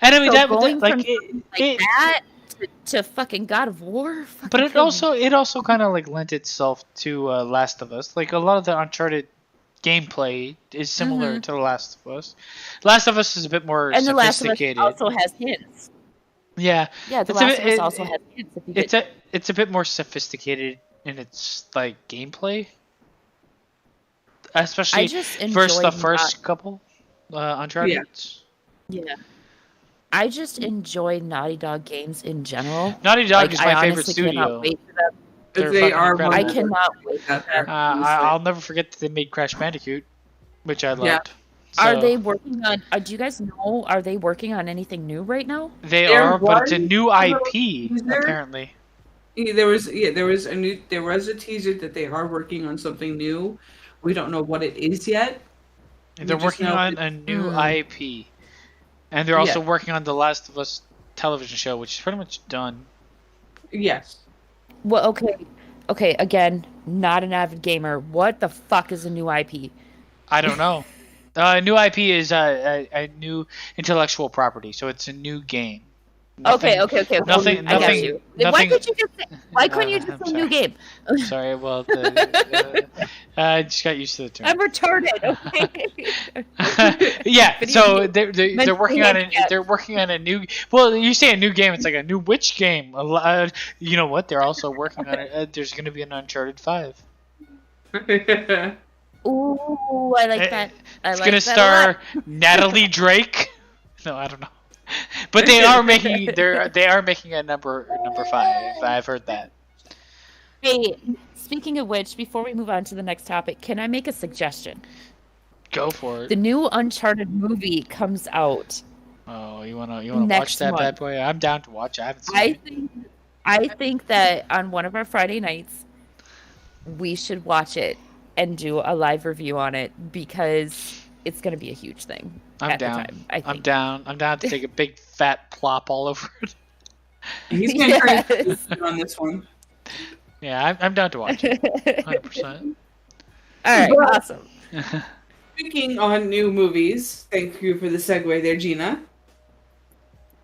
and I mean so that to fucking God of War. But it also kind of like lent itself to Last of Us. Like a lot of the Uncharted gameplay is similar to The Last of Us. Last of Us is a bit more sophisticated. The Last of Us also has hints. Yeah, The Last of Us also has hints. It's a bit more sophisticated in its like gameplay, especially versus the first couple Uncharted. Yeah, I just enjoy Naughty Dog games in general. Naughty Dog is my favorite studio. Cannot wait for them. They are. I cannot wait for them. I'll never forget that they made Crash Bandicoot, which I loved. Yeah. So, are they working on? Do you guys know? Are they working on anything new right now? They are, but it's a new IP apparently. There was a teaser that they are working on something new. We don't know what it is yet. They're working on a new IP, and they're also working on the Last of Us television show, which is pretty much done. Yes. Well, okay. Again, not an avid gamer. What the fuck is a new IP? I don't know. New IP is a new intellectual property, so it's a new game. Okay. Nothing. I got you. Why couldn't you just say new game? Sorry. Well, I just got used to the term. I'm retarded. Okay. Yeah. So they're working on it. They're working on a new. Well, you say a new game. It's like a new which game? You know what? They're also working on it. There's going to be an Uncharted 5. Ooh, I like that. It's going to star Natalie Drake. No, I don't know. But they are making a number 5. I've heard that. Hey, speaking of which, before we move on to the next topic, can I make a suggestion? Go for it. The new Uncharted movie comes out. Oh, you wanna watch that bad boy? I'm down to watch. I haven't seen it. I think that on one of our Friday nights, we should watch it and do a live review on it because it's going to be a huge thing. I'm down. I'm down to take a big fat plop all over it. He's going to on this one. Yeah, I'm down to watch it. 100%. All right, awesome. Speaking on new movies, thank you for the segue there, Gina.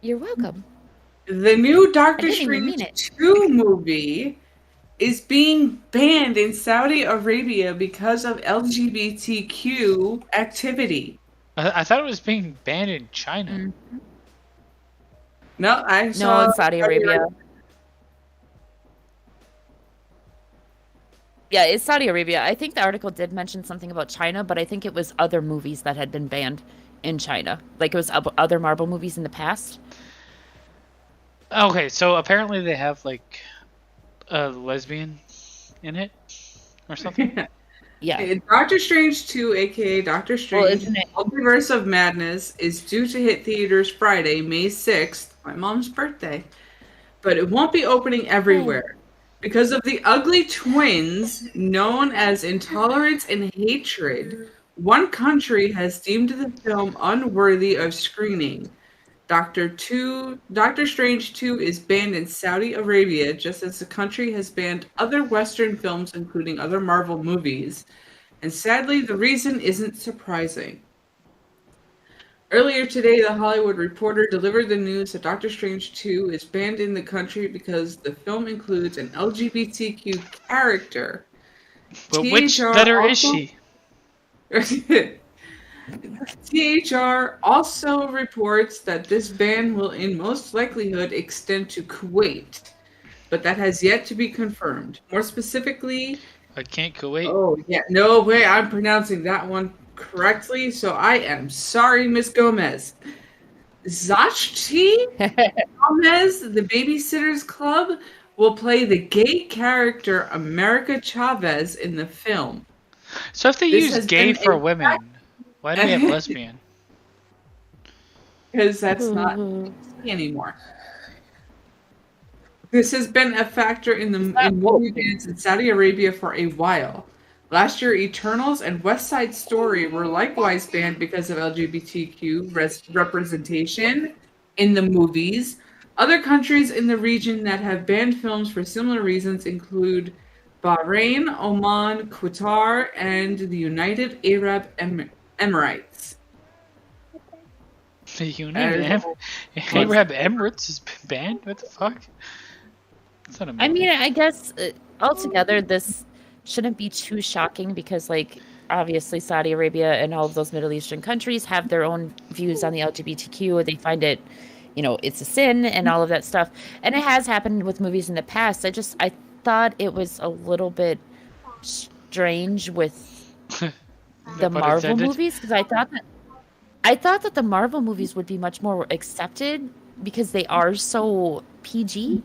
You're welcome. The new Doctor Strange 2 movie is being banned in Saudi Arabia because of LGBTQ activity. I thought it was being banned in China. Mm-hmm. No, I saw in Saudi Arabia. Yeah, it's Saudi Arabia. I think the article did mention something about China, but I think it was other movies that had been banned in China. Like it was other Marvel movies in the past. Okay, so apparently they have like a lesbian in it. or something. Yeah. Doctor Strange 2, aka Doctor Strange, isn't it- Multiverse of Madness, is due to hit theaters Friday, May 6th, my mom's birthday. But it won't be opening everywhere. Because of the ugly twins known as intolerance and hatred, one country has deemed the film unworthy of screening. Doctor Strange 2 is banned in Saudi Arabia, just as the country has banned other Western films, including other Marvel movies. And sadly, the reason isn't surprising. Earlier today, The Hollywood Reporter delivered the news that Doctor Strange 2 is banned in the country because the film includes an LGBTQ character. But which letter is she? THR also reports that this ban will in most likelihood extend to Kuwait, but that has yet to be confirmed. More specifically... I can't Kuwait. Oh, yeah. No way I'm pronouncing that one correctly, so I am sorry, Miss Gomez. Zachti Gomez, the Babysitters Club, will play the gay character America Chavez in the film. So if they use gay for women, why do we have lesbian? Because that's not anymore. This has been a factor in movie bans in Saudi Arabia for a while. Last year, Eternals and West Side Story were likewise banned because of LGBTQ representation in the movies. Other countries in the region that have banned films for similar reasons include Bahrain, Oman, Qatar, and the United Arab Emirates. The United Arab Emirates has been banned? What the fuck? I mean, I guess altogether this shouldn't be too shocking because, like, obviously Saudi Arabia and all of those Middle Eastern countries have their own views on the LGBTQ. They find it, it's a sin and all of that stuff. And it has happened with movies in the past. I thought it was a little bit strange with the Marvel movies because I thought that the Marvel movies would be much more accepted because they are so PG.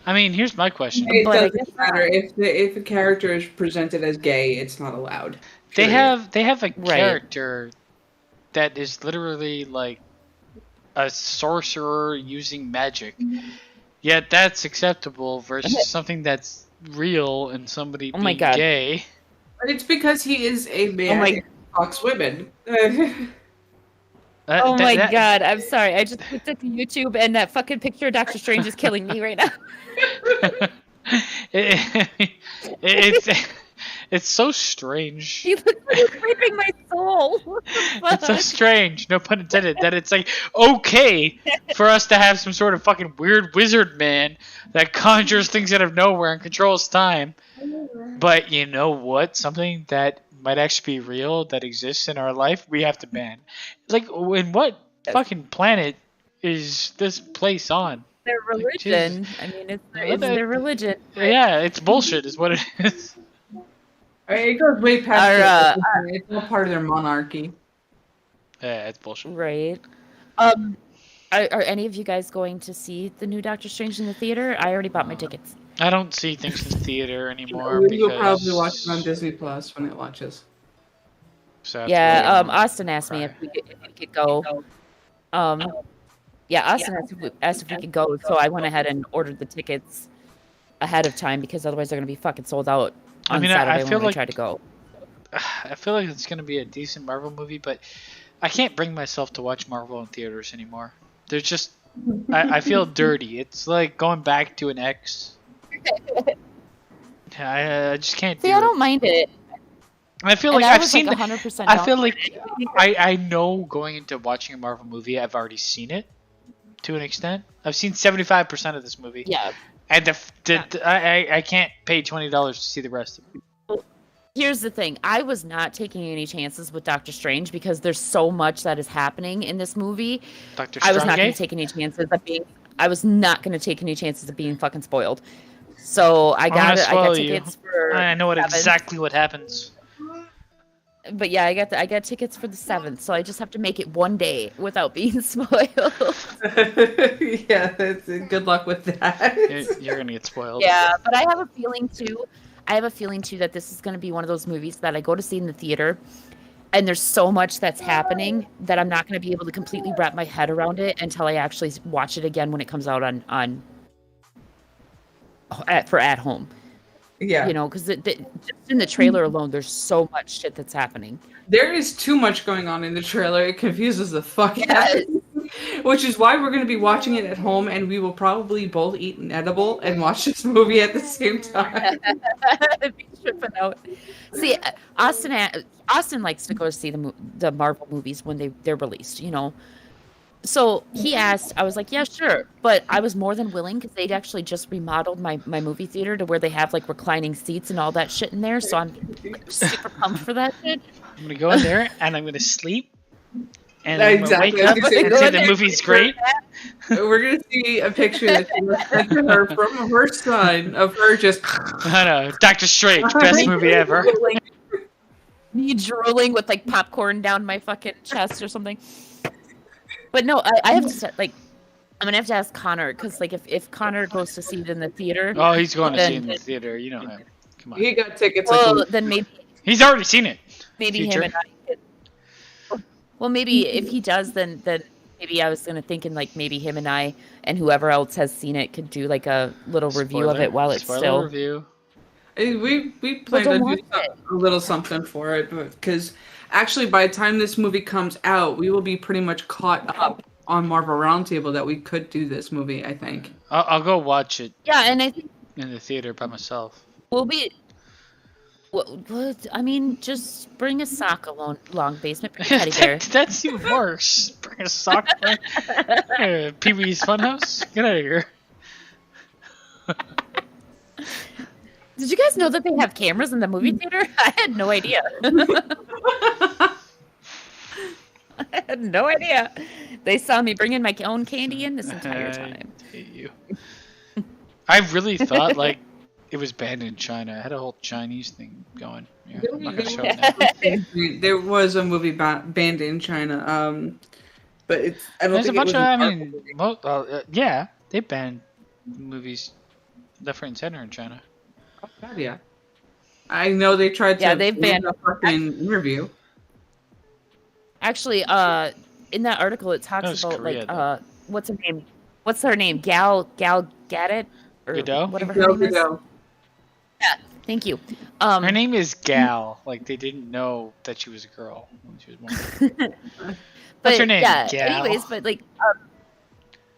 I mean, here's my question. It doesn't matter if a character is presented as gay, it's not allowed. They have a character that is literally like a sorcerer using magic. Yet that's acceptable versus something that's real and somebody being gay. But it's because he is a man who fucks women. Oh my god, I'm sorry. I just looked at the YouTube and that fucking picture of Doctor Strange is killing me right now. It's so strange. He looks like he's raping my soul. It's so strange, no pun intended, that it's like okay for us to have some sort of fucking weird wizard man that conjures things out of nowhere and controls time. But you know what? Something that might actually be real that exists in our life, we have to ban. Like, in what fucking planet is this place on? Their religion. Like, I mean, it's their religion. Yeah, it's bullshit is what it is. It goes way past it's all part of their monarchy. Yeah, it's bullshit. Right. Are any of you guys going to see the new Doctor Strange in the theater? I already bought my tickets. I don't see things in theater anymore. We will probably watch it on Disney Plus when it launches. So Austin asked me if we could go. Austin asked if we could go, so I went ahead and ordered the tickets ahead of time because otherwise they're going to be fucking sold out on Saturday when we try to go. I feel like it's going to be a decent Marvel movie, but I can't bring myself to watch Marvel in theaters anymore. There's just... I feel dirty. It's like going back to an ex. I just can't do it. I don't mind it. I feel like I've seen... 100% I feel like I know going into watching a Marvel movie, I've already seen it to an extent. I've seen 75% of this movie. Yeah. And I can't pay $20 to see the rest of it. Here's the thing. I was not taking any chances with Doctor Strange because there's so much that is happening in this movie. I was not going to take any chances of being... I was not going to take any chances of being fucking spoiled. So I got tickets for... I know exactly what happens. But yeah, I got tickets for the 7th, so I just have to make it one day without being spoiled. Yeah, good luck with that. You're gonna get spoiled. Yeah, but I have a feeling too. I have a feeling too that this is going to be one of those movies that I go to see in the theater, and there's so much that's happening that I'm not going to be able to completely wrap my head around it until I actually watch it again when it comes out for at home. Yeah. You know, because just in the trailer alone, there's so much shit that's happening. There is too much going on in the trailer. It confuses the fuck out of me. Which is why we're going to be watching it at home, and we will probably both eat an edible and watch this movie at the same time. Be tripping out. See, Austin likes to go see the Marvel movies when they're released, you know. So he asked, I was like, yeah, sure. But I was more than willing because they'd actually just remodeled my movie theater to where they have like reclining seats and all that shit in there. So I'm super pumped for that shit. I'm going to go in there and I'm going to sleep. And I'm going to wake up and say the movie's great. We're going to see a picture that she sent to her from her son of her just... I know. Doctor Strange, best movie ever. Me drooling with like popcorn down my fucking chest or something. But no, I have to like, I'm gonna have to ask Connor because like if Connor goes to see it in the theater, oh, he's going to see it in the theater. You know him. Come on. He got tickets. Well, then maybe he's already seen it. Maybe him and I. Well, maybe if he does, then maybe I was thinking like maybe him and I and whoever else has seen it could do like a little review of it while it's still. Review. We plan to do a little something for it because. Actually, by the time this movie comes out, we will be pretty much caught up on Marvel Roundtable that we could do this movie, I think. I'll go watch it. Yeah, and I think... in the theater by myself. We'll be... Well, I mean, just bring a sock along, basement. Bring a teddy bear. That's even worse. Bring a sock. Pee-wee's Funhouse? Get out of here. Did you guys know that they have cameras in the movie theater? I had no idea. I had no idea. They saw me bringing my own candy in this entire time. I hate you. I really thought like it was banned in China. I had a whole Chinese thing going. Yeah, I'm not gonna show it now. There was a movie banned in China, but it's. I don't There's think a bunch it was of. Yeah, they banned movies left, right, and center in China. Oh, God, yeah. I know they tried to. Yeah, they've banned a fucking interview. Actually, in that article, it talks about Korea, like what's her name? What's her name? Gal Gadot or Gadot? whatever her name is. Yeah, thank you. Her name is Gal. Like they didn't know that she was a girl when she was born. What's her name? Yeah. Gal? Anyways, but like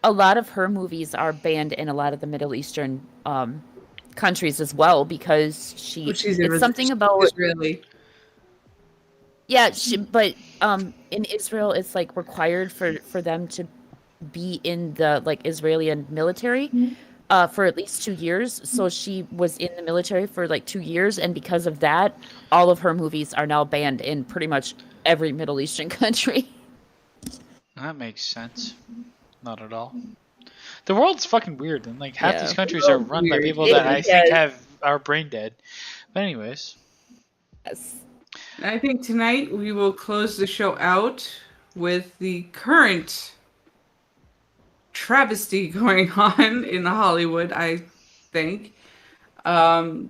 a lot of her movies are banned in a lot of the Middle Eastern countries as well because it's something about Israeli. Yeah, but in Israel, it's like required for them to be in the like Israeli military for at least 2 years. So she was in the military for like 2 years, and because of that, all of her movies are now banned in pretty much every Middle Eastern country. That makes sense. Not at all. The world's fucking weird, and like half these countries are run by people that I think are brain dead. But anyways. Yes. I think tonight we will close the show out with the current travesty going on in Hollywood, I think. And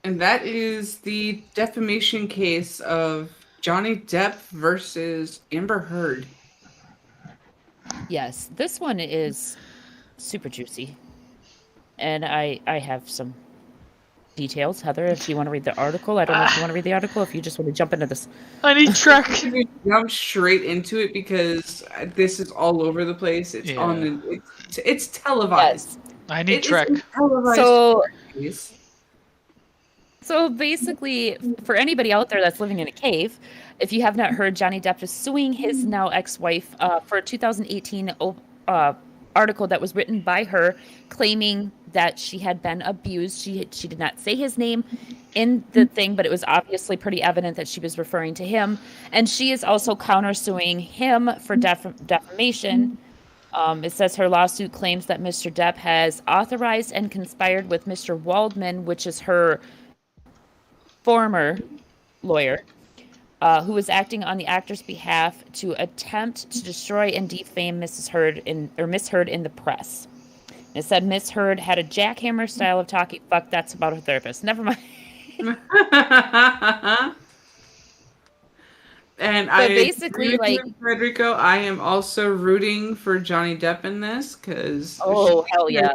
that is the defamation case of Johnny Depp versus Amber Heard. Yes, this one is super juicy. And I have some details. Heather, if you want to read the article. I don't know if you want to read the article, if you just want to jump into this. I need Trek. Jump straight into it because this is all over the place. It's it's televised. Yes. I need Trek. So basically, for anybody out there that's living in a cave, if you have not heard, Johnny Depp is suing his now ex-wife for a 2018 article that was written by her claiming that she had been abused. She did not say his name in the thing, but it was obviously pretty evident that she was referring to him. And she is also countersuing him for defamation. It says her lawsuit claims that Mr. Depp has authorized and conspired with Mr. Waldman, which is her former lawyer, who was acting on the actor's behalf to attempt to destroy and defame Miss Heard in the press. It said Miss Heard had a jackhammer style of talking. Fuck, that's about her therapist. Never mind. And but basically, like Federico, I am also rooting for Johnny Depp in this because hell yeah,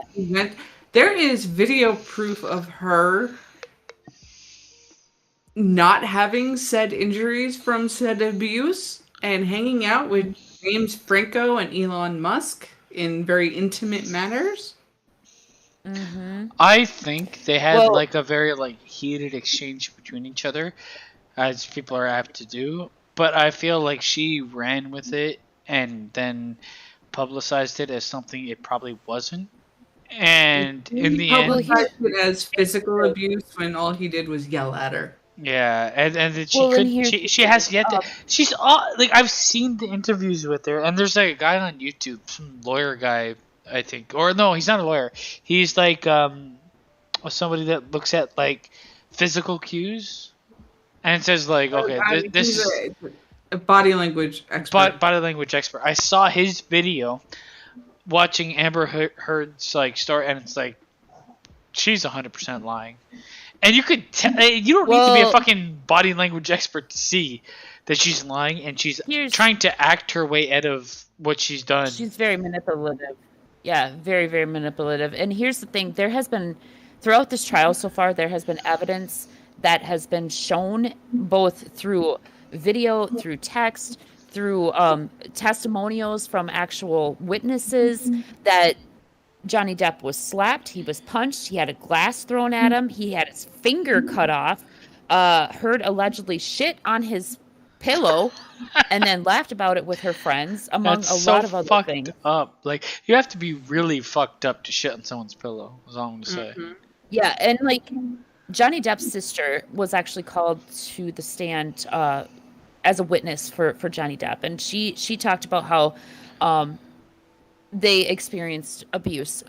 there is video proof of her not having said injuries from said abuse and hanging out with James Franco and Elon Musk in very intimate matters. Mm-hmm. I think they had like a very like heated exchange between each other, as people are apt to do. But I feel like she ran with it and then publicized it as something it probably wasn't. And in the end, publicized it as physical abuse when all he did was yell at her. Yeah, and that she has yet to. She's all like, I've seen the interviews with her, and there's like a guy on YouTube, some lawyer guy, I think, or no, he's not a lawyer. He's like somebody that looks at like physical cues. And it says like, okay, this is a body language expert. Body language expert. I saw his video watching Amber Heard's like story, and it's like she's 100% lying. And you could tell. You don't need to be a fucking body language expert to see that she's lying, and she's trying to act her way out of what she's done. She's very manipulative. Yeah, very, very manipulative. And here's the thing: there has been throughout this trial so far, there has been evidence that has been shown both through video, through text, through testimonials from actual witnesses that Johnny Depp was slapped, he was punched, he had a glass thrown at him, he had his finger cut off, Heard allegedly shit on his pillow and then laughed about it with her friends, among lot of other things. Up. Like, you have to be really fucked up to shit on someone's pillow, is all I'm going to say. Mm-hmm. Yeah, and like Johnny Depp's sister was actually called to the stand as a witness for Johnny Depp, and she talked about how they experienced abuse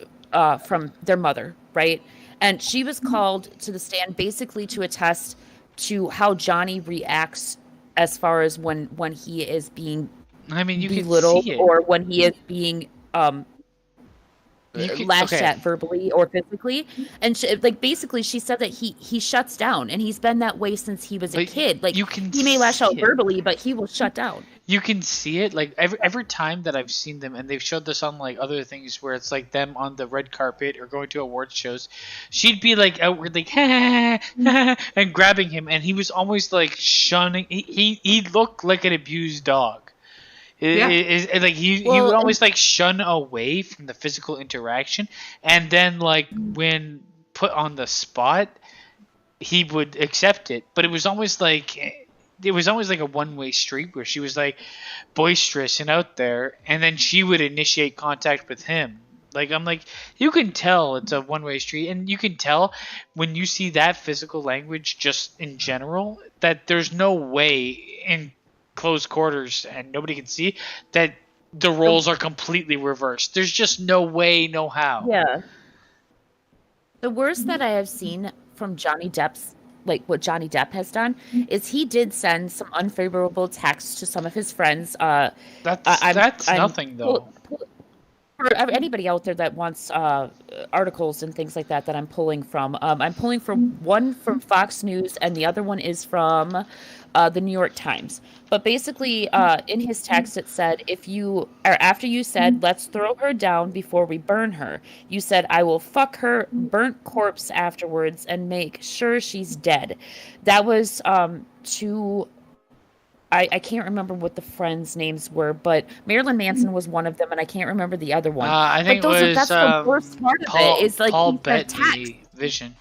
from their mother, right? And she was called to the stand basically to attest to how Johnny reacts as far as when he is being belittled or when he is being lashed at verbally or physically. And basically she said that he shuts down, and he's been that way since he was a kid. Like, he may lash out verbally, but he will shut down. You can see it, like, every time that I've seen them, and they've showed this on like other things where it's like them on the red carpet or going to awards shows, she'd be like outward like and grabbing him, and he was always like shunning. He looked like an abused dog. He would always like shun away from the physical interaction, and then like when put on the spot, he would accept it. But it was always like a one-way street where she was like boisterous and out there, and then she would initiate contact with him. Like, I'm like, you can tell it's a one-way street, and you can tell when you see that physical language just in general that there's no way in close quarters and nobody can see that the roles are completely reversed. There's just no way, no how. Yeah. The worst that I have seen from Johnny Depp's, like what Johnny Depp has done, is he did send some unfavorable texts to some of his friends. That's nothing though. For anybody out there that wants articles and things like that I'm pulling from, I'm pulling from one from Fox News and the other one is from the New York Times. But basically, in his text, it said, after you said, let's throw her down before we burn her, you said, I will fuck her burnt corpse afterwards and make sure she's dead. That was to... I can't remember what the friends' names were, but Marilyn Manson was one of them, and I can't remember the other one. I think that's the worst part of it. Is like Paul Bettany Vision.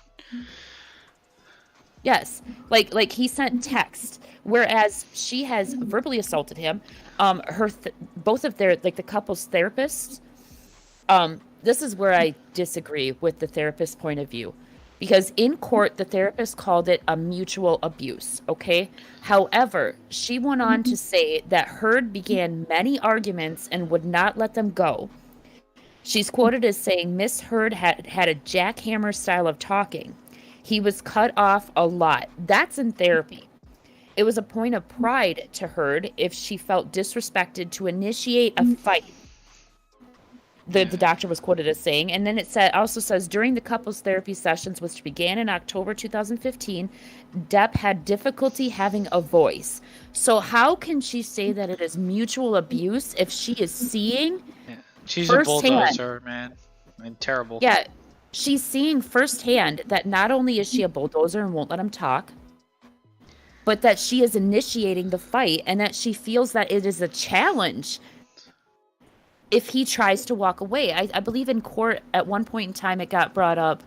Yes, like he sent text, whereas she has verbally assaulted him. Both of their the couple's therapists. This is where I disagree with the therapist's point of view. Because in court, the therapist called it a mutual abuse, okay? However, she went on to say that Heard began many arguments and would not let them go. She's quoted as saying, Miss Heard had a jackhammer style of talking. He was cut off a lot. That's in therapy. It was a point of pride to Heard if she felt disrespected to initiate a fight. the doctor was quoted as saying. And then it also says, during the couples therapy sessions, which began in October 2015, Depp had difficulty having a voice. So how can she say that it is mutual abuse if she is seeing She's firsthand, a bulldozer, man. And terrible. Yeah, she's seeing firsthand that not only is she a bulldozer and won't let him talk, but that she is initiating the fight and that she feels that it is a challenge if he tries to walk away. I believe in court at one point in time it got brought up.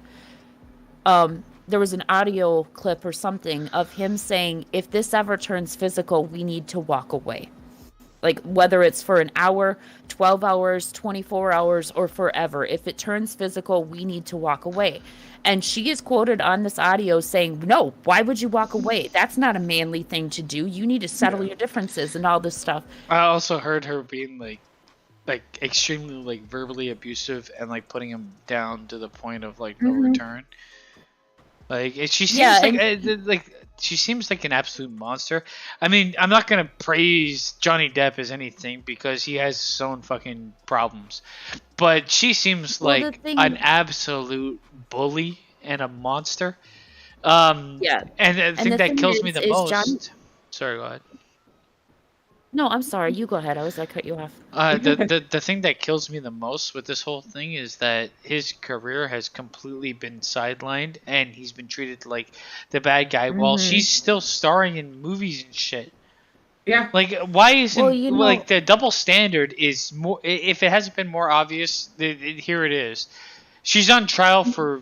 There was an audio clip or something of him saying, if this ever turns physical, we need to walk away. Like, whether it's for an hour, 12 hours, 24 hours, or forever. If it turns physical, we need to walk away. And she is quoted on this audio saying, no, why would you walk away? That's not a manly thing to do. You need to settle your differences and all this stuff. I also heard her being like extremely like verbally abusive and like putting him down to the point of like no return. Like she seems she seems like an absolute monster. I mean, I'm not gonna praise Johnny Depp as anything because he has his own fucking problems, but she seems like an absolute bully and a monster. And the thing that kills me the most. Sorry, go ahead. No, I'm sorry. You go ahead. I cut you off. The thing that kills me the most with this whole thing is that his career has completely been sidelined, and he's been treated like the bad guy while she's still starring in movies and shit. Yeah. Like, why isn't like the double standard is more? If it hasn't been more obvious, here it is. She's on trial for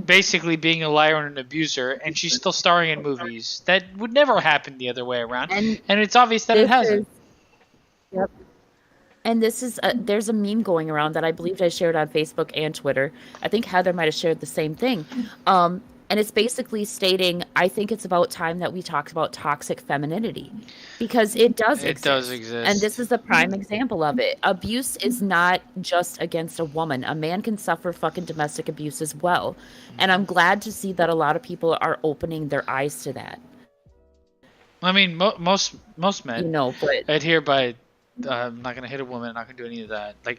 basically being a liar and an abuser, and she's still starring in movies. That would never happen the other way around, and it's obvious that it hasn't. Yep. And this is there's a meme going around that I believed I shared on Facebook and Twitter. I think Heather might have shared the same thing. And it's basically stating, I think it's about time that we talked about toxic femininity, because it does exist. And this is a prime example of it. Abuse is not just against a woman. A man can suffer fucking domestic abuse as well. And I'm glad to see that a lot of people are opening their eyes to that. I mean, most men but adhere by, I'm not going to hit a woman, I'm not going to do any of that. Like,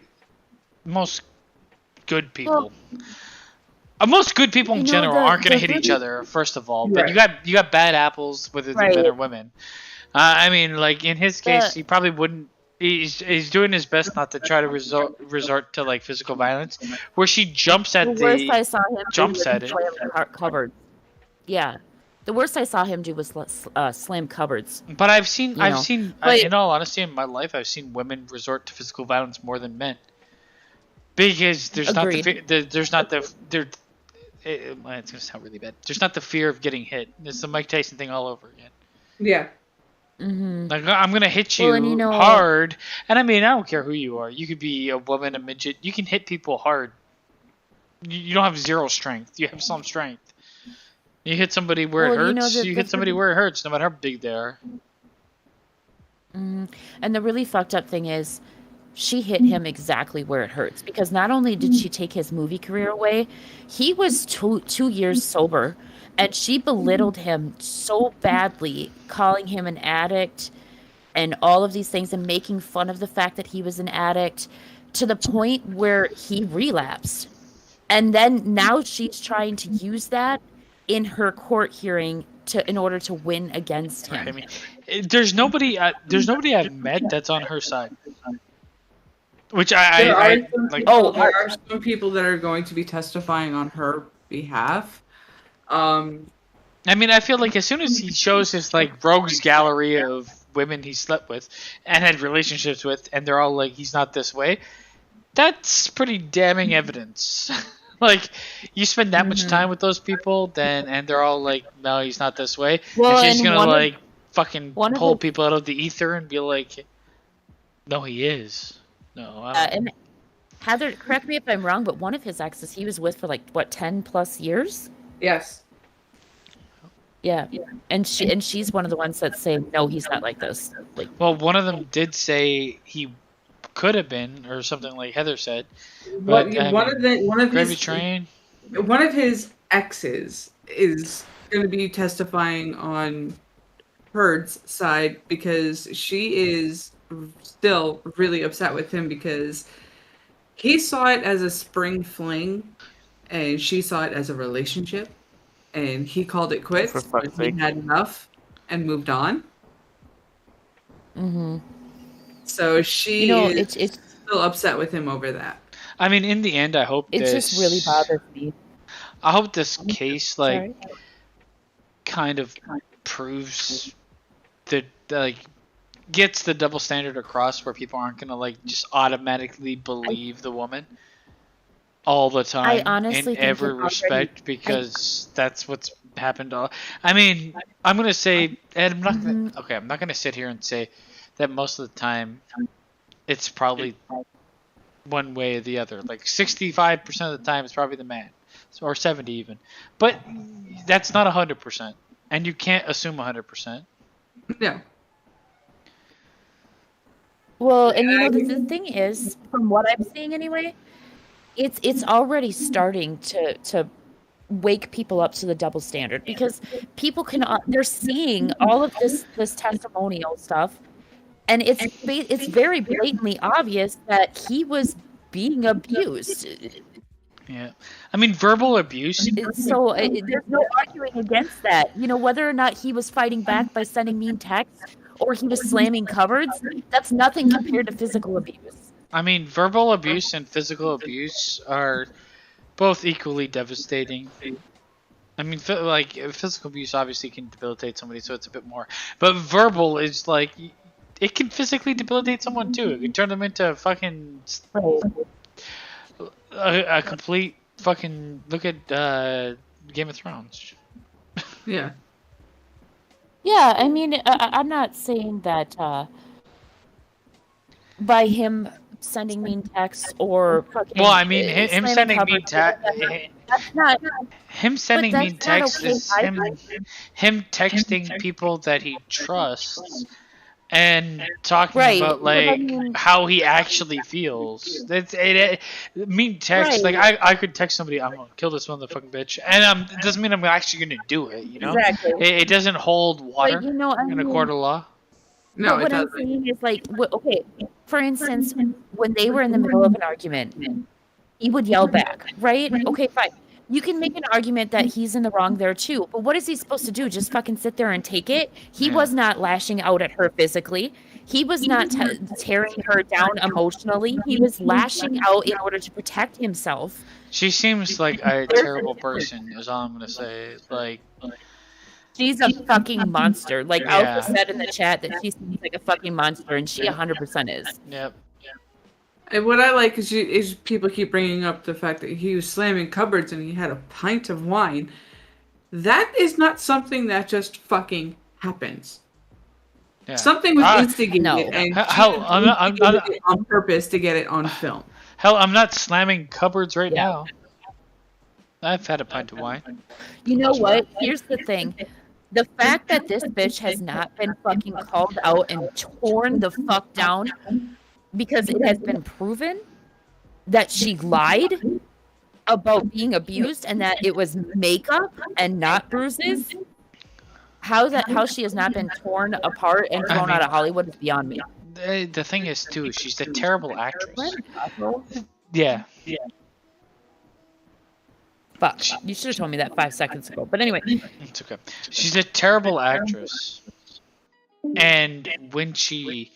most good people. Most good people in general aren't going to hit each other, first of all. But you got bad apples, whether they're men or women. I mean, like in his case, he probably wouldn't. He's doing his best not to try to resort to like physical violence, where she jumps at the worst I saw him jumps at it. Cupboard. Yeah, the worst I saw him do was slam cupboards. But I've seen, in all honesty, in my life, I've seen women resort to physical violence more than men. Because there's it's gonna sound really bad. There's not the fear of getting hit. It's the Mike Tyson thing all over again. Yeah. Mm-hmm. Like, I'm gonna hit you hard, and I mean, I don't care who you are. You could be a woman, a midget. You can hit people hard. You don't have zero strength. You have some strength. You hit somebody where it hurts. You hit somebody where it hurts, no matter how big they are. Mm-hmm. And the really fucked up thing is, she hit him exactly where it hurts, because not only did she take his movie career away, he was 2 years sober, and she belittled him so badly, calling him an addict and all of these things and making fun of the fact that he was an addict, to the point where he relapsed. And then now she's trying to use that in her court hearing in order to win against him. I mean, there's nobody I've met that's on her side. Which there are some people that are going to be testifying on her behalf. I mean, I feel like as soon as he shows his like rogues gallery of women he slept with and had relationships with, and they're all like, he's not this way, that's pretty damning evidence. Like, you spend that much time with those people, and they're all like, no, he's not this way. Well, and she's gonna fucking pull people out of the ether and be like, no, he is. No, and Heather, correct me if I'm wrong, but one of his exes he was with for 10 plus years? Yes. Yeah. And she's one of the ones that say, no, he's not like this. Well, one of them did say he could have been, or something like Heather said. But one of his exes is going to be testifying on Heard's side, because she is still really upset with him, because He saw it as a spring fling, and she saw it as a relationship, and he called it quits. For fuck's He sake. had enough and moved on. Mm-hmm. So she is it's still upset with him over that. I mean, in the end, I hope it this just really bothers me. I hope this case like Sorry. kind of proves that like gets the double standard across where people aren't gonna like just automatically believe the woman all the time honestly in think every it already- respect because that's what's happened. I mean, I'm gonna say, and I'm not gonna, okay, I'm not gonna sit here and say that most of the time it's probably one way or the other. Like 65% of the time it's probably the man, or 70 even, but that's not 100%, and you can't assume 100%. No. Well, and the thing is, from what I'm seeing anyway, it's already starting to wake people up to the double standard because people they're seeing all of this testimonial stuff, and it's very blatantly obvious that he was being abused. Yeah, I mean verbal abuse. So there's no arguing against that. Whether or not he was fighting back by sending mean texts or he was slamming cupboards, that's nothing compared to physical abuse. I mean verbal abuse and physical abuse are both equally devastating. I mean, like physical abuse obviously can debilitate somebody, so it's a bit more. But verbal is like it can physically debilitate someone too. It can turn them into fucking a complete fucking look at Game of Thrones. Yeah. Yeah, I mean, I'm not saying that by him sending mean texts or fucking. Well, I mean, him slamming sending mean cupboards, that's not. him sending that's mean not texts okay is either. him texting people that he trusts and talking Right, about but I like mean- how he actually feels. Mean text Right. like I could text somebody, I'm gonna kill this motherfucking bitch, and it doesn't mean I'm actually gonna do it. Exactly. It doesn't hold water But, I in a mean, court of law. No, but it what I'm doesn't. saying is like, okay, for instance, when they were in the middle of an argument, he would yell back, right? Okay, fine. You can make an argument that he's in the wrong there too, but what is he supposed to do? Just fucking sit there and take it? He Yeah. was not lashing out at her physically. He was not tearing her down emotionally. He was lashing out in order to protect himself. She seems like a terrible person, is all I'm gonna say. Like, She's a fucking monster. Like Yeah. Alpha said in the chat that she seems like a fucking monster, and she 100% is. yep. And what I like is people keep bringing up the fact that he was slamming cupboards and he had a pint of wine. That is not something that just fucking happens. Yeah. Something was Ah, instigated no. and Hell, she I'm not- instigated it on purpose to get it on film. Hell, I'm not slamming cupboards right Yeah. now. I've had a pint of wine. You know what? Here's the thing. The fact that this bitch has not been fucking called out and torn the fuck down because it has been proven that she lied about being abused and that it was makeup and not bruises. How she has not been torn apart and thrown out of Hollywood is beyond me. The thing is, too, she's a terrible actress. Yeah. Fuck. You should have told me that 5 seconds ago. But anyway, It's okay. She's a terrible actress. And when she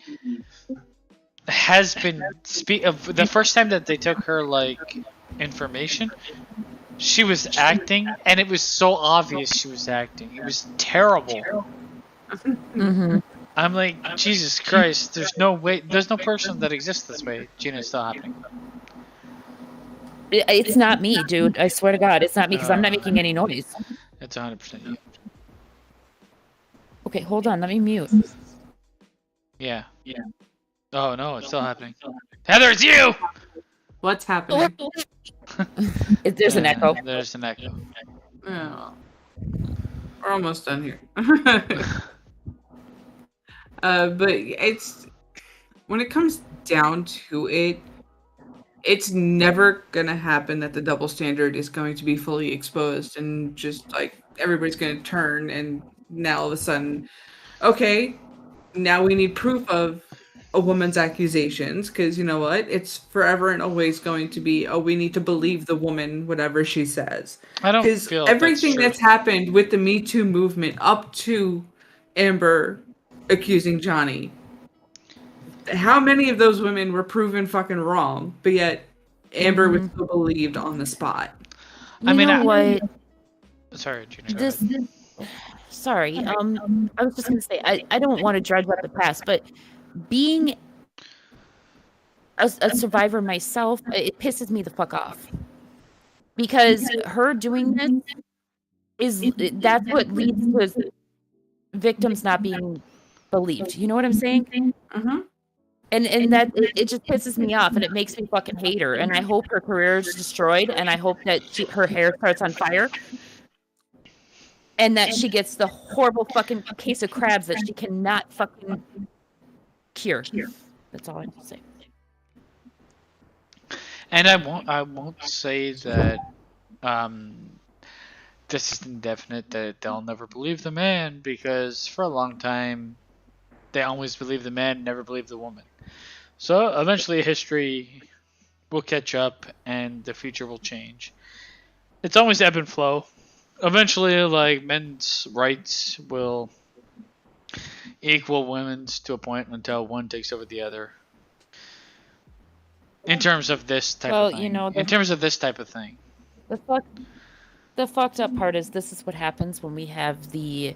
has been the first time that they took her like information, she was acting, and it was so obvious she was acting. It was terrible. I'm like, Jesus Christ! There's no way. There's no person that exists this way. Gina, it's still happening. it's not me, dude. I swear to God, it's not me because I'm not making any noise. It's 100% you. Okay, hold on. Let me mute. Yeah. Oh no, it's still happening. Heather, it's you. What's happening? There's an echo. There's an echo. Oh. We're almost done here. But it's when it comes down to it, it's never gonna happen that the double standard is going to be fully exposed and just like everybody's gonna turn and now all of a sudden, okay, now we need proof of a woman's accusations, because you know what? It's forever and always going to be, oh, we need to believe the woman, whatever she says. I don't Because feel everything that's that's happened with the Me Too movement up to Amber accusing Johnny, how many of those women were proven fucking wrong, but yet Amber was still believed on the spot? You know what? Sorry, Gina. This, sorry. I was just gonna say I don't want to dredge up the past, but being a survivor myself, it pisses me the fuck off, because her doing this that's what leads to victims not being believed. You know what I'm saying? And that it just pisses me off, and it makes me fucking hate her. And I hope her career is destroyed, and I hope that her hair starts on fire, and that she gets the horrible fucking case of crabs that she cannot fucking cure. That's all I have to say. And I won't say that this is indefinite, that they'll never believe the man, because for a long time they always believe the man, never believe the woman. So eventually history will catch up and the future will change. It's always ebb and flow. Eventually, like, men's rights will equal women's to a point until one takes over the other. In terms of this type of thing. In terms of this type of thing. The fucked up part is this is what happens when we have the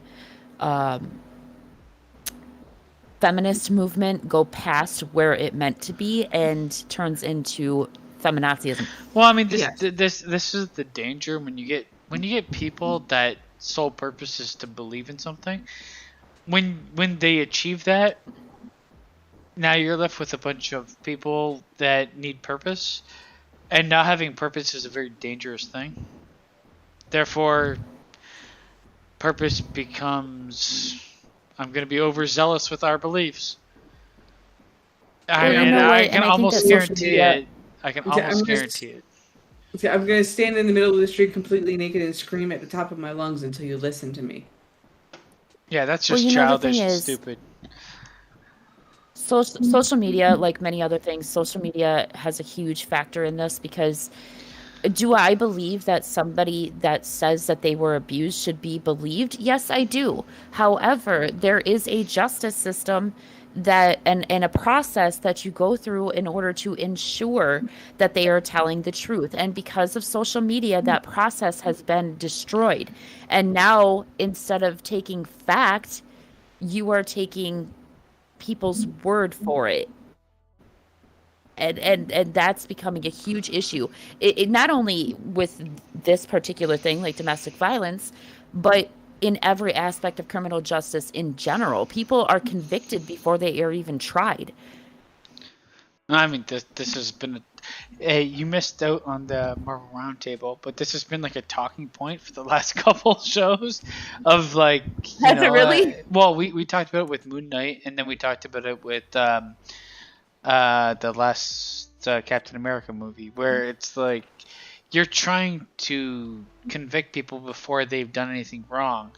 feminist movement go past where it meant to be and turns into feminazism. Well, I mean, this is the danger when you get people that sole purpose is to believe in something. When they achieve that, now you're left with a bunch of people that need purpose, and not having purpose is a very dangerous thing. Therefore, purpose becomes, I'm going to be overzealous with our beliefs. I can almost guarantee it. I can almost guarantee it. Okay, I'm going to stand in the middle of the street completely naked and scream at the top of my lungs until you listen to me. Yeah, that's just childish and stupid. Social media, like many other things, social media has a huge factor in this, because do I believe that somebody that says that they were abused should be believed? Yes, I do. However, there is a justice system that and a process that you go through in order to ensure that they are telling the truth. And because of social media, that process has been destroyed. And now, instead of taking fact, you are taking people's word for it. And that's becoming a huge issue. It not only with this particular thing, like domestic violence, but in every aspect of criminal justice in general. People are convicted before they are even tried. I mean, this has been you missed out on the Marvel Roundtable, but this has been like a talking point for the last couple shows of, like, has it really? Well, we talked about it with Moon Knight, and then we talked about it with the last Captain America movie, where it's like you're trying to convict people before they've done anything wrong.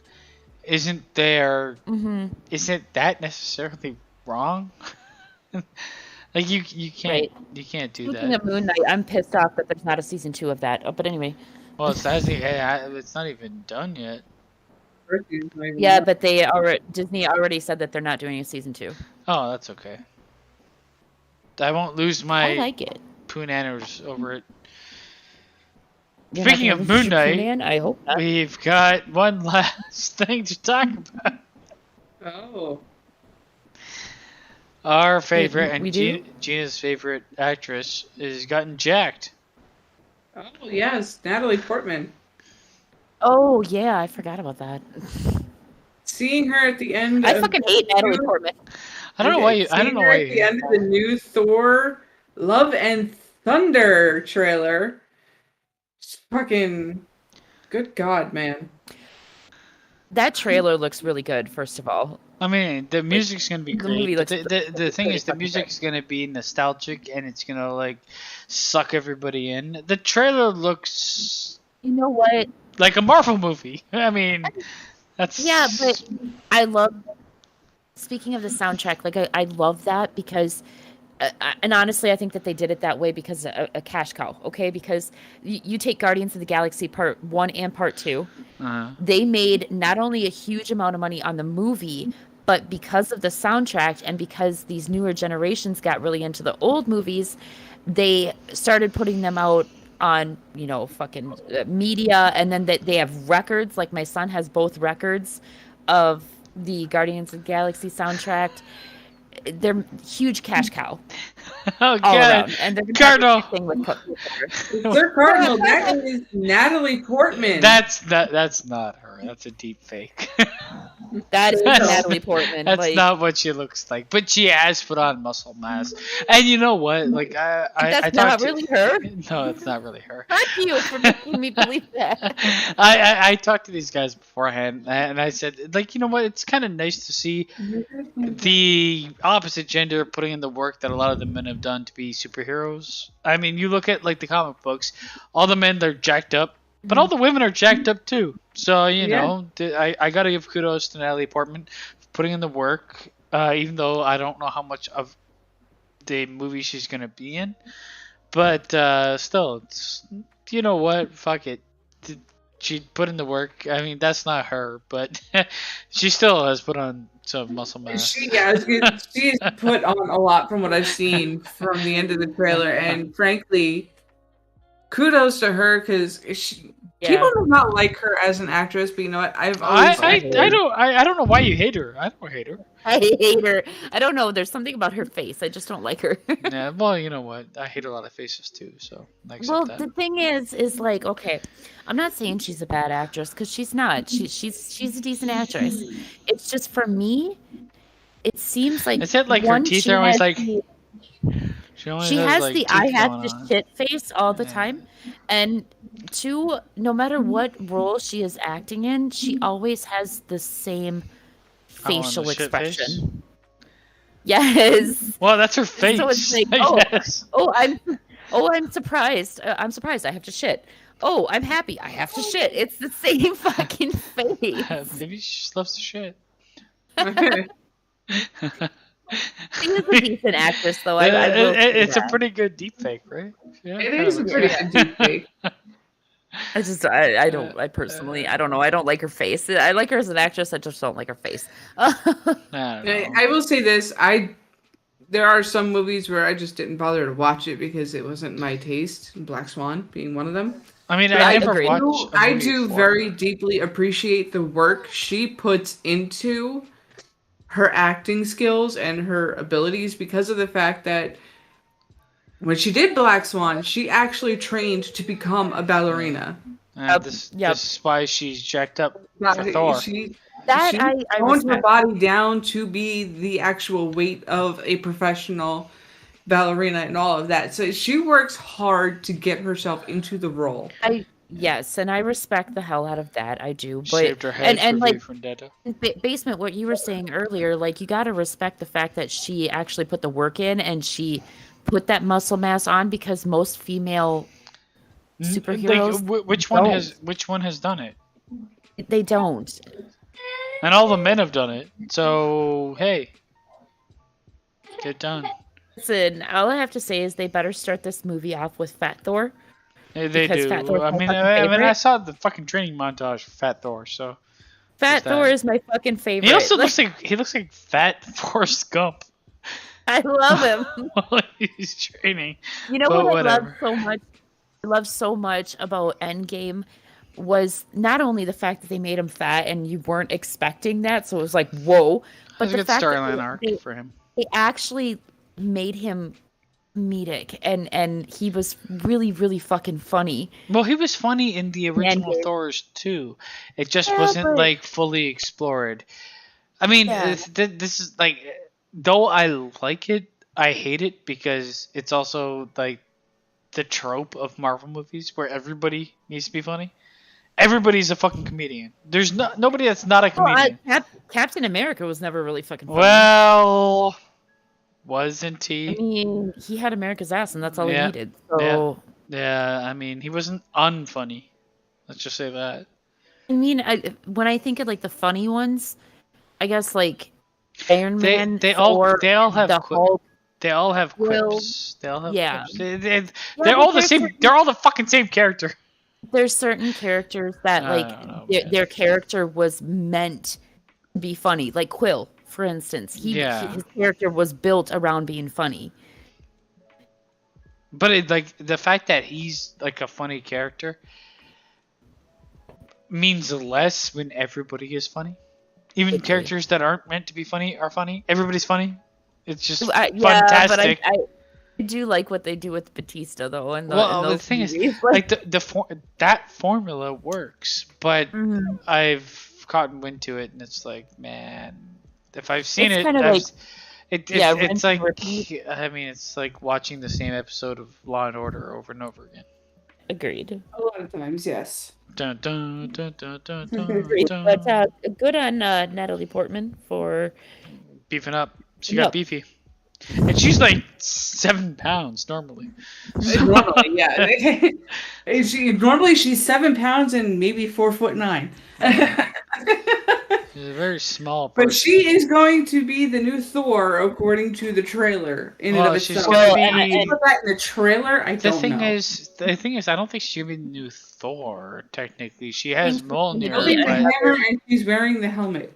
Isn't that necessarily wrong? Like you can't do that. Speaking of Moon Knight, I'm pissed off that there's not a season 2 of that. But anyway. Well, it's not even done yet. Yeah, but Disney already said that they're not doing a season 2. Oh, that's okay. I won't lose my I like it. Poonanners over it. You're Speaking of Moon Knight, I hope not. We've got one last thing to talk about. Oh. Our favorite and Gina's favorite actress has gotten jacked. Oh, yes, Natalie Portman. Oh, yeah, I forgot about that. Seeing her at the end I fucking hate Natalie Portman. I don't know why at the end of the new Thor Love and Thunder trailer. Fucking good God, man. That trailer looks really good, first of all. I mean, the music's going to be great. The thing is, the music music's going to be nostalgic, and it's going to, like, suck everybody in. The trailer looks... You know what? Like a Marvel movie. I mean, that's... Yeah, but I love speaking of the soundtrack, like I love that because, and honestly, I think that they did it that way because a cash cow. Okay, because you take Guardians of the Galaxy Part 1 and Part 2, they made not only a huge amount of money on the movie, but because of the soundtrack and because these newer generations got really into the old movies, they started putting them out on, you know, fucking media, and then they have records. Like my son has both records of the Guardians of the Galaxy soundtrack. They're huge cash cow. Oh, all God. around. And they're Cardinal. thing with They're Cardinal. That is Natalie Portman. That's not her. That's a deep fake. That is That's- Natalie Portman. That's like, not what she looks like, but she has put on muscle mass. And you know what? Like I that's talked not to- really her. No, it's not really her. Fuck you for making me believe that. I talked to these guys beforehand, and I said, like, you know what? It's kind of nice to see the opposite gender putting in the work that a lot of the men have done to be superheroes. I mean, you look at like the comic books, all the men, they're jacked up, but all the women are jacked up too. So you know, I gotta give kudos to Natalie Portman for putting in the work, even though I don't know how much of the movie she's gonna be in, but still, it's, you know what? Fuck it. She put in the work. I mean, that's not her, but she still has put on some muscle mass. She's put on a lot from what I've seen from the end of the trailer, and frankly, kudos to her because people do not like her as an actress. But you know what? I've always I don't know why you hate her. I don't hate her. I hate her. I don't know. There's something about her face. I just don't like her. Yeah, well, you know what? I hate a lot of faces too, so I accept Well, that. the thing is like, okay, I'm not saying she's a bad actress because she's not. She's a decent actress. It's just for me, it seems like Is it like her one, teeth she are always has like? the- Only she has like, the teeth I have going to on. shit face all the Yeah. time, and two, no matter what role she is acting in, she always has the same Oh, and the facial shit face? expression. Yes. Well, that's her face. So it's like, I guess. I'm surprised. I'm surprised. I have to shit. Oh, I'm happy. I have to shit. It's the same fucking face. Maybe she just loves to shit. She is a decent actress, though. I will say It's a that. pretty good deep fake, right? Yeah, It kind is of a looks pretty like- good deep fake. I personally, I don't know. I don't like her face. I like her as an actress. I just don't like her face. I don't know. I will say this: there are some movies where I just didn't bother to watch it because it wasn't my taste. Black Swan being one of them. I mean, But I I never agree. watched. a I movie do for very her. deeply appreciate the work she puts into her acting skills and her abilities because of the fact that when she did Black Swan, she actually trained to become a ballerina. Yep. This Yep. is why she's jacked up for Thor. She That she I toned her respect. body down to be the actual weight of a professional ballerina and all of that. So she works hard to get herself into the role. Yes, and I respect the hell out of that. I do. But Shaved her head and for like V for Vendetta. Basement, what you were saying earlier, like you got to respect the fact that she actually put the work in and she put that muscle mass on because most female superheroes Like, which don't. one has done it? They don't. And all the men have done it. So hey, get done. Listen, all I have to say is they better start this movie off with Fat Thor. They Because do. Fat Thor's I my mean, fucking I favorite. saw the fucking training montage for Fat Thor. So Fat that. Thor is my fucking favorite. he also Like, looks like Fat Forrest Gump I love him. while he's training. You know But what I love whatever. so much? I love so much about Endgame was not only the fact that they made him fat and you weren't expecting that, so it was like whoa, but That's a the good fact storyline that arc for him. they actually made him comedic and he was really really fucking funny. Well, he was funny in the original Endgame. Thors too. It just Yeah, wasn't but- like fully explored. I mean, Yeah. this is like, though I like it, I hate it because it's also like the trope of Marvel movies where everybody needs to be funny. Everybody's a fucking comedian. There's nobody that's not a Well, comedian. Captain America was never really fucking funny. Well, wasn't I he? mean, he had America's ass and that's all Yeah. he needed. So Yeah, I mean, he wasn't unfunny. Let's just say that. I mean, when I think of like the funny ones, I guess like Iron Man, They Thor, all have the Hulk. They all have Will, quips. They all have yeah. quips. Yeah, They're but all the there's same. certain, They're all the fucking same character. there's certain characters that I like don't know, man. their character was meant to be funny. Like Quill, for instance, Yeah. his character was built around being funny. But it, like the fact that he's like a funny character means less when everybody is funny. Even Agreed. characters that aren't meant to be funny are funny. Everybody's funny. It's just Yeah, fantastic. but I do like what they do with Batista though. And The thing is, like that formula works, but Mhm. I've gotten into it, and it's like, man, if I've seen It's it, kind of like it's like, repeat. I mean, it's like watching the same episode of Law and Order over and over again. Agreed. A lot of times, yes. Dun, dun, dun, dun, dun, dun, Agreed. dun. But good on Natalie Portman for Beefing up. She got beefy. And she's like 7 pounds normally. Normally, yeah. Normally she's 7 pounds and maybe 4'9". She's a very small person. But she is going to be the new Thor, according to the trailer. In and of she's itself. gonna I put that in the trailer. I The don't thing know. is, I don't think she's gonna be the new Thor. Technically, she has Mjolnir, Holding the but hammer and she's wearing the helmet.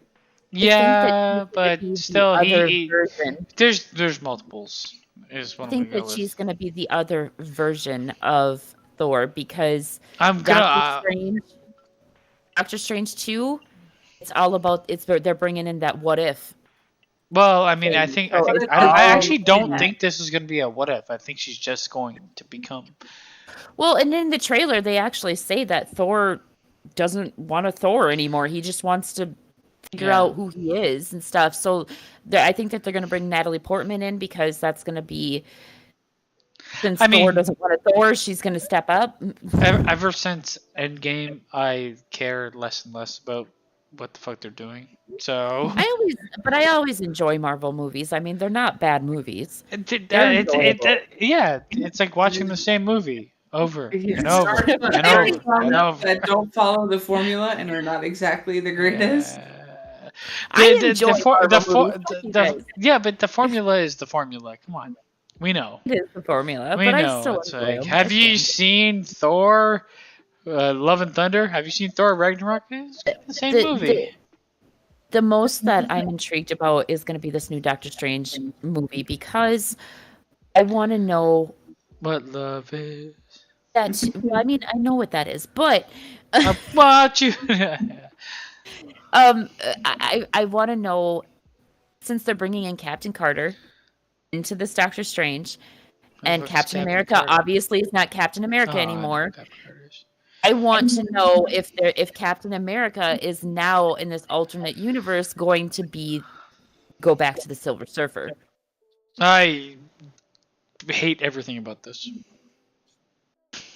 yeah, that but she's still, the other version. there's multiples. Is I one think we go that with. she's going to be the other version of Thor because I'm gonna. Doctor Strange 2, it's all about they're bringing in that what if. Well, I mean, I actually don't that. think this is gonna be a what if. I think she's just going to become. Well, and in the trailer they actually say that Thor doesn't want a Thor anymore. He just wants to figure out who he is and stuff. So I think that they're going to bring Natalie Portman in because that's going to be since Thor doesn't want a Thor, she's going to step up. Ever since Endgame, I care less and less about what the fuck they're doing. So I always enjoy Marvel movies. I mean, they're not bad movies. It's like watching the same movie over and over and over and over. That don't follow the formula and are not exactly the greatest. I enjoy but the formula is the formula. Come on, we know. It is the formula, we but know. I still It's enjoy like, them. have you seen Thor? Love and Thunder. Have you seen Thor Ragnarok? It's the same movie. The most that I'm intrigued about is going to be this new Doctor Strange movie because I want to know what love is. That I mean, I know what that is, but I watch you. I want to know since they're bringing in Captain Carter into this Doctor Strange, and Captain America obviously is not Captain America anymore. I want to know if Captain America is now in this alternate universe going to go back to the Silver Surfer. I hate everything about this.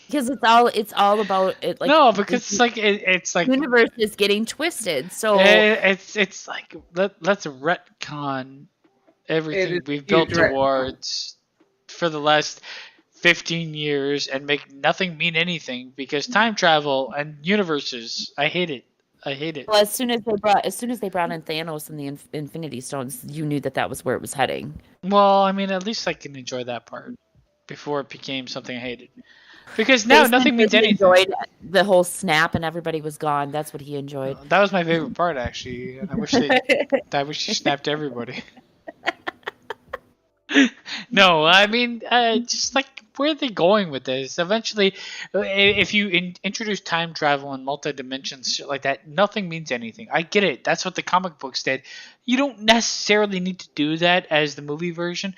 Because it's all about it. Like no, because it's like universe is getting twisted. So it's like let's retcon everything we've built towards for the last 15 years and make nothing mean anything because time travel and universes. I hate it. Well, as soon as they brought in Thanos and the Infinity Stones, you knew that was where it was heading. Well, I mean, at least I can enjoy that part before it became something I hated. Because now nothing means anything. Enjoyed the whole snap and everybody was gone. That's what he enjoyed. That was my favorite part, actually. And I wish he snapped everybody. No, I mean, just like where are they going with this? Eventually, if you introduce time travel and multi-dimensions, shit like that, nothing means anything. I get it. That's what the comic books did. You don't necessarily need to do that as the movie version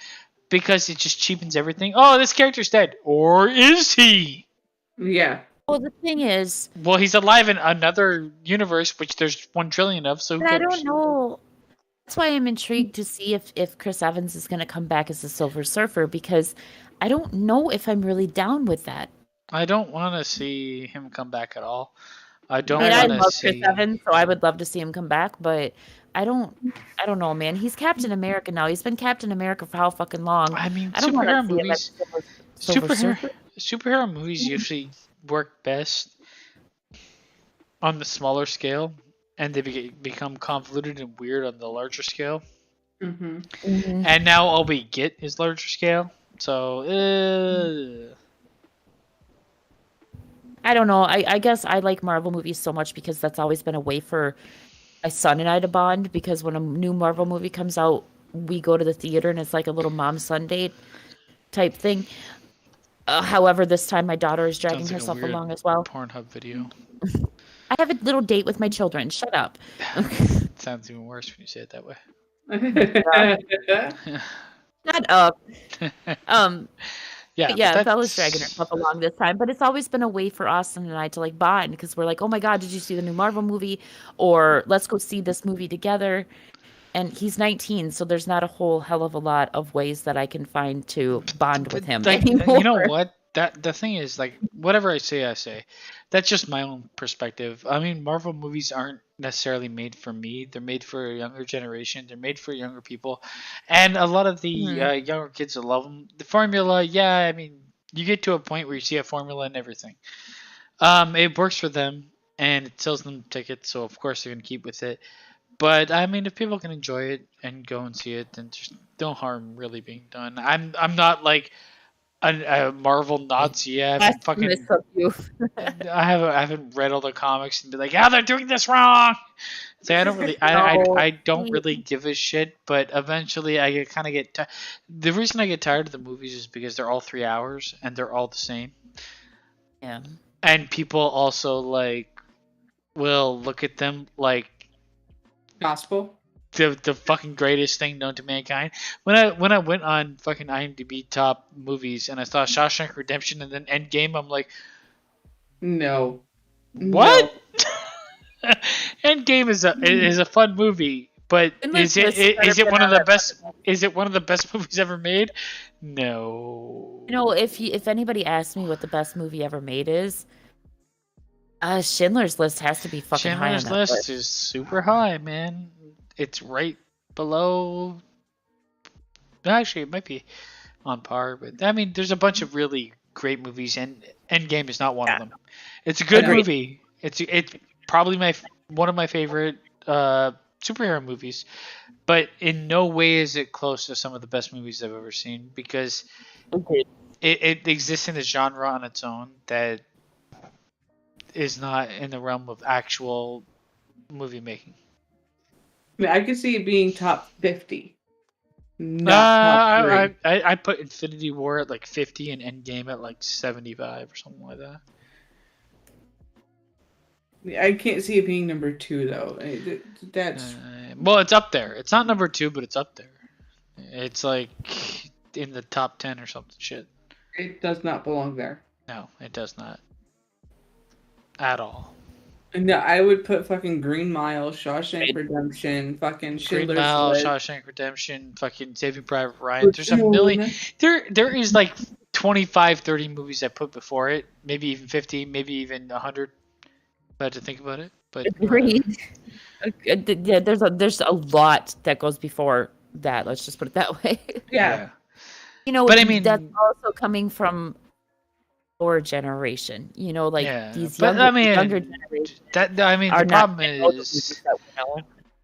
because it just cheapens everything. Oh, this character's dead. Or is he? Yeah. Well, the thing is... Well, he's alive in another universe, which there's 1 trillion of, so who cares? I don't know. That's why I'm intrigued to see if Chris Evans is going to come back as the Silver Surfer, because I don't know if I'm really down with that. I don't want to see him come back at all. I love Chris Evans, so I would love to see him come back, but I don't know, man. He's Captain America now. He's been Captain America for how fucking long? I mean, I don't superhero movies. Superhero movies usually work best on the smaller scale, and they become convoluted and weird on the larger scale. Mm-hmm. And now all we get is larger scale. So, I don't know. I guess I like Marvel movies so much because that's always been a way for my son and I to bond. Because when a new Marvel movie comes out, we go to the theater and it's like a little mom-son date type thing. However, this time my daughter is dragging sounds like a herself weird along as well. Pornhub video. I have a little date with my children. Shut up. It sounds even worse when you say it that way. Shut up. Yeah, Yeah, but Bella's dragging herself along this time, but it's always been a way for Austin and I to like bond because we're like, oh my God, did you see the new Marvel movie? Or let's go see this movie together. And he's 19, so there's not a whole hell of a lot of ways that I can find to bond with him like, anymore. you know what? The thing is, like, whatever I say. That's just my own perspective. I mean, Marvel movies aren't necessarily made for me. They're made for a younger generation. They're made for younger people. And a lot of the younger kids will love them. The formula, yeah, I mean, you get to a point where you see a formula and everything. It works for them, and it sells them tickets, so of course they're going to keep with it. But, I mean, if people can enjoy it and go and see it, then there's no harm really being done. I'm not like a Marvel Nazi. I haven't read all the comics and be like, they're doing this wrong. So I don't really, I don't really give a shit. But eventually, I get the reason I get tired of the movies is because they're all 3 hours and they're all the same. Yeah. And people also will look at them like Gospel. The fucking greatest thing known to mankind. When I went on fucking IMDb top movies and I saw Shawshank Redemption and then Endgame, I'm like, no. What? No. Endgame is a fun movie, but is it one of the best? Is it one of the best movies ever made? No. You know, if anybody asks me what the best movie ever made is, Schindler's List has to be fucking high on that Schindler's List is super high, man. It's right below. Actually, it might be on par, but I mean, there's a bunch of really great movies, and Endgame is not one of them. It's a good movie. It's probably one of my favorite superhero movies, but in no way is it close to some of the best movies I've ever seen because it exists in a genre on its own that is not in the realm of actual movie making. I mean, I could see it being top 50. Not top 3. I put Infinity War at like 50 and Endgame at like 75 or something like that. I can't see it being number 2 though. That's well, it's up there. It's not number 2, but it's up there. It's like in the top 10 or something shit. It does not belong there. No, it does not. At all. No, I would put fucking Green Mile, Shawshank Redemption, fucking Schindler's Green Mile, List. Shawshank Redemption, fucking Saving Private Ryan. There's a million. There is like 25, 30 movies I put before it. Maybe even 50, maybe even 100. I had to think about it. But agreed. Yeah, there's a lot that goes before that. Let's just put it that way. Yeah. You know, but I mean, that's also coming from our generation. You know, like these younger generations. The problem is,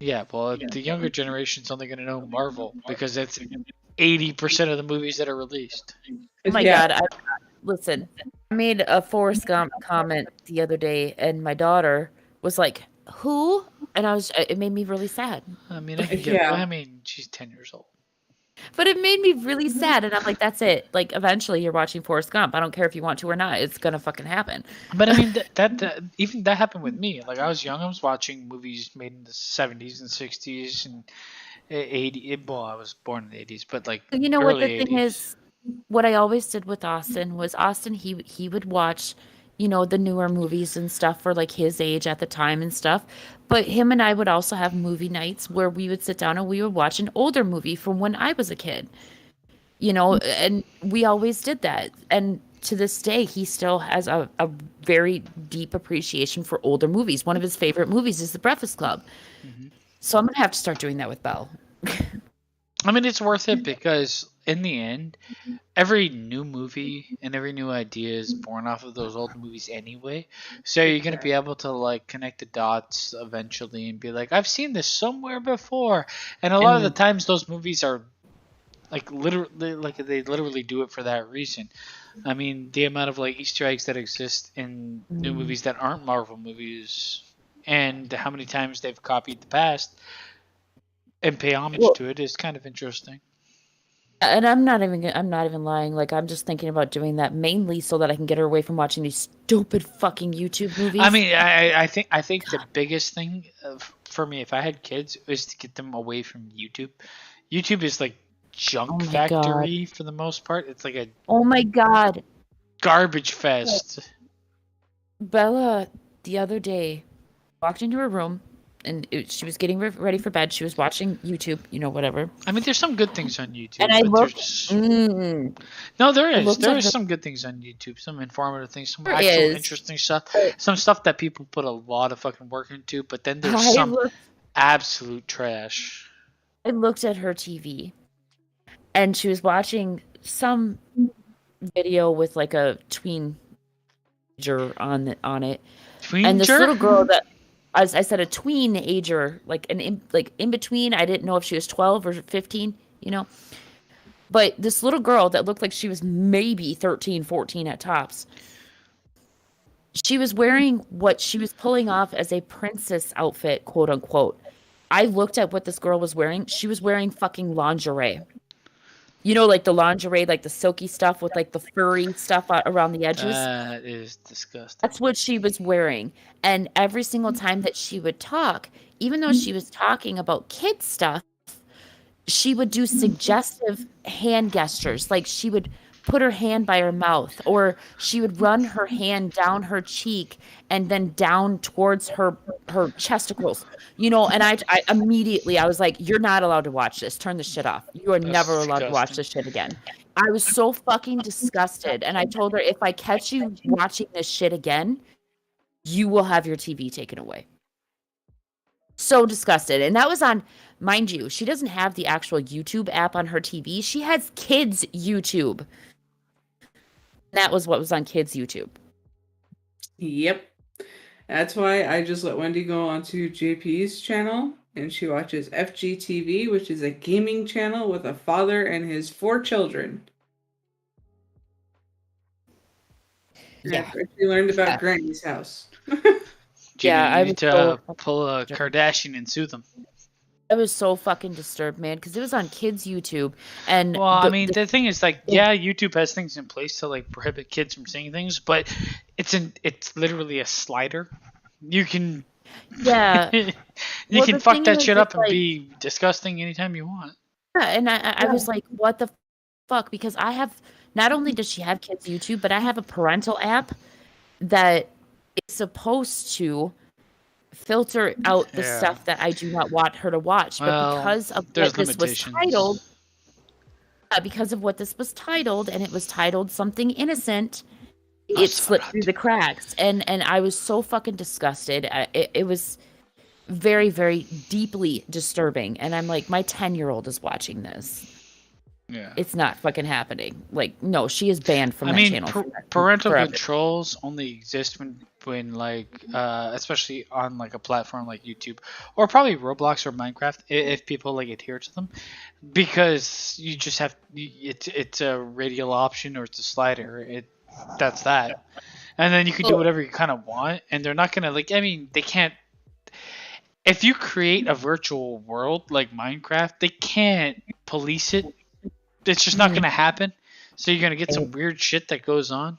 yeah. Well, the younger generation's only going to know Marvel because it's 80% of the movies that are released. Oh my God! Listen, I made a Forrest Gump comment the other day, and my daughter was like, "Who?" And it made me really sad. I mean, I mean, she's 10 years old. But it made me really sad, and I'm like, that's it. Like, eventually, you're watching Forrest Gump. I don't care if you want to or not. It's gonna fucking happen. But I mean, that even that happened with me. Like, I was young. I was watching movies made in the 70s and 60s and 80s. Well, I was born in the 80s, but like, you know what the thing is? What I always did with Austin was he would watch, you know, the newer movies and stuff for like his age at the time and stuff. But him and I would also have movie nights where we would sit down and we would watch an older movie from when I was a kid, you know, and we always did that. And to this day, he still has a very deep appreciation for older movies. One of his favorite movies is The Breakfast Club. Mm-hmm. So I'm going to have to start doing that with Belle. I mean, it's worth it because in the end, every new movie and every new idea is born off of those old movies anyway. So you're gonna be able to like connect the dots eventually and be like, I've seen this somewhere before. And a lot of the times those movies are like they literally do it for that reason. I mean, the amount of like Easter eggs that exist in new movies that aren't Marvel movies, and how many times they've copied the past and pay homage to it is kind of interesting. And I'm not even lying. Like, I'm just thinking about doing that mainly so that I can get her away from watching these stupid fucking YouTube movies. I mean, I think the biggest thing for me, if I had kids, is to get them away from YouTube. YouTube is like junk factory for the most part. It's like a garbage fest. Bella the other day walked into her room and she was getting ready for bed. She was watching YouTube, whatever. I mean, there's some good things on YouTube. And I looked. No, there is. There is some good things on YouTube. Some informative things. Some actual interesting stuff. Some stuff that people put a lot of fucking work into. But then there's some absolute trash. I looked at her TV, and she was watching some video with like a tweenager on it. Tweenager? And this little girl that. As I said, a tween-ager, like in between. I didn't know if she was 12 or 15, But this little girl that looked like she was maybe 13, 14 at tops. She was wearing what she was pulling off as a princess outfit, quote unquote. I looked at what this girl was wearing. She was wearing fucking lingerie. Like the lingerie, like the silky stuff with like the furry stuff around the edges. That is disgusting. That's what she was wearing. And every single time that she would talk, even though she was talking about kid stuff, she would do suggestive hand gestures. Like she would put her hand by her mouth, or she would run her hand down her cheek and then down towards her chesticles. And I immediately, I was like, you're not allowed to watch this. Turn this shit off. You are never allowed to watch this shit again. I was so fucking disgusted. And I told her, if I catch you watching this shit again, you will have your TV taken away. So disgusted. And that was on, mind you, she doesn't have the actual YouTube app on her TV. She has kids' YouTube. That was what was on kids' YouTube. Yep. That's why I just let Wendy go onto JP's channel, and she watches FGTV, which is a gaming channel with a father and his 4 children. Yeah. She learned about Granny's house. I need to pull a Kardashian and sue them. I was so fucking disturbed, man, because it was on kids' YouTube. And the thing is, like, YouTube has things in place to like prohibit kids from seeing things, but it's literally a slider. You can you can fuck that shit up and be disgusting anytime you want. Yeah, and I was like, what the fuck? Because I have, not only does she have kids' YouTube, but I have a parental app that is supposed to filter out the stuff that I do not want her to watch. But because of what this was titled, and it was titled something innocent, it slipped through the cracks. And I was so fucking disgusted. It was very, very deeply disturbing. And I'm like, my 10-year-old is watching this. Yeah. It's not fucking happening. Like, no, she is banned from that channel. Parental controls only exist when like, especially on like a platform like YouTube or probably Roblox or Minecraft, if people like adhere to them, because you just have, it's a radial option or it's a slider. That's that. And then you can do whatever you kind of want, and they're not going to they can't, if you create a virtual world like Minecraft, they can't police it. It's just not going to happen. So you're going to get some weird shit that goes on.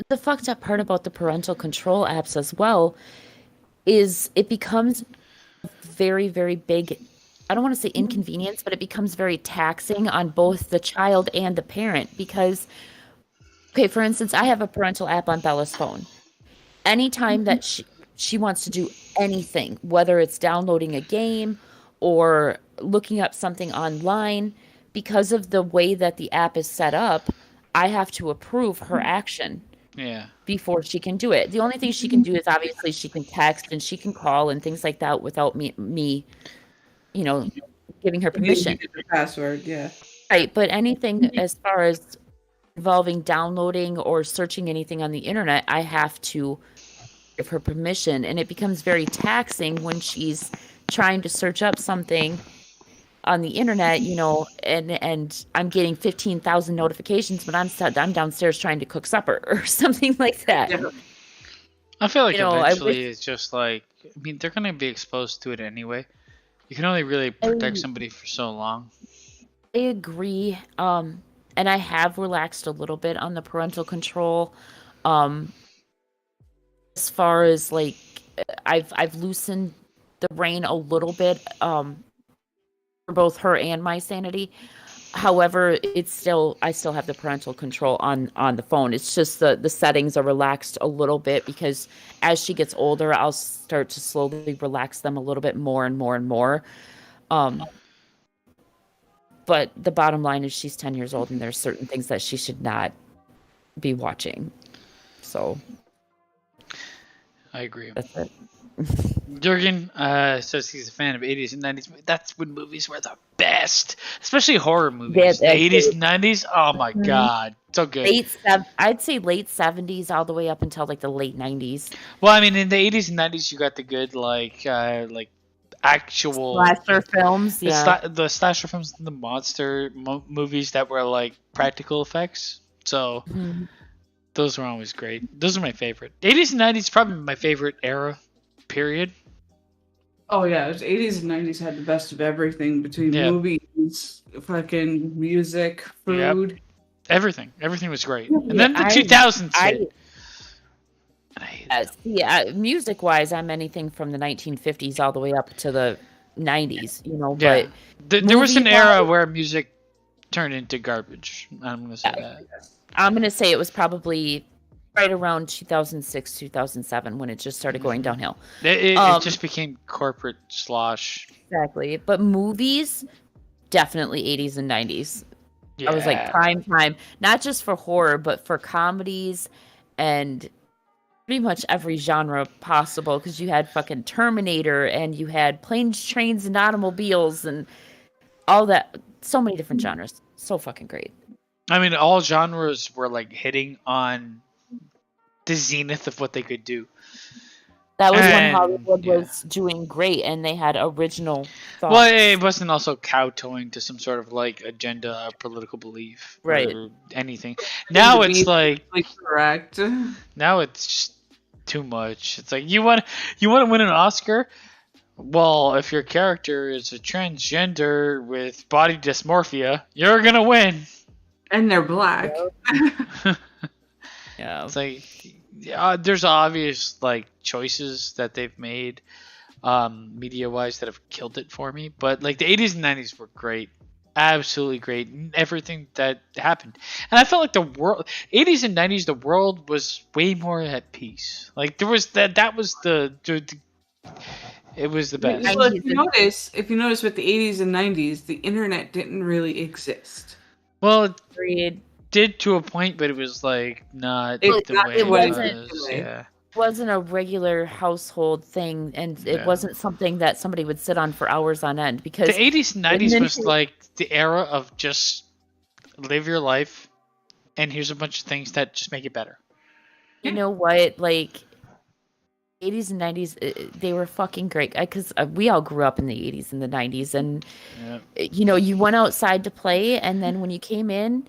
The fucked up part about the parental control apps as well is it becomes very, very big. I don't want to say inconvenience, but it becomes very taxing on both the child and the parent. Because, okay, for instance, I have a parental app on Bella's phone. Anytime that she wants to do anything, whether it's downloading a game or looking up something online, because of the way that the app is set up, I have to approve her action before she can do it. The only thing she can do is obviously she can text and she can call and things like that without me giving her permission. The password, yeah. Right, but anything as far as involving downloading or searching anything on the internet, I have to give her permission, and it becomes very taxing when she's trying to search up something on the internet, and I'm getting 15,000 notifications, but I'm downstairs trying to cook supper or something like that. Yeah. I feel like eventually it's just like, I mean, they're gonna be exposed to it anyway. You can only really protect somebody for so long. I agree. And I have relaxed a little bit on the parental control. As far as like, I've loosened the rein a little bit, for both her and my sanity. However, I still have the parental control on the phone. It's just the settings are relaxed a little bit because as she gets older, I'll start to slowly relax them a little bit more and more and more. But the bottom line is she's 10 years old and there's certain things that she should not be watching. So I agree. that's it. Jurgen says he's a fan of 80s and 90s. That's when movies were the best, especially horror movies. Yeah, the 80s and 90s. Oh my god, so good. I'd say late 70s all the way up until like the late 90s. Well, I mean, in the 80s and 90s, you got the good like actual Slasher films, yeah. The slasher films, and the monster movies that were like practical effects. So those were always great. Those are my favorite. 80s and 90s probably my favorite era. Period. Oh yeah, it was 80s and 90s had the best of everything between movies, fucking music, food. Yep. Everything was great. And then the 2000s hit. Music-wise, I'm anything from the 1950s all the way up to the 90s, Yeah. But there was an era where music turned into garbage. I'm going to say that. I'm going to say it was probably right around 2006, 2007 when it just started going downhill. It just became corporate slosh. Exactly. But movies, definitely 80s and 90s. Yeah. I was like prime time, not just for horror, but for comedies and pretty much every genre possible, because you had fucking Terminator and you had planes, trains, and automobiles and all that. So many different genres. So fucking great. I mean, all genres were like hitting on the zenith of what they could do. That was when Hollywood was doing great and they had original thoughts. Well, it wasn't also kowtowing to some sort of like agenda or political belief or anything. Now it's like correct. Now it's just too much. It's like you want to win an Oscar? Well, if your character is a transgender with body dysmorphia, you're gonna win. And they're black. Yeah, it's like there's obvious like choices that they've made media-wise that have killed it for me. But like the 80s and 90s were great, absolutely great. Everything that happened, and I felt like the world 80s and 90s, the world was way more at peace. Like there was that was it was the best. Well, if you notice with the 80s and 90s, the internet didn't really exist. Well, it did to a point, but it was like not the way it was. Yeah. It wasn't a regular household thing, and it wasn't something that somebody would sit on for hours on end. Because the 80s and 90s was like the era of just live your life, and here's a bunch of things that just make it better. You know what? Like 80s and 90s, they were fucking great because we all grew up in the 80s and the 90s, and you went outside to play, and then when you came in,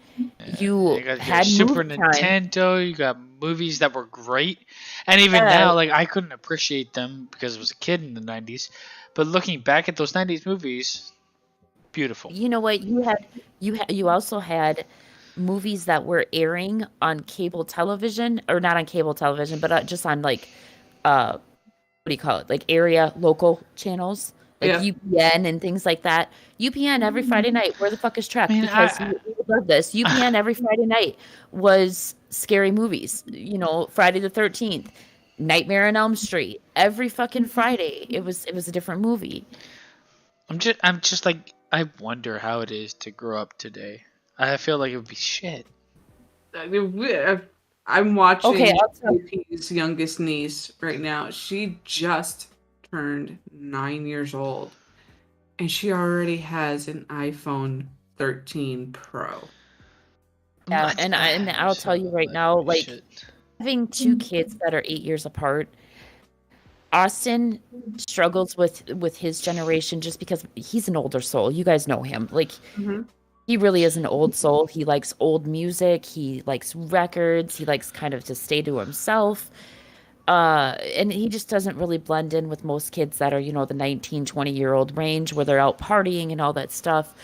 you had Super movie Nintendo. You got movies that were great, and even now, like I couldn't appreciate them because I was a kid in the 90s. But looking back at those 90s movies, beautiful. You know what? You also had movies that were airing on cable television, or not on cable television, but just on like. What do you call it? Like area local channels, like UPN and things like that. UPN every Friday night. Where the fuck is Trek? Because we would love this. UPN every Friday night was scary movies. Friday the 13th, Nightmare on Elm Street. Every fucking Friday, it was a different movie. I'm just like, I wonder how it is to grow up today. I feel like it would be shit. I'm watching JP's youngest niece right now. She just turned 9 years old. And she already has an iPhone 13 Pro. Yeah, and I'll tell you right now, like, having two kids that are 8 years apart, Austin struggles with his generation just because he's an older soul. You guys know him. Like, he really is an old soul. He likes old music. He likes records. He likes kind of to stay to himself. And he just doesn't really blend in with most kids that are, the 19, 20-year-old range where they're out partying and all that stuff.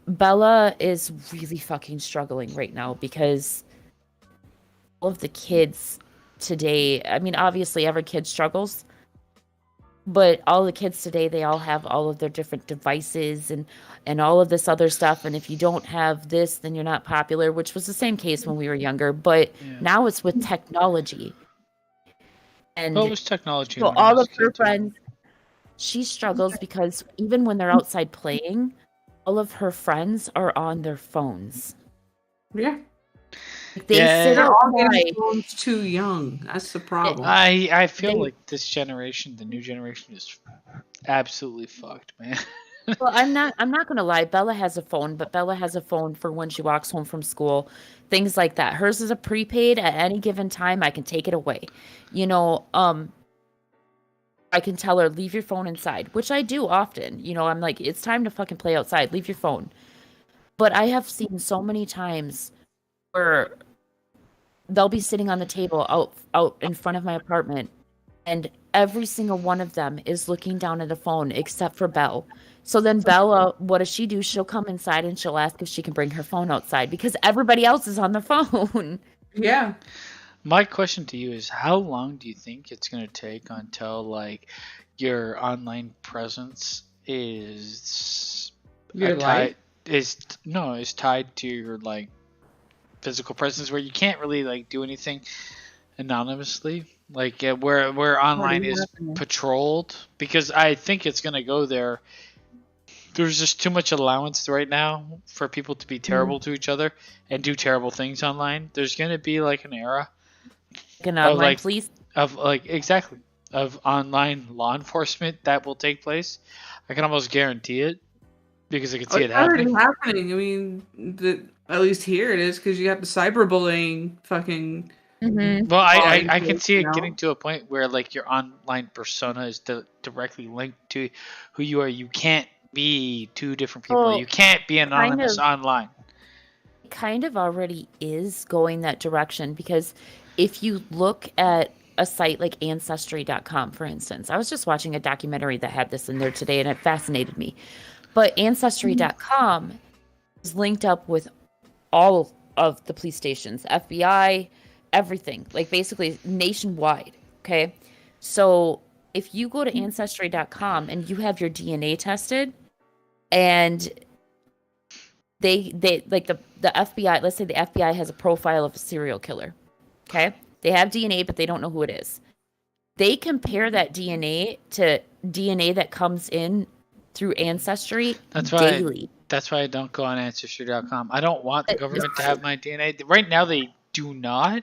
Bella is really fucking struggling right now because all of the kids today, I mean, obviously every kid struggles, but all the kids today, they all have all of their different devices and all of this other stuff. And if you don't have this, then you're not popular, which was the same case when we were younger. But now it's with technology. And what was technology? So all of her friends, she struggles because even when they're outside playing, all of her friends are on their phones. Yeah. They sit outside. Phones too young. That's the problem. I feel like this generation, the new generation, is absolutely fucked, man. Well, I'm not gonna lie. Bella has a phone, but Bella has a phone for when she walks home from school, things like that. Hers is a prepaid. At any given time, I can take it away. I can tell her, leave your phone inside, which I do often. I'm like, it's time to fucking play outside. Leave your phone. But I have seen so many times where they'll be sitting on the table out in front of my apartment, and every single one of them is looking down at a phone except for Belle. So then Bella, what does she do? She'll come inside and she'll ask if she can bring her phone outside because everybody else is on their phone. Yeah. My question to you is, how long do you think it's going to take until, like, your online presence is tied to your, like, physical presence, where you can't really, like, do anything anonymously, like where online is patrolled? Because I think it's going to go there. There's just too much allowance right now for people to be terrible to each other and do terrible things online. There's going to be, like, an era an online police of online law enforcement that will take place. I can almost guarantee it because I can see it happening. Already happening. I mean, at least here it is, because you have the cyberbullying fucking. Well, I can see it getting to a point where, like, your online persona is directly linked to who you are. You can't be two different people. Well, you can't be anonymous online. It kind of already is going that direction, because if you look at a site like Ancestry.com, for instance, I was just watching a documentary that had this in there today, and it fascinated me. But Ancestry.com is linked up with all of the police stations, FBI, everything, like basically nationwide. Okay. So if you go to Ancestry.com and you have your DNA tested, and they like the FBI, let's say the FBI has a profile of a serial killer. Okay. They have DNA, but they don't know who it is. They compare that DNA to DNA that comes in through Ancestry daily. That's why I don't go on Ancestry.com. I don't want the government to have my DNA. Right now, they do not,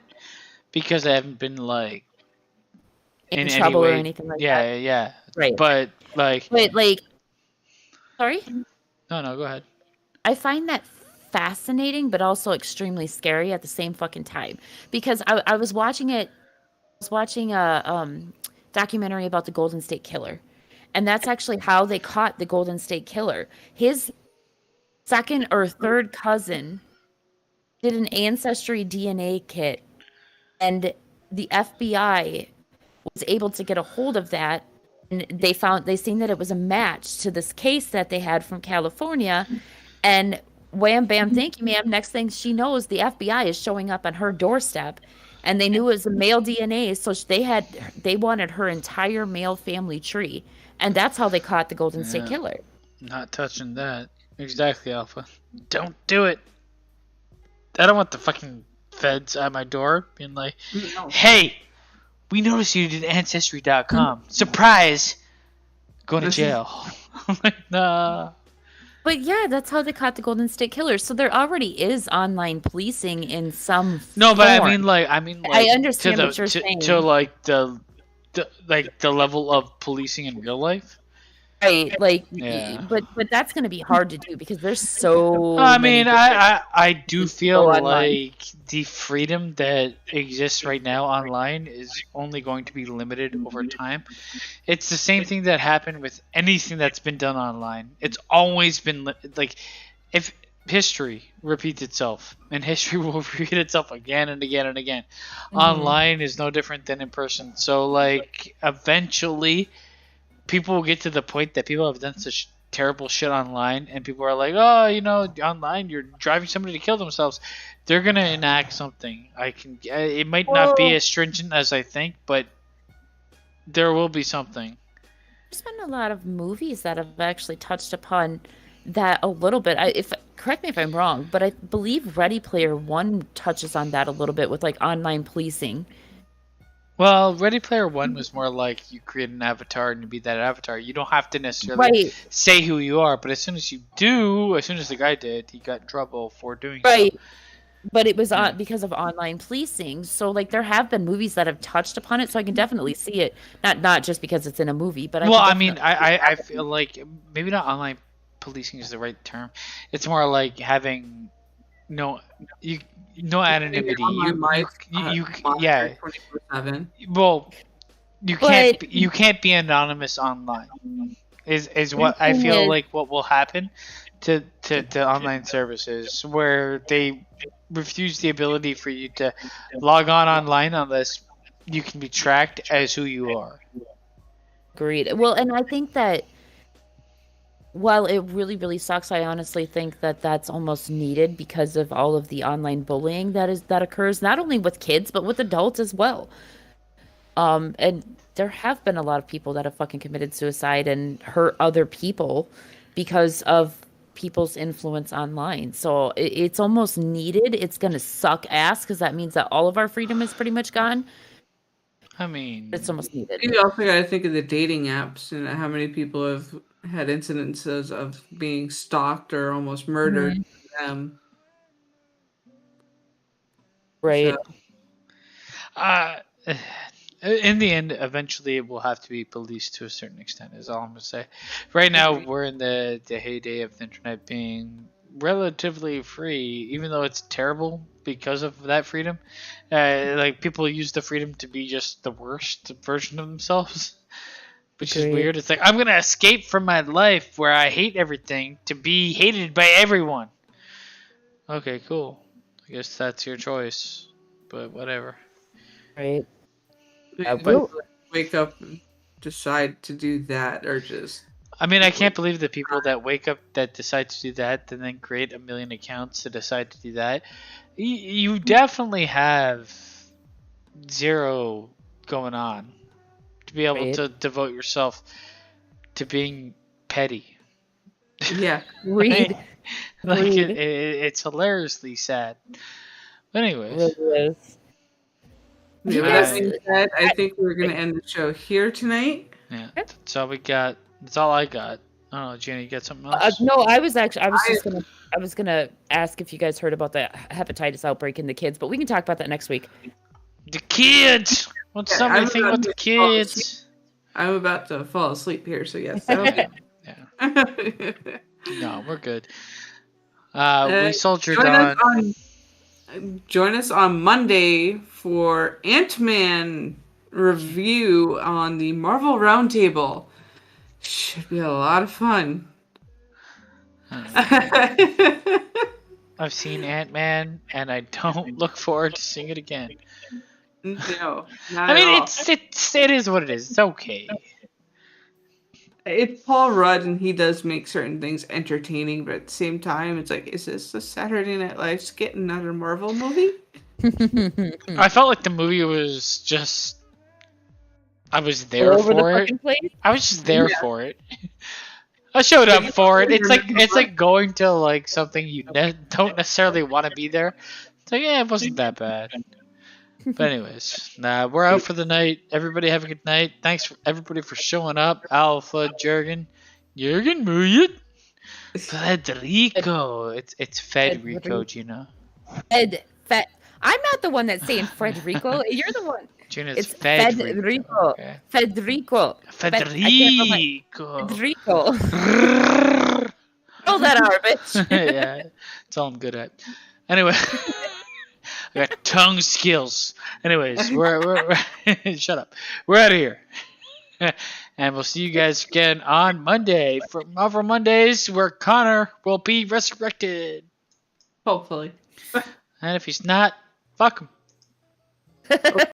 because I haven't been, like, in trouble or anything like that. Yeah. Right. But, like... Sorry? No, go ahead. I find that fascinating, but also extremely scary at the same fucking time. Because I was watching a documentary about the Golden State Killer. And that's actually how they caught the Golden State Killer. His second or third cousin did an Ancestry DNA kit, and the FBI was able to get a hold of that, and they seen that it was a match to this case that they had from California, and wham bam, thank you ma'am, next thing she knows, the FBI is showing up on her doorstep, and they knew it was a male DNA, so they wanted her entire male family tree, and that's how they caught the Golden State Killer. Not touching that. Exactly, Alpha. Don't do it. I don't want the fucking feds at my door being like, hey, we noticed you did Ancestry.com. Surprise! Going to jail. I'm like, nah. But yeah, that's how they caught the Golden State Killer. So there already is online policing in some No, but form. I mean, I understand what you're saying. To like the level of policing in real life. Right, like, Yeah. but that's going to be hard to do because there's so I many mean, I do feel people online. like the freedom that exists right now online is only going to be limited over time. It's the same thing that happened with anything that's been done online. It's always been like, if history repeats itself, and history will repeat itself again and again and again. Online is no different than in person. So, like, eventually, people will get to the point that people have done such terrible shit online, and people are like, oh, online you're driving somebody to kill themselves. They're gonna enact something. It might not be as stringent as I think, but there will be something. There's been a lot of movies that have actually touched upon that a little bit. Correct me if I'm wrong, but I believe Ready Player One touches on that a little bit with like online policing. Well, Ready Player One was more like you create an avatar and you be that avatar. You don't have to necessarily say who you are, but as soon as you do, as soon as the guy did, he got in trouble for doing so. But it was because of online policing. So like there have been movies that have touched upon it, so I can definitely see it. Not just because it's in a movie, but I feel like maybe not online policing is the right term. It's more like having no anonymity. Yeah. 24/7. Well, you can't be anonymous online. Is what I feel like what will happen to online services where they refuse the ability for you to log on online unless you can be tracked as who you are. Agreed. Well, and I think that while it really, really sucks, I honestly think that that's almost needed because of all of the online bullying that occurs, not only with kids, but with adults as well. And there have been a lot of people that have fucking committed suicide and hurt other people because of people's influence online. So it's almost needed. It's going to suck ass because that means that all of our freedom is pretty much gone. I mean, it's almost needed. You also got to think of the dating apps and how many people have had incidences of being stalked or almost murdered. Right. So. In the end, eventually it will have to be policed to a certain extent, is all I'm going to say. Right now, we're in the heyday of the internet being relatively free, even though it's terrible because of that freedom. Like, people use the freedom to be just the worst version of themselves, which is weird. It's like, I'm going to escape from my life where I hate everything to be hated by everyone. Okay, cool. I guess that's your choice, but whatever. Right. But wake up and decide to do that, or just... I mean, I can't believe the people that wake up that decide to do that and then create a million accounts to decide to do that. You definitely have zero going on to be able to devote yourself to being petty. Yeah. Read. Like it's hilariously sad. But anyways. It really is. That being said, I think we're going to end the show here tonight. Yeah, that's all we got. That's all I got. I don't know, Jenny, you got something else? No, I was gonna ask if you guys heard about the hepatitis outbreak in the kids, but we can talk about that next week. The kids. What's somebody think about the kids? I'm about to fall asleep here, so yes. Yeah. No, we're good. We soldiered on. Join us on Monday for Ant-Man review on the Marvel Roundtable. Should be a lot of fun. I've seen Ant-Man, and I don't look forward to seeing it again. No, I mean, it is what it is. It's okay. It's Paul Rudd, and he does make certain things entertaining, but at the same time, it's like, is this a Saturday Night Live skit, another Marvel movie? I felt like the movie was just... I was there for it. I was just there for it. I showed up for it. It's like going to like something you don't necessarily want to be there. It's like, yeah, it wasn't that bad. But anyways, we're out for the night. Everybody have a good night. Thanks for everybody for showing up. Alpha, Jurgen, Muyet, Federico. It's Federico, Gina. I'm not the one that's saying Federico. You're the one. Gina's It's Federico. Federico. Okay. Federico. Federico. Federico. Roll that R, bitch. Yeah, that's all I'm good at. Anyway, I got tongue skills. Anyways, we're shut up. We're out of here, and we'll see you guys again on Monday for Marvel Mondays, where Connor will be resurrected. Hopefully. And if he's not, fuck him.